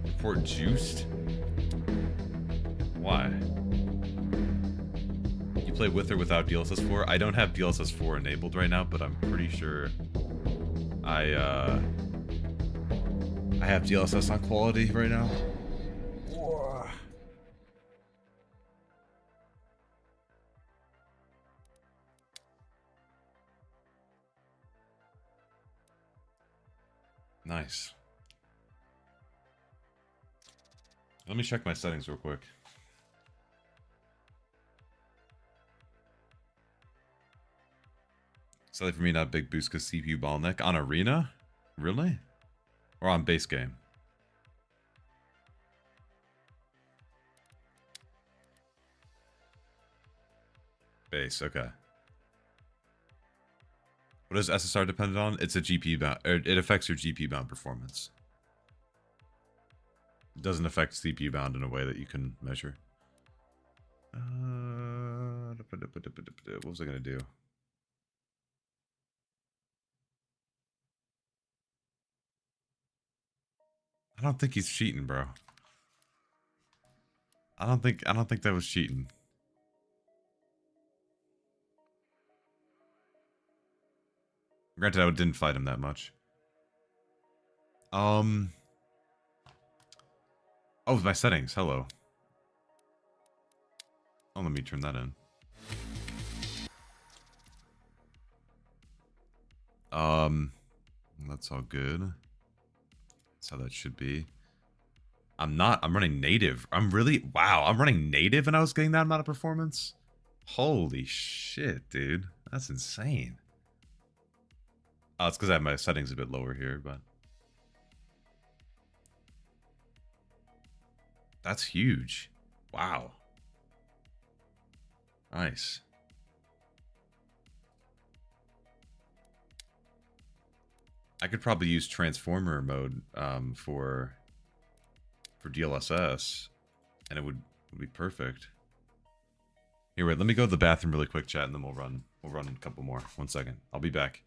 Report juiced? Why? You play with or without DLSS 4? I don't have DLSS 4 enabled right now, but I'm pretty sure I have DLSS on quality right now. Nice. Let me check my settings real quick. Sadly for me, not a big boost because CPU bottleneck. On Arena? Really? Or on base game? Base, okay. What is SSR dependent on? It's a GPU bound, or it affects your GPU bound performance. It doesn't affect CPU bound in a way that you can measure. What was I gonna do? I don't think he's cheating, bro. I don't think that was cheating. Granted, I didn't fight him that much. Oh, my settings. Hello. Oh, let me turn that in. That's all good. That's how that should be. I'm running native. I'm running native and I was getting that amount of performance? Holy shit, dude. That's insane. Oh, it's because I have my settings a bit lower here, but... That's huge. Wow. Nice. I could probably use transformer mode for DLSS, and it would be perfect. Here, wait, let me go to the bathroom really quick, chat, and then we'll run a couple more. 1 second. I'll be back.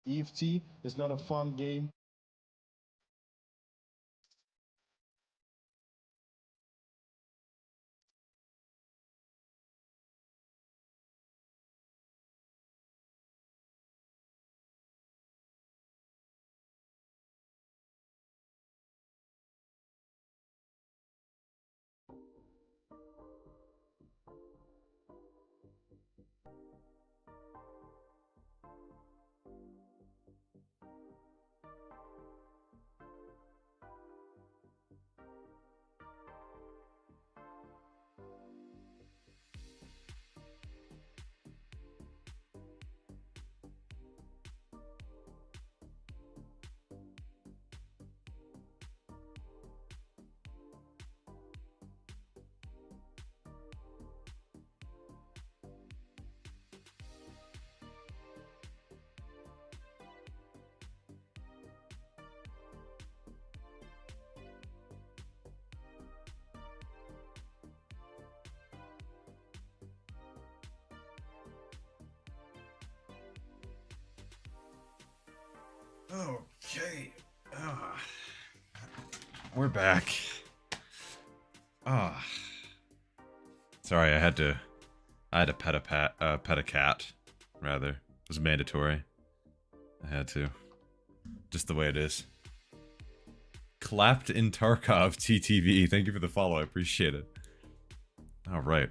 EFT is not a fun game. Okay. We're back. Sorry, I had to pet a cat, rather. It was mandatory. I had to. Just the way it is. Clapped in Tarkov TTV. Thank you for the follow. I appreciate it. All right.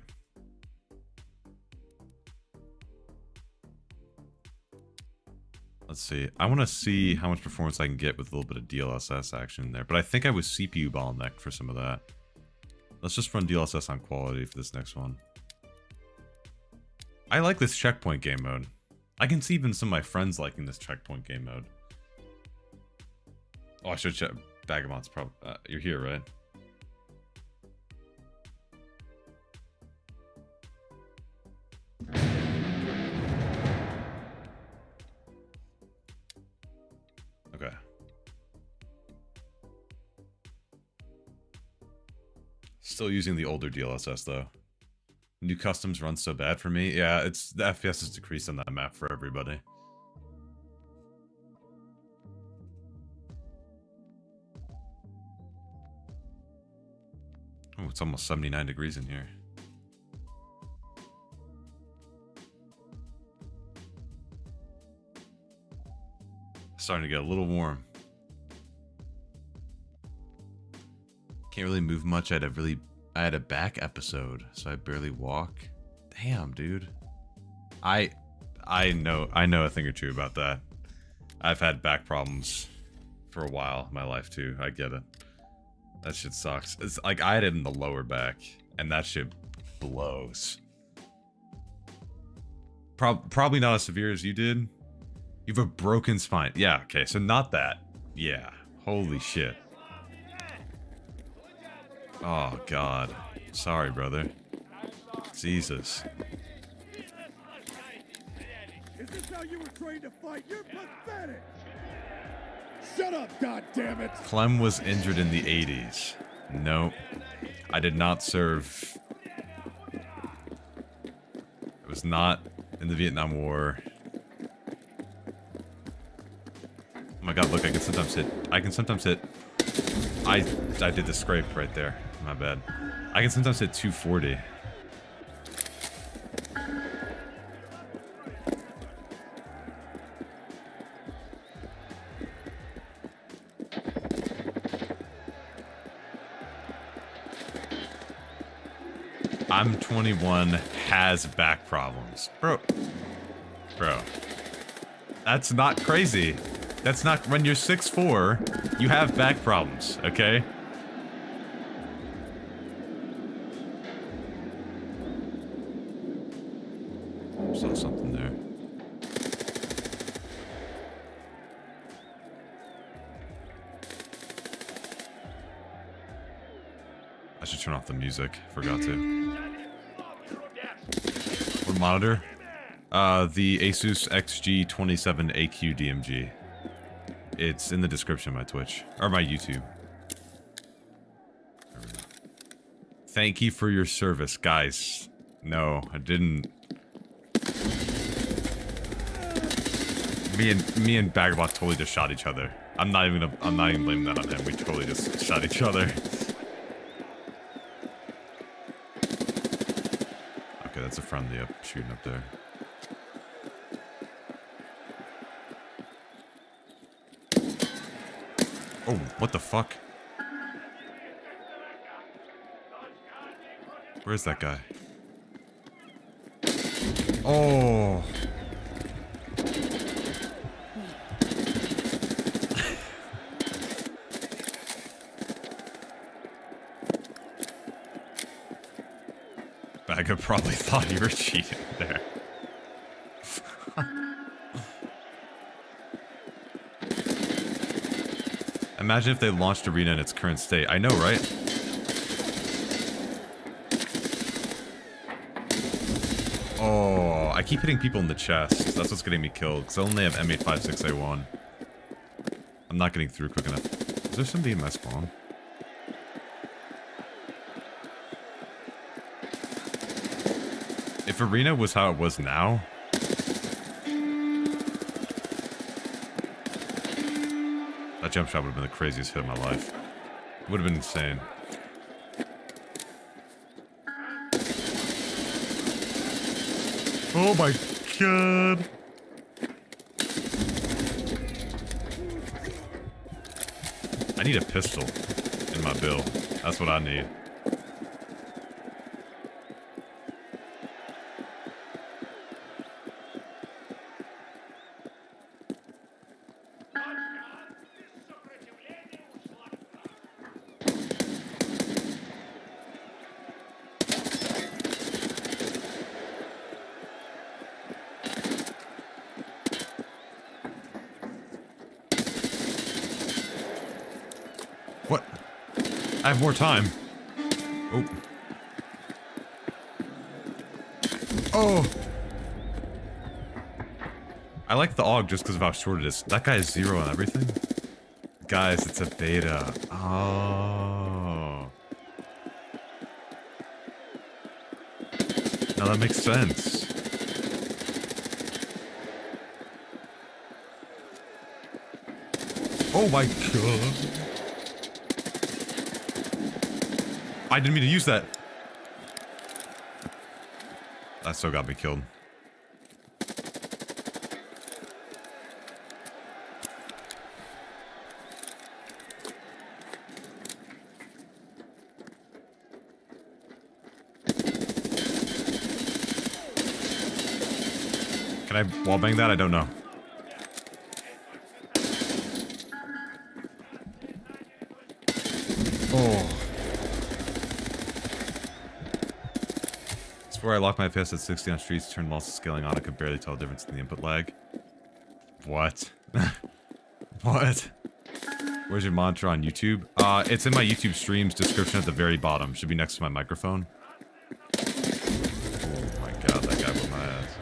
Let's see. I want to see how much performance I can get with a little bit of DLSS action there. But I think I was CPU bottlenecked for some of that. Let's just run DLSS on quality for this next one. I like this checkpoint game mode. I can see even some of my friends liking this checkpoint game mode. Oh, I should check. Bagamont's probably... you're here, right? Okay. Still using the older DLSS though. New customs run so bad for me. Yeah, it's the FPS is decreased on that map for everybody. Oh, it's almost 79 degrees in here. Starting to get a little warm. Can't really move much. I had a back episode, so I barely walk. Damn, dude. I know a thing or two about that. I've had back problems for a while in my life too. I get it. That shit sucks. It's like I had it in the lower back, and that shit blows. Probably not as severe as you did. You have a broken spine. Yeah, okay, so not that. Yeah. Holy shit. Oh, God. Sorry, brother. Jesus. Is this how you were trained to fight? You're pathetic! Shut up, goddammit! Clem was injured in the 80s. Nope. I did not serve. It was not in the Vietnam War. Oh my god, look, I can sometimes hit. I did the scrape right there. My bad. I can sometimes hit 240. I'm 21, has back problems. Bro. That's not crazy. That's not, when you're 6'4", you have back problems, okay? I saw something there. I should turn off the music. Forgot to. What monitor? The Asus XG27AQ DMG. It's in the description of my Twitch. Or my YouTube. Thank you for your service, guys. No, I didn't. Me and Bagabot totally just shot each other. I'm not even blaming that on him. We totally just shot each other. Okay, that's a friendly up shooting up there. Oh, what the fuck? Where's that guy? Oh. Baga probably thought you were cheating there. Imagine if they launched Arena in its current state. I know, right? Oh, I keep hitting people in the chest. That's what's getting me killed, because I only have M856A1. I'm not getting through quick enough. Is there somebody in my spawn? If Arena was how it was now... that jump shot would have been the craziest hit of my life. It would have been insane. Oh my god! I need a pistol in my build. That's what I need. What? I have more time. Oh. Oh. I like the AUG just because of how short it is. That guy is 0 on everything. Guys, it's a beta. Oh. Now that makes sense. Oh my god. I didn't mean to use that. That still got me killed. Can I wallbang that? I don't know. Oh. Where I lock my FPS at 60 on streets, turn loss scaling on, I could barely tell the difference in the input lag. What? What? Where's your monitor on YouTube? It's in my YouTube streams description at the very bottom. Should be next to my microphone. Oh my god, that guy whipped my ass.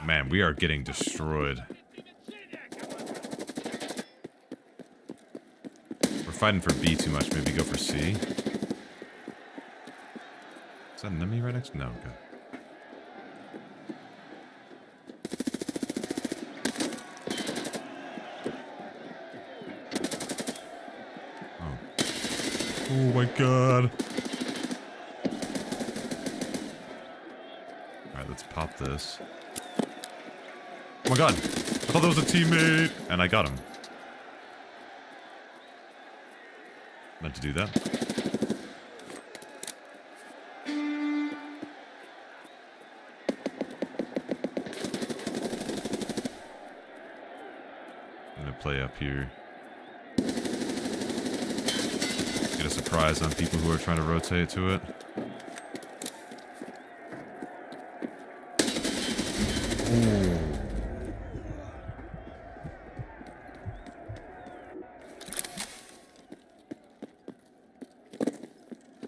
Man, we are getting destroyed. Fighting for B too much, maybe go for C. Is that an enemy right next? No, okay. Oh. Oh my god. Alright, let's pop this. Oh my god! I thought that was a teammate! And I got him. Meant to do that. I'm gonna play up here. Get a surprise on people who are trying to rotate to it. Ooh.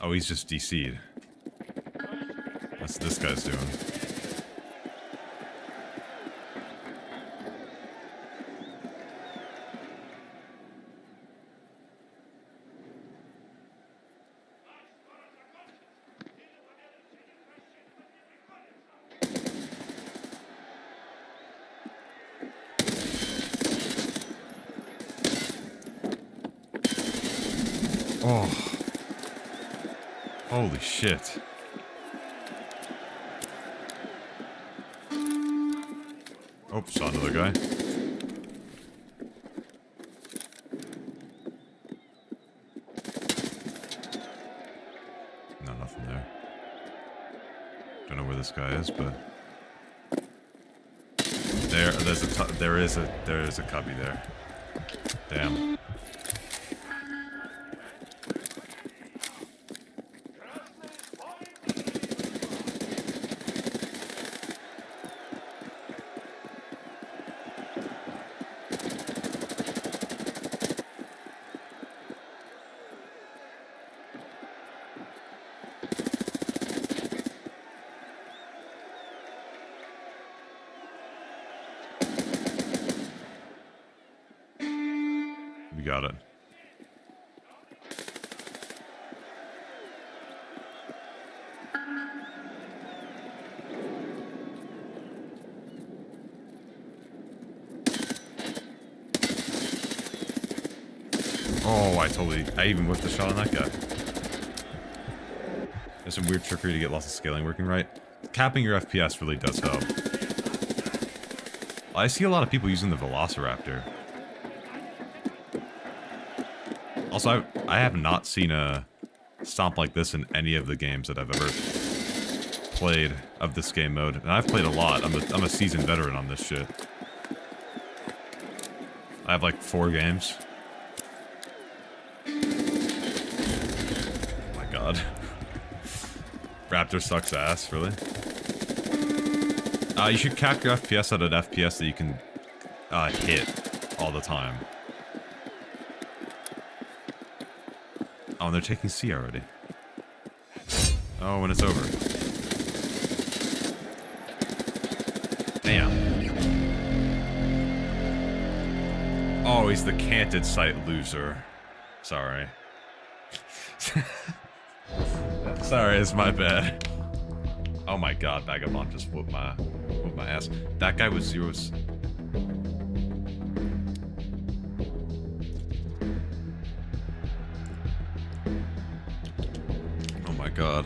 Oh, he's just DC'd. That's what this guy's doing. Oh. Holy shit. Oh, saw another guy. No, nothing there. Don't know where this guy is, but there is a cubby there. Damn. We got it. Oh, I even whipped the shot on that guy. There's some weird trickery to get lots of scaling working right. Capping your FPS really does help. I see a lot of people using the Velociraptor. Also, I have not seen a stomp like this in any of the games that I've ever played of this game mode. And I've played a lot. I'm a seasoned veteran on this shit. I have like 4 games. Oh my god. Raptor sucks ass, really? You should cap your FPS at an FPS that you can hit all the time. Oh, and they're taking C already. Oh, and it's over. Damn. Oh, he's the canted sight loser. Sorry. Sorry, it's my bad. Oh my god, Vagabond just whooped my ass. That guy was zeros. Oh my god.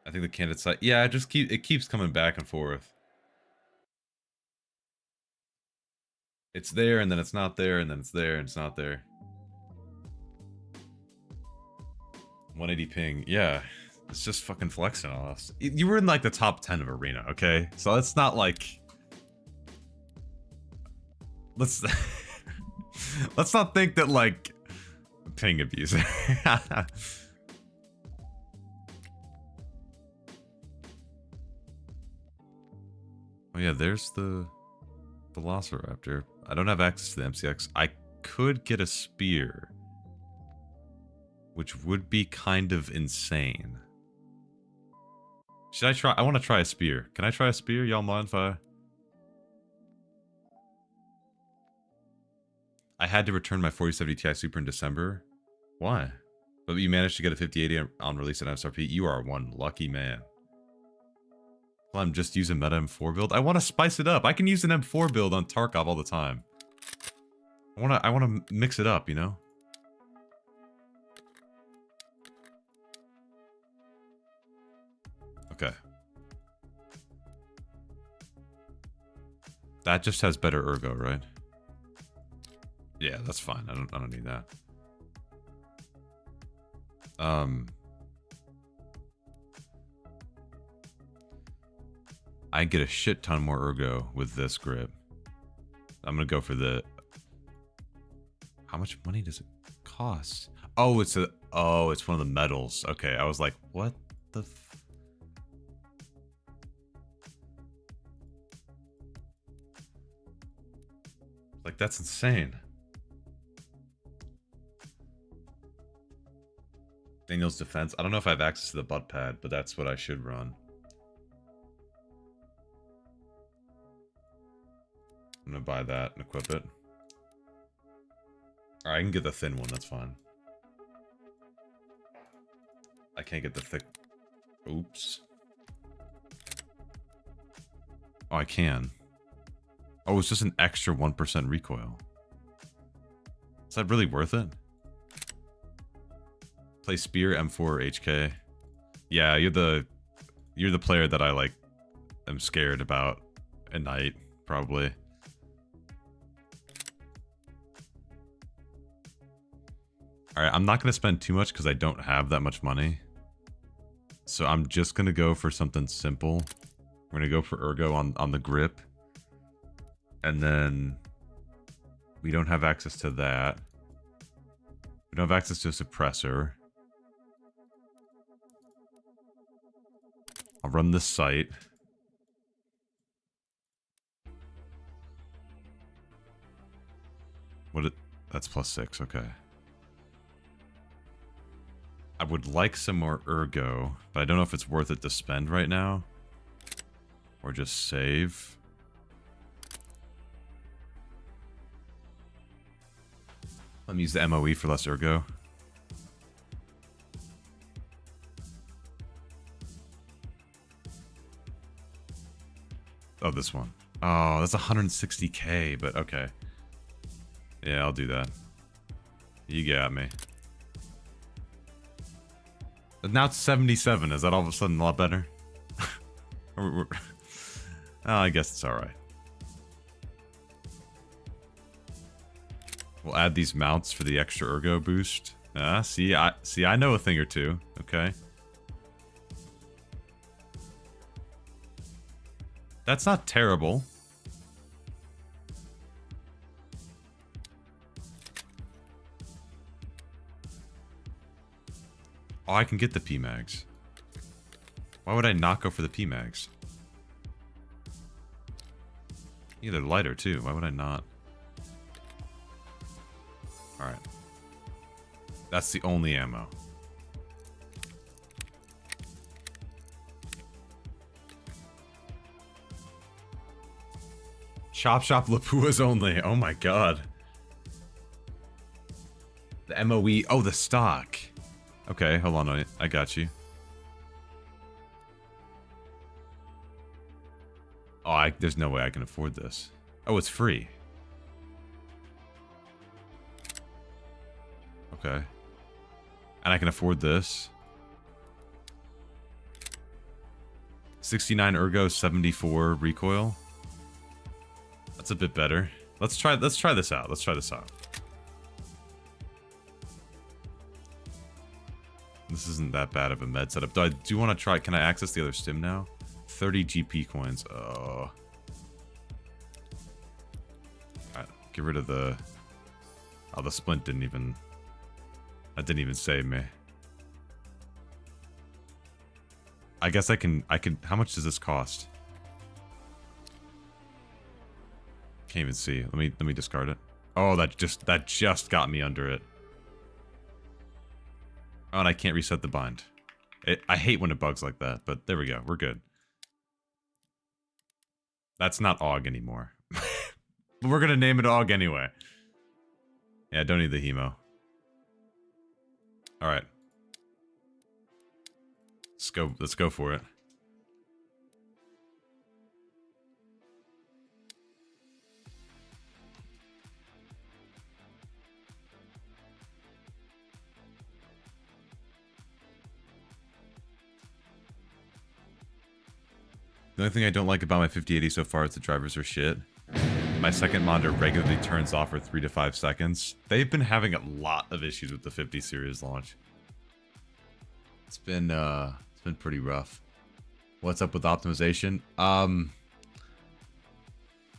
I think the candid side. Yeah, it keeps coming back and forth. It's there and then it's not there and then it's there and it's not there. 180 ping. Yeah. It's just fucking flexing on us. You were in like the top 10 of Arena, okay? So it's not like let's not think that like ping abuse. Oh yeah, there's the Velociraptor. I don't have access to the MCX. I could get a spear, which would be kind of insane. Should I try? I want to try a spear. Can I try a spear? Y'all mind if I had to return my 4070 Ti Super in December. Why? But you managed to get a 5080 on release at MSRP. You are one lucky man. Well, I'm just using meta M4 build. I want to spice it up. I can use an M4 build on Tarkov all the time. I want to mix it up, you know? Okay. That just has better ergo, right? Yeah, that's fine. I don't need that. I get a shit ton more ergo with this grip. I'm gonna go for the... How much money does it cost? Oh, it's one of the metals. Okay, I was like, what the like, that's insane. Daniel's defense. I don't know if I have access to the butt pad, but that's what I should run. I'm gonna buy that and equip it. Alright, I can get the thin one, that's fine. I can't get the thick... Oops. Oh, I can. Oh, it's just an extra 1% recoil. Is that really worth it? Play Spear, M4, or HK. Yeah, you're the player that I like am scared about at night, probably. Alright, I'm not gonna spend too much because I don't have that much money. So I'm just gonna go for something simple. We're gonna go for Ergo on the grip. And then we don't have access to that. We don't have access to a suppressor. I'll run this sight. That's +6, okay. I would like some more Ergo, but I don't know if it's worth it to spend right now. Or just save. Let me use the MOE for less Ergo. Oh, this one. Oh, that's 160k, but okay. Yeah, I'll do that. You got me. But now it's 77. Is that all of a sudden a lot better? Oh, I guess it's alright. We'll add these mounts for the extra Ergo boost. See, I know a thing or two. Okay. That's not terrible. Oh, I can get the PMags. Why would I not go for the PMags? Yeah, they're lighter too. Why would I not? Alright. That's the only ammo. Chop Shop Lapua's only. Oh my god. The MOE. Oh, the stock. Okay, hold on. I got you. Oh, there's no way I can afford this. Oh, it's free. Okay. And I can afford this. 69 Ergo, 74 recoil. That's a bit better. Let's try this out. Let's try this out. This isn't that bad of a med setup. Do I do want to try? Can I access the other stim now? 30 GP coins. Oh. Alright, get rid of the... Oh, the splint didn't even... That didn't even save me. I guess I can... How much does this cost? Can't even see. Let me discard it. Oh, that just got me under it. Oh, and I can't reset the bind. I hate when it bugs like that, but there we go. We're good. That's not AUG anymore. But we're gonna name it AUG anyway. Yeah, I don't need the hemo. Alright. Let's go for it. The only thing I don't like about my 5080 so far is the drivers are shit. My second monitor regularly turns off for 3 to 5 seconds. They've been having a lot of issues with the 50 series launch. It's been pretty rough. What's up with optimization?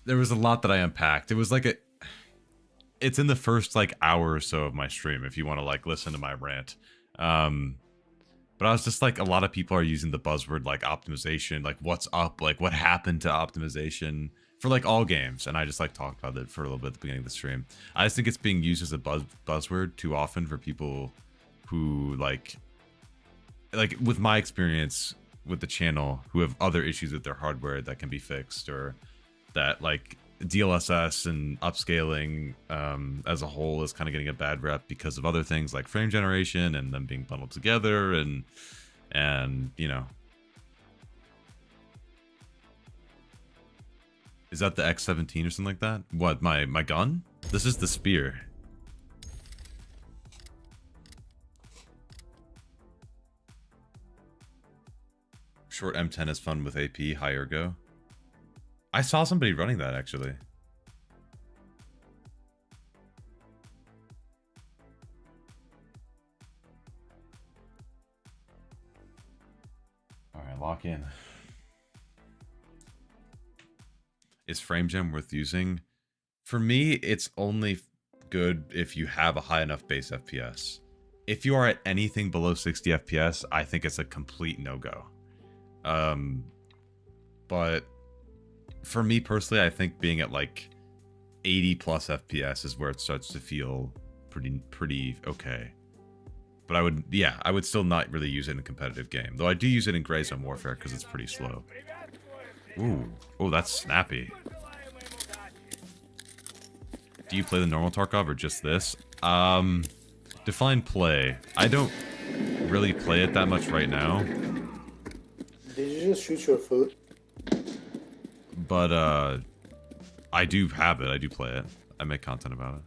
There was a lot that I unpacked. It was like it's in the first like hour or so of my stream if you want to like listen to my rant. But I was just like, a lot of people are using the buzzword like optimization, like what's up, like what happened to optimization for like all games. And I just like talked about it for a little bit at the beginning of the stream. I just think it's being used as a buzzword too often for people who like with my experience with the channel, who have other issues with their hardware that can be fixed, or that like DLSS and upscaling as a whole is kind of getting a bad rep because of other things like frame generation and them being bundled together and you know. Is that the X17 or something like that? What, my gun? This is the spear. Short M10 is fun with AP, high ergo. I saw somebody running that actually. Alright, lock in. Is FrameGem worth using? For me, it's only good if you have a high enough base FPS. If you are at anything below 60 FPS, I think it's a complete no-go. But for me personally, I think being at like 80 plus FPS is where it starts to feel pretty okay. But I would still not really use it in a competitive game. Though I do use it in Gray Zone Warfare because it's pretty slow. Ooh, oh, that's snappy. Do you play the normal Tarkov or just this? Define play. I don't really play it that much right now. Did you just shoot your foot? But, I do have it. I do play it. I make content about it.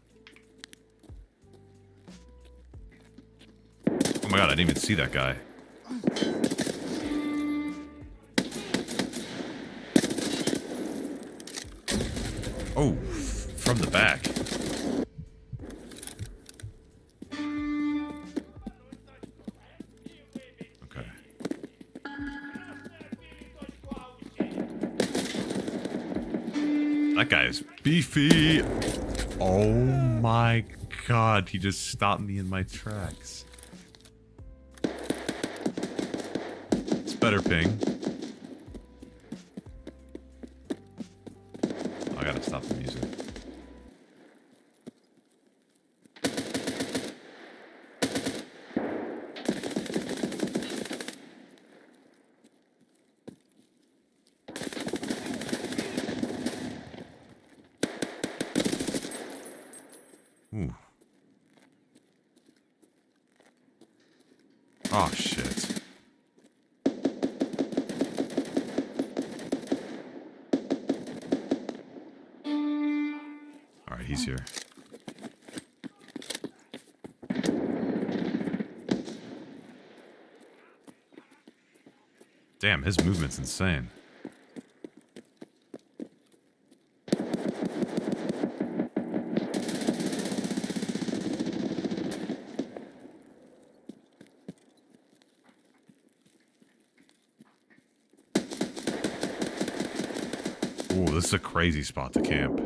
Oh my god, I didn't even see that guy. Oh, from the back. Okay. That guy is beefy. Oh my god, he just stopped me in my tracks. It's better ping. Oh, I gotta stop the music. Ooh. Oh, shit. Alright, he's here. Damn, his movement's insane. Ooh, this is a crazy spot to camp.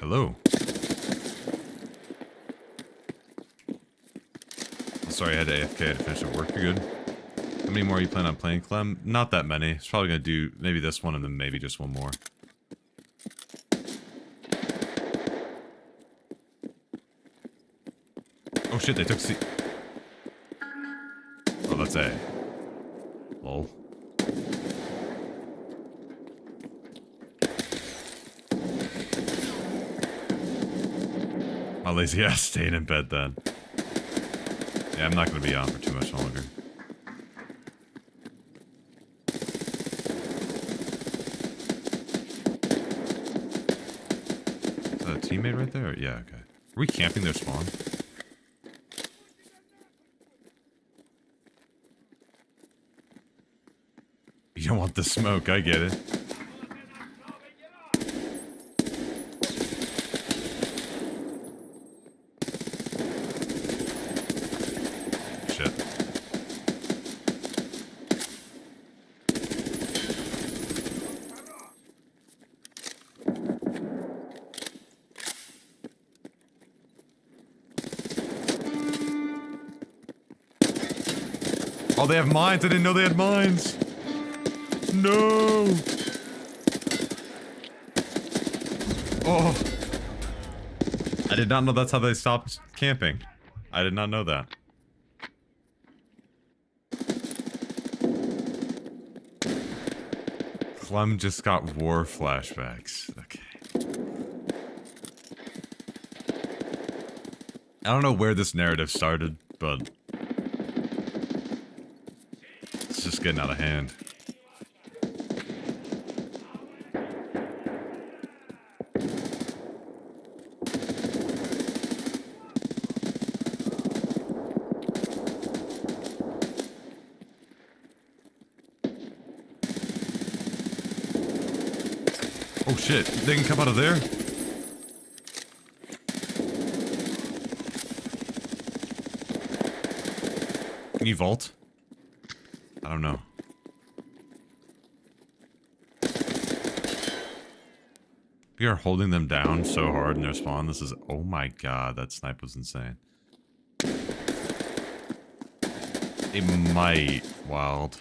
Hello. Sorry, I had to AFK to finish up work. You're good. How many more are you planning on playing, Clem? Not that many. It's probably gonna do maybe this one and then maybe just one more. Oh shit, they took C. Oh, that's A. Lol. My lazy ass stayed in bed then. Yeah, I'm not gonna be on for too much longer. Is that a teammate right there? Yeah, okay. Are we camping their spawn? You don't want the smoke, I get it. Shit. Oh, they have mines. I didn't know they had mines. No! Oh! I did not know that's how they stopped camping. I did not know that. Clem just got war flashbacks. Okay. I don't know where this narrative started, but it's just getting out of hand. Oh shit, they can come out of there? Can you vault? I don't know. We are holding them down so hard in their spawn. This is... Oh my god, that snipe was insane. It might... Wild.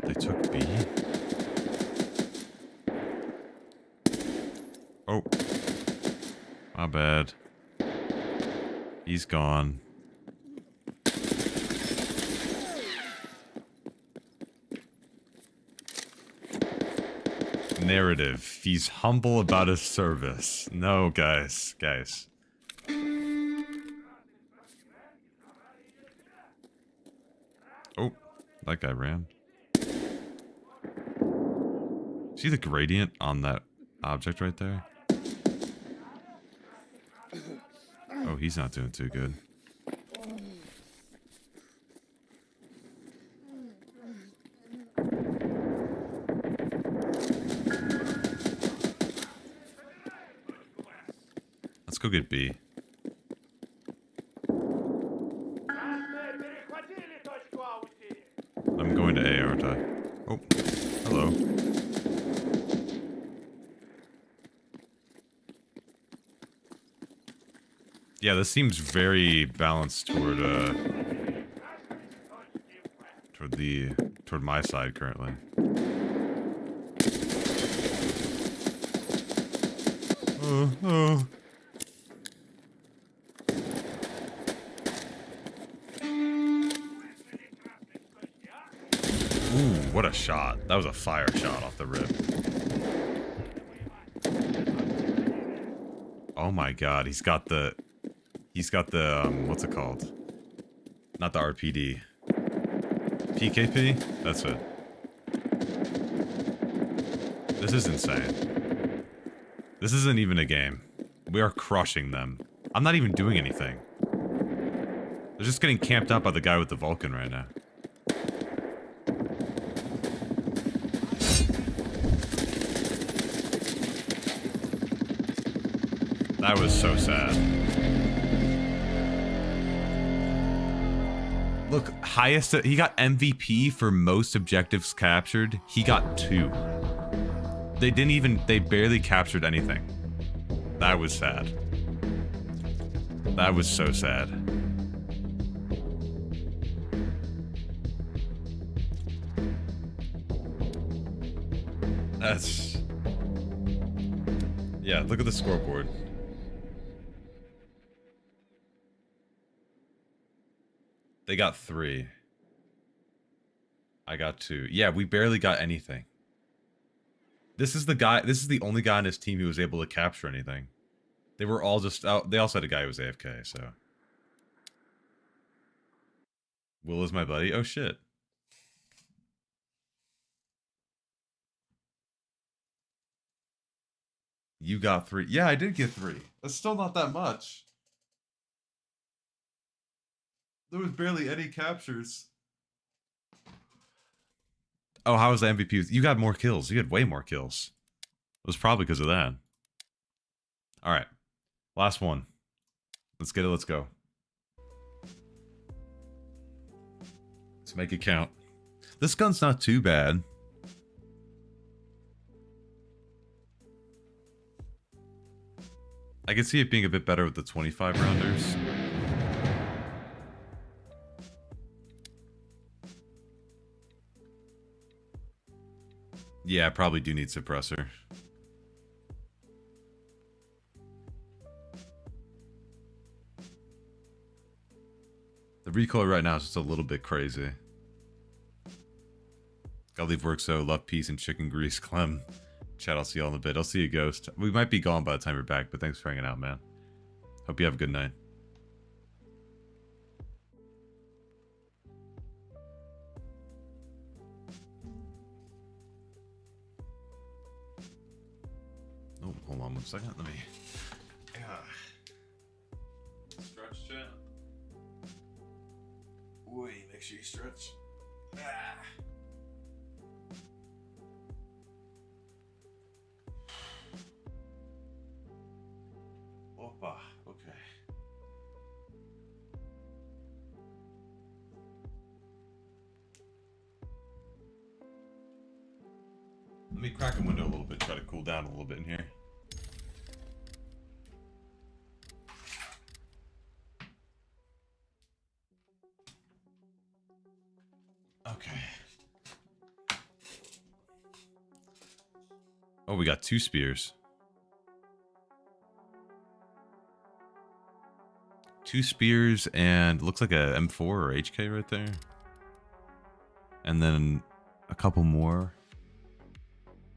They took B? Oh. My bad. He's gone. Narrative. He's humble about his service. No, guys. Guys. Oh, that guy ran. See the gradient on that object right there? Oh, he's not doing too good. Let's go get B. I'm going to A, aren't I? Oh, hello. Yeah, this seems very balanced toward toward my side currently. Oh. Ooh, what a shot. That was a fire shot off the rip. Oh my god, he's got the, what's it called? Not the RPD. PKP? That's it. This is insane. This isn't even a game. We are crushing them. I'm not even doing anything. They're just getting camped out by the guy with the Vulcan right now. That was so sad. Look, highest, he got MVP for most objectives captured. He got 2. They barely captured anything. That was sad. That was so sad. That's... Yeah, look at the scoreboard. They got 3. I got 2. Yeah, we barely got anything. This is the only guy on his team who was able to capture anything. They were all just out. They also had a guy who was AFK, so. Will is my buddy. Oh shit. You got 3. Yeah, I did get 3. That's still not that much. There was barely any captures. Oh, how was the MVP? You got more kills. You had way more kills. It was probably because of that. Alright. Last one. Let's get it. Let's go. Let's make it count. This gun's not too bad. I can see it being a bit better with the 25 rounders. Yeah, I probably do need suppressor. The recoil right now is just a little bit crazy. Gotta leave work so love peace and chicken grease. Clem. chat. I'll see y'all in a bit. I'll see you, Ghost. We might be gone by the time you're back, but thanks for hanging out, man. Hope you have a good night. Oh, hold on 1 second. Let me stretch, chat. Wait, make sure you stretch. Opa, okay. Let me crack a window a little bit, try to cool down a little bit in here. Okay. Oh, we got 2 spears. 2 spears and looks like a M4 or HK right there. And then a couple more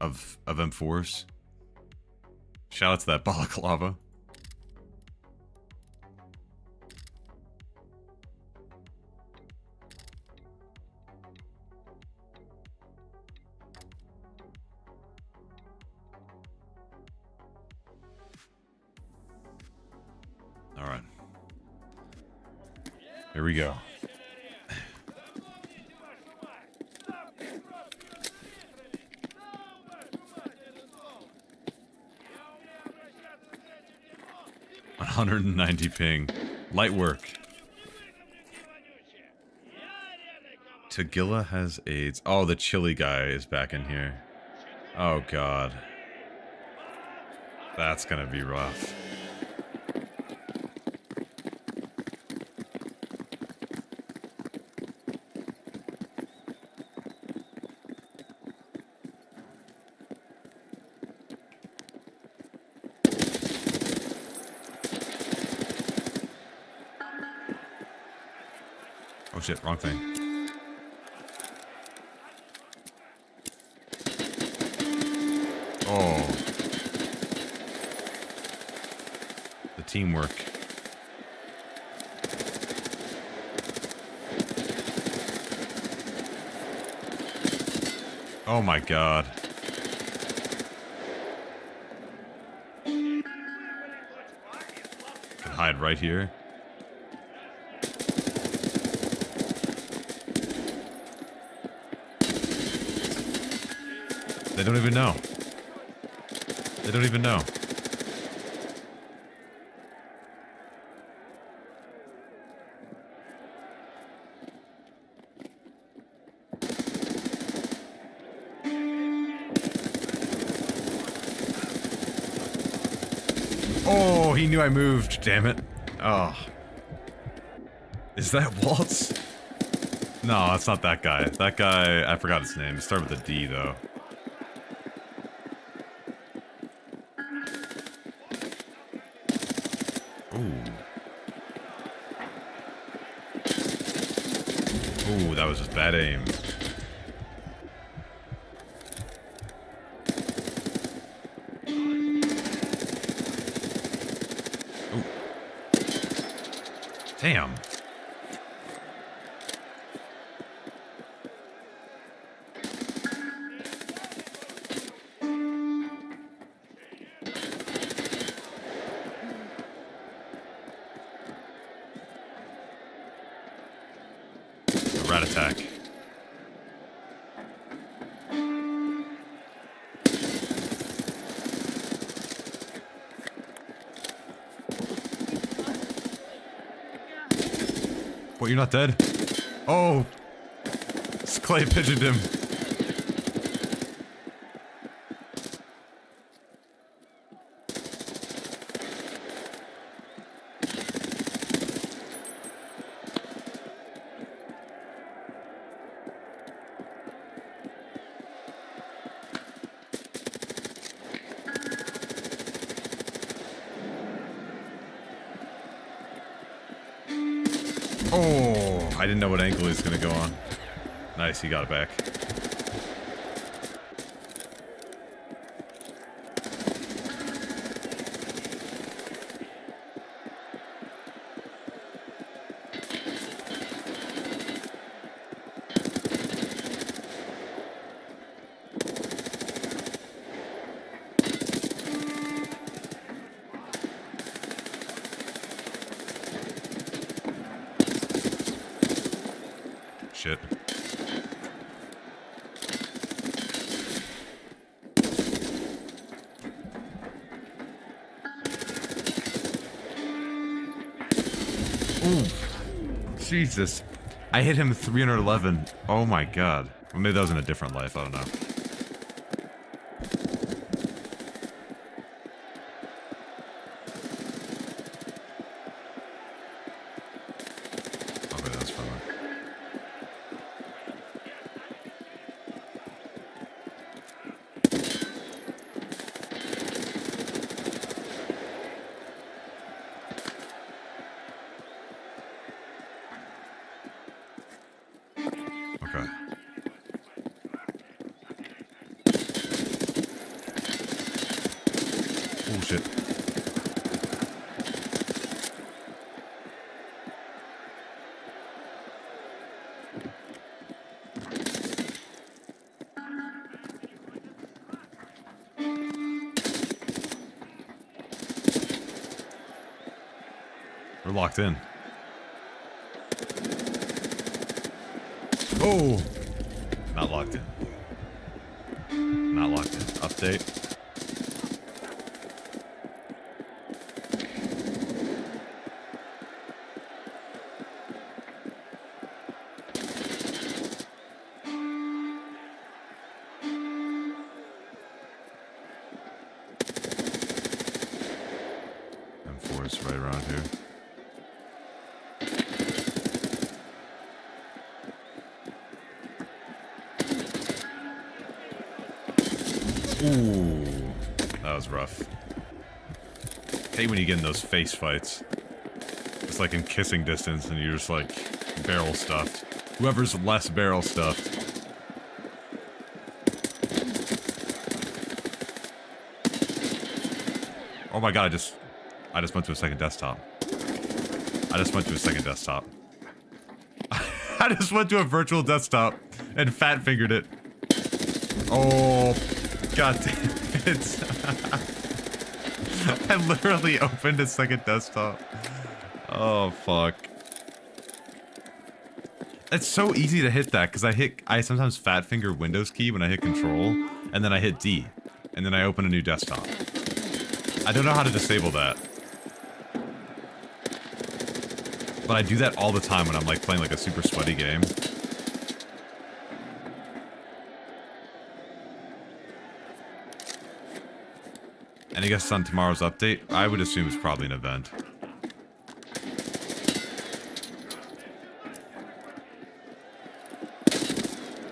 of M4s. Shout out to that balaclava. All right. Here we go. $190 ping. Light work. Tagilla has AIDS. Oh, the chili guy is back in here. Oh, God. That's gonna be rough. Oh shit, wrong thing. Oh. The teamwork. Oh my god. Can hide right here. They don't even know. They don't even know. Oh, he knew I moved, damn it. Oh. Is that Waltz? No, it's not that guy. That guy, I forgot his name. It started with a D, though. Ooh, that was just bad aim. Ooh. Damn. Rat attack. What, you're not dead? Oh! Clay pigeoned him. Oh, I didn't know what angle he was gonna go on. Nice, he got it back. Shit. Ooh. Jesus. I hit him 311. Oh my god. Well, maybe that was in a different life. I don't know. Okay, that's fine. Okay. Oh shit. We're locked in. Oh! Not locked in. Not locked in. Update. M4 is right around here. Ooh, that was rough. Hate when you get in those face fights. It's like in kissing distance and you're just like barrel stuffed. Whoever's less barrel stuffed. Oh my god, I just went to a second desktop. I just went to a second desktop. I just went to a virtual desktop and fat fingered it. Oh, god damn it. I literally opened a second desktop. Oh, fuck. It's so easy to hit that because I sometimes fat finger Windows key when I hit Control, and then I hit D, and then I open a new desktop. I don't know how to disable that. But I do that all the time when I'm like playing like a super sweaty game. And I guess on tomorrow's update, I would assume it's probably an event.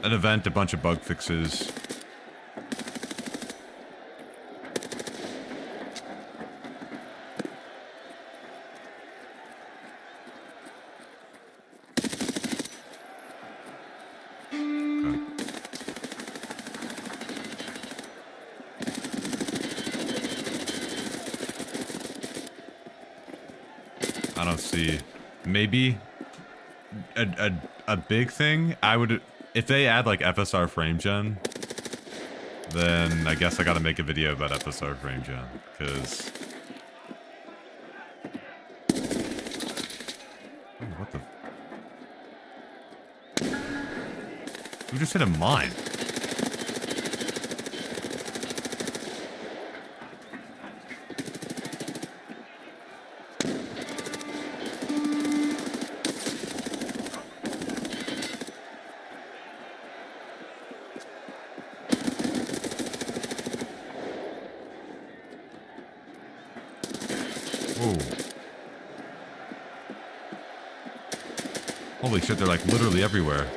An event, a bunch of bug fixes. I don't see. Maybe a big thing. I would, if they add like FSR frame gen, then I guess I gotta make a video about FSR frame gen, because what the? Who just hit a mine? Holy shit, they're like literally everywhere.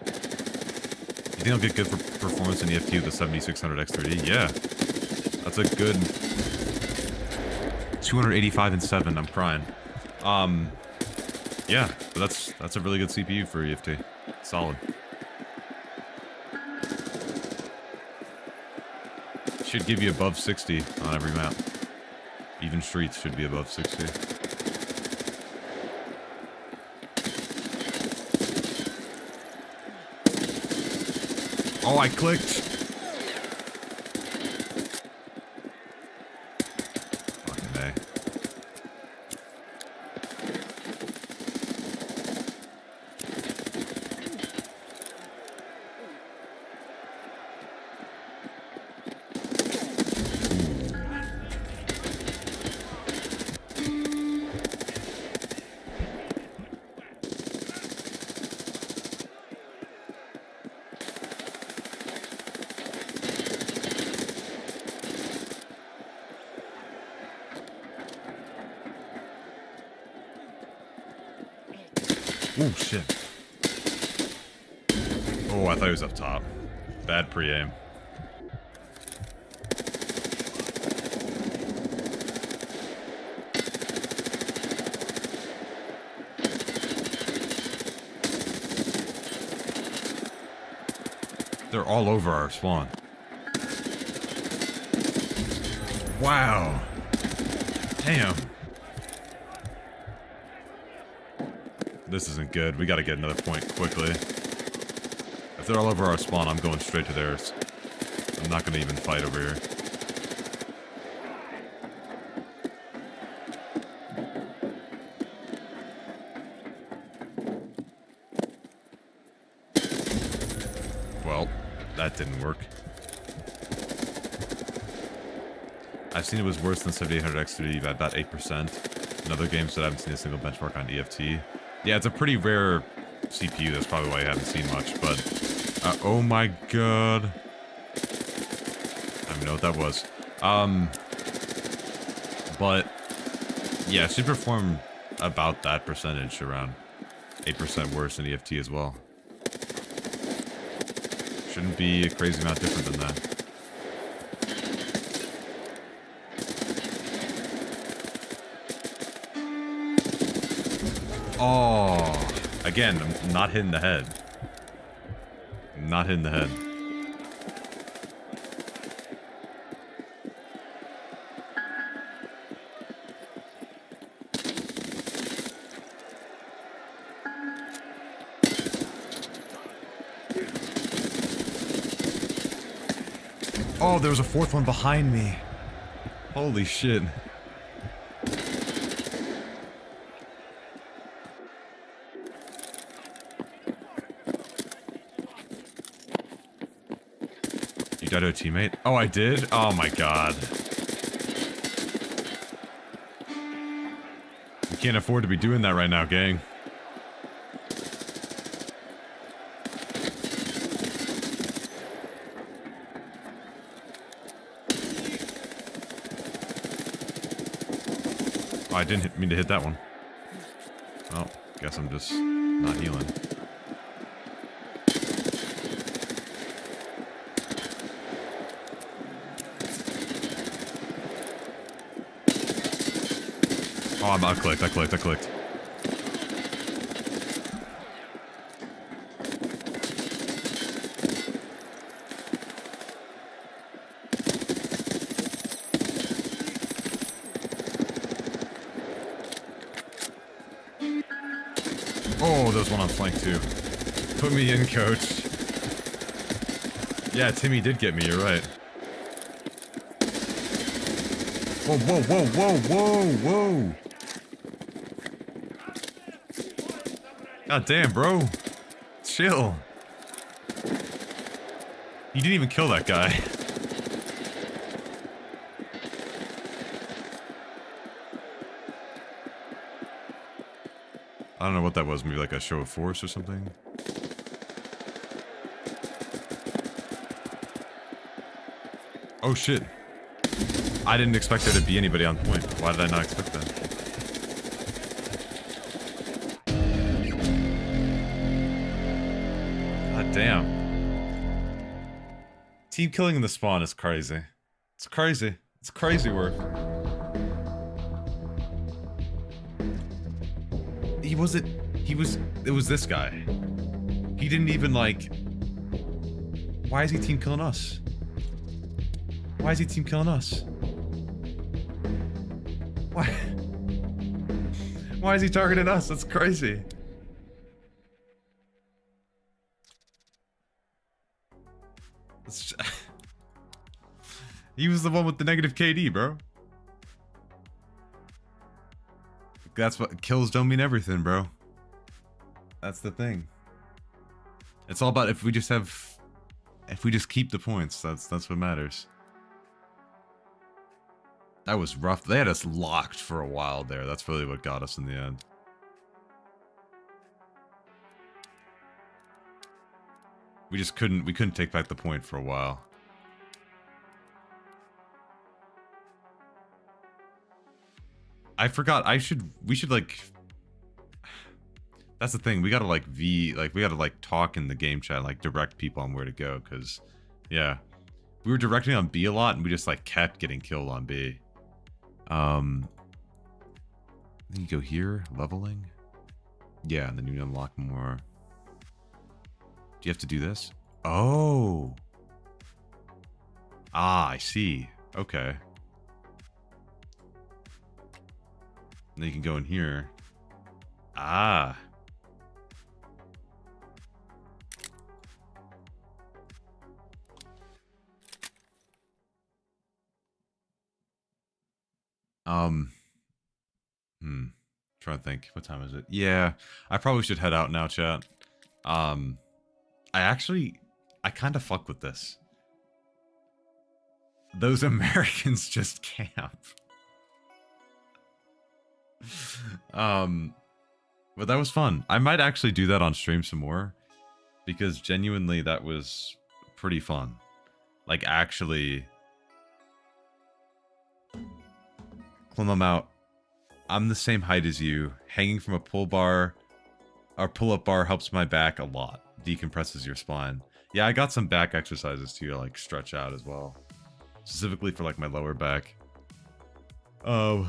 You think I'll get good for performance in EFT with the 7600 X3D? Yeah. That's a good 285 and 7, I'm crying. Yeah, but that's a really good CPU for EFT. Solid. Should give you above 60 on every map. Even streets should be above 60. Oh, I clicked. Fucking A. Oh, shit. Oh, I thought he was up top. Bad pre-aim. They're all over our spawn. Wow. Damn. This isn't good. We gotta get another point quickly. If they're all over our spawn, I'm going straight to theirs. I'm not gonna even fight over here. Well, that didn't work. I've seen it was worse than 7800X3 by about 8%. In other games that I haven't seen a single benchmark on EFT. Yeah, it's a pretty rare CPU, that's probably why I haven't seen much, but... oh my god. I don't even know what that was. But... yeah, it should perform about that percentage, around 8% worse than EFT as well. Shouldn't be a crazy amount different than that. Oh, again, I'm not hitting the head. Not hitting the head. Oh, there was a fourth one behind me. Holy shit. You died to a teammate? Oh, I did? Oh my god. We can't afford to be doing that right now, gang. Oh, I didn't mean to hit that one. Well, guess I'm just not healing. Oh, I clicked. Oh, there's one on flank too. Put me in, coach. Yeah, Timmy did get me, you're right. Whoa, whoa, whoa, whoa, whoa, whoa! God damn, bro. Chill. You didn't even kill that guy. I don't know what that was, maybe like a show of force or something? Oh shit. I didn't expect there to be anybody on point. Why did I not expect that? God damn. Team killing in the spawn is crazy. It's crazy. It's crazy work. It was this guy. He didn't even like... Why is he team killing us? Why is he team killing us? Why? Why is he targeting us? That's crazy. He was the one with the negative KD, bro. That's what kills don't mean everything, bro. That's the thing. It's all about if we just keep the points. That's what matters. That was rough. They had us locked for a while there. That's really what got us in the end. We couldn't take back the point for a while. I forgot, we should like... That's the thing. We gotta like we gotta like talk in the game chat, like direct people on where to go. Cause yeah, we were directing on B a lot, and we just like kept getting killed on B. Then you go here, leveling. Yeah, and then you unlock more. Do you have to do this? Oh. Ah, I see. Okay. And then you can go in here. Ah. Trying to think. What time is it? Yeah, I probably should head out now, chat. I kind of fuck with this. Those Americans just camp. But that was fun. I might actually do that on stream some more, because genuinely that was pretty fun. Like actually, Clem out. I'm the same height as you. Hanging from a pull-up bar helps my back a lot. Decompresses your spine. Yeah, I got some back exercises too to like stretch out as well. Specifically for like my lower back. But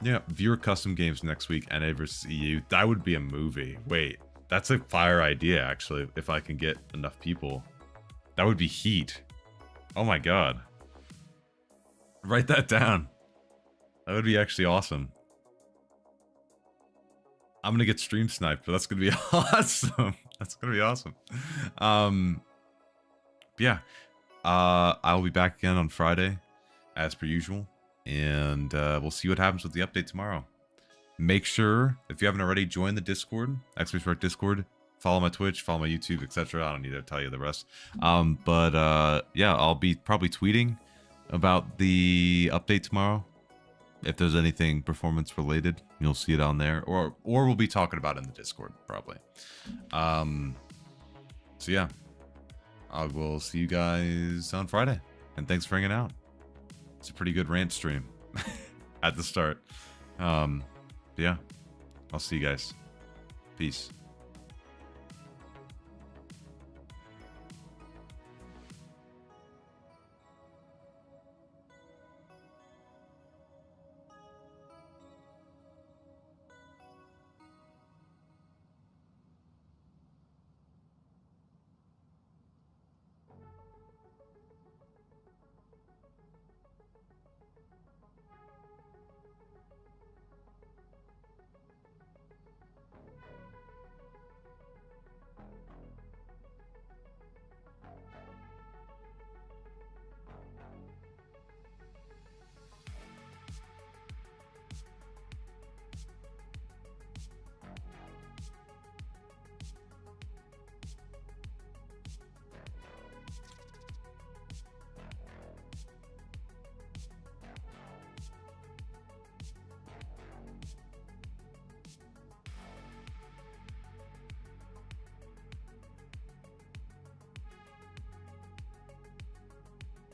yeah, viewer custom games next week, NA versus EU. That would be a movie. Wait, that's a fire idea actually, if I can get enough people. That would be heat. Oh my god. Write that down. That would be actually awesome. I'm gonna get stream sniped, but that's gonna be awesome. That's gonna be awesome. Yeah. I'll be back again on Friday, as per usual. And we'll see what happens with the update tomorrow. Make sure, if you haven't already, join the Discord, !Discord. Follow my Twitch, follow my YouTube, etc. I don't need to tell you the rest. Yeah, I'll be probably tweeting about the update tomorrow. If there's anything performance related, you'll see it on there, or we'll be talking about it in the Discord probably. So yeah, I will see you guys on Friday, and thanks for hanging out. It's a pretty good rant stream at the start. Yeah, I'll see you guys. Peace.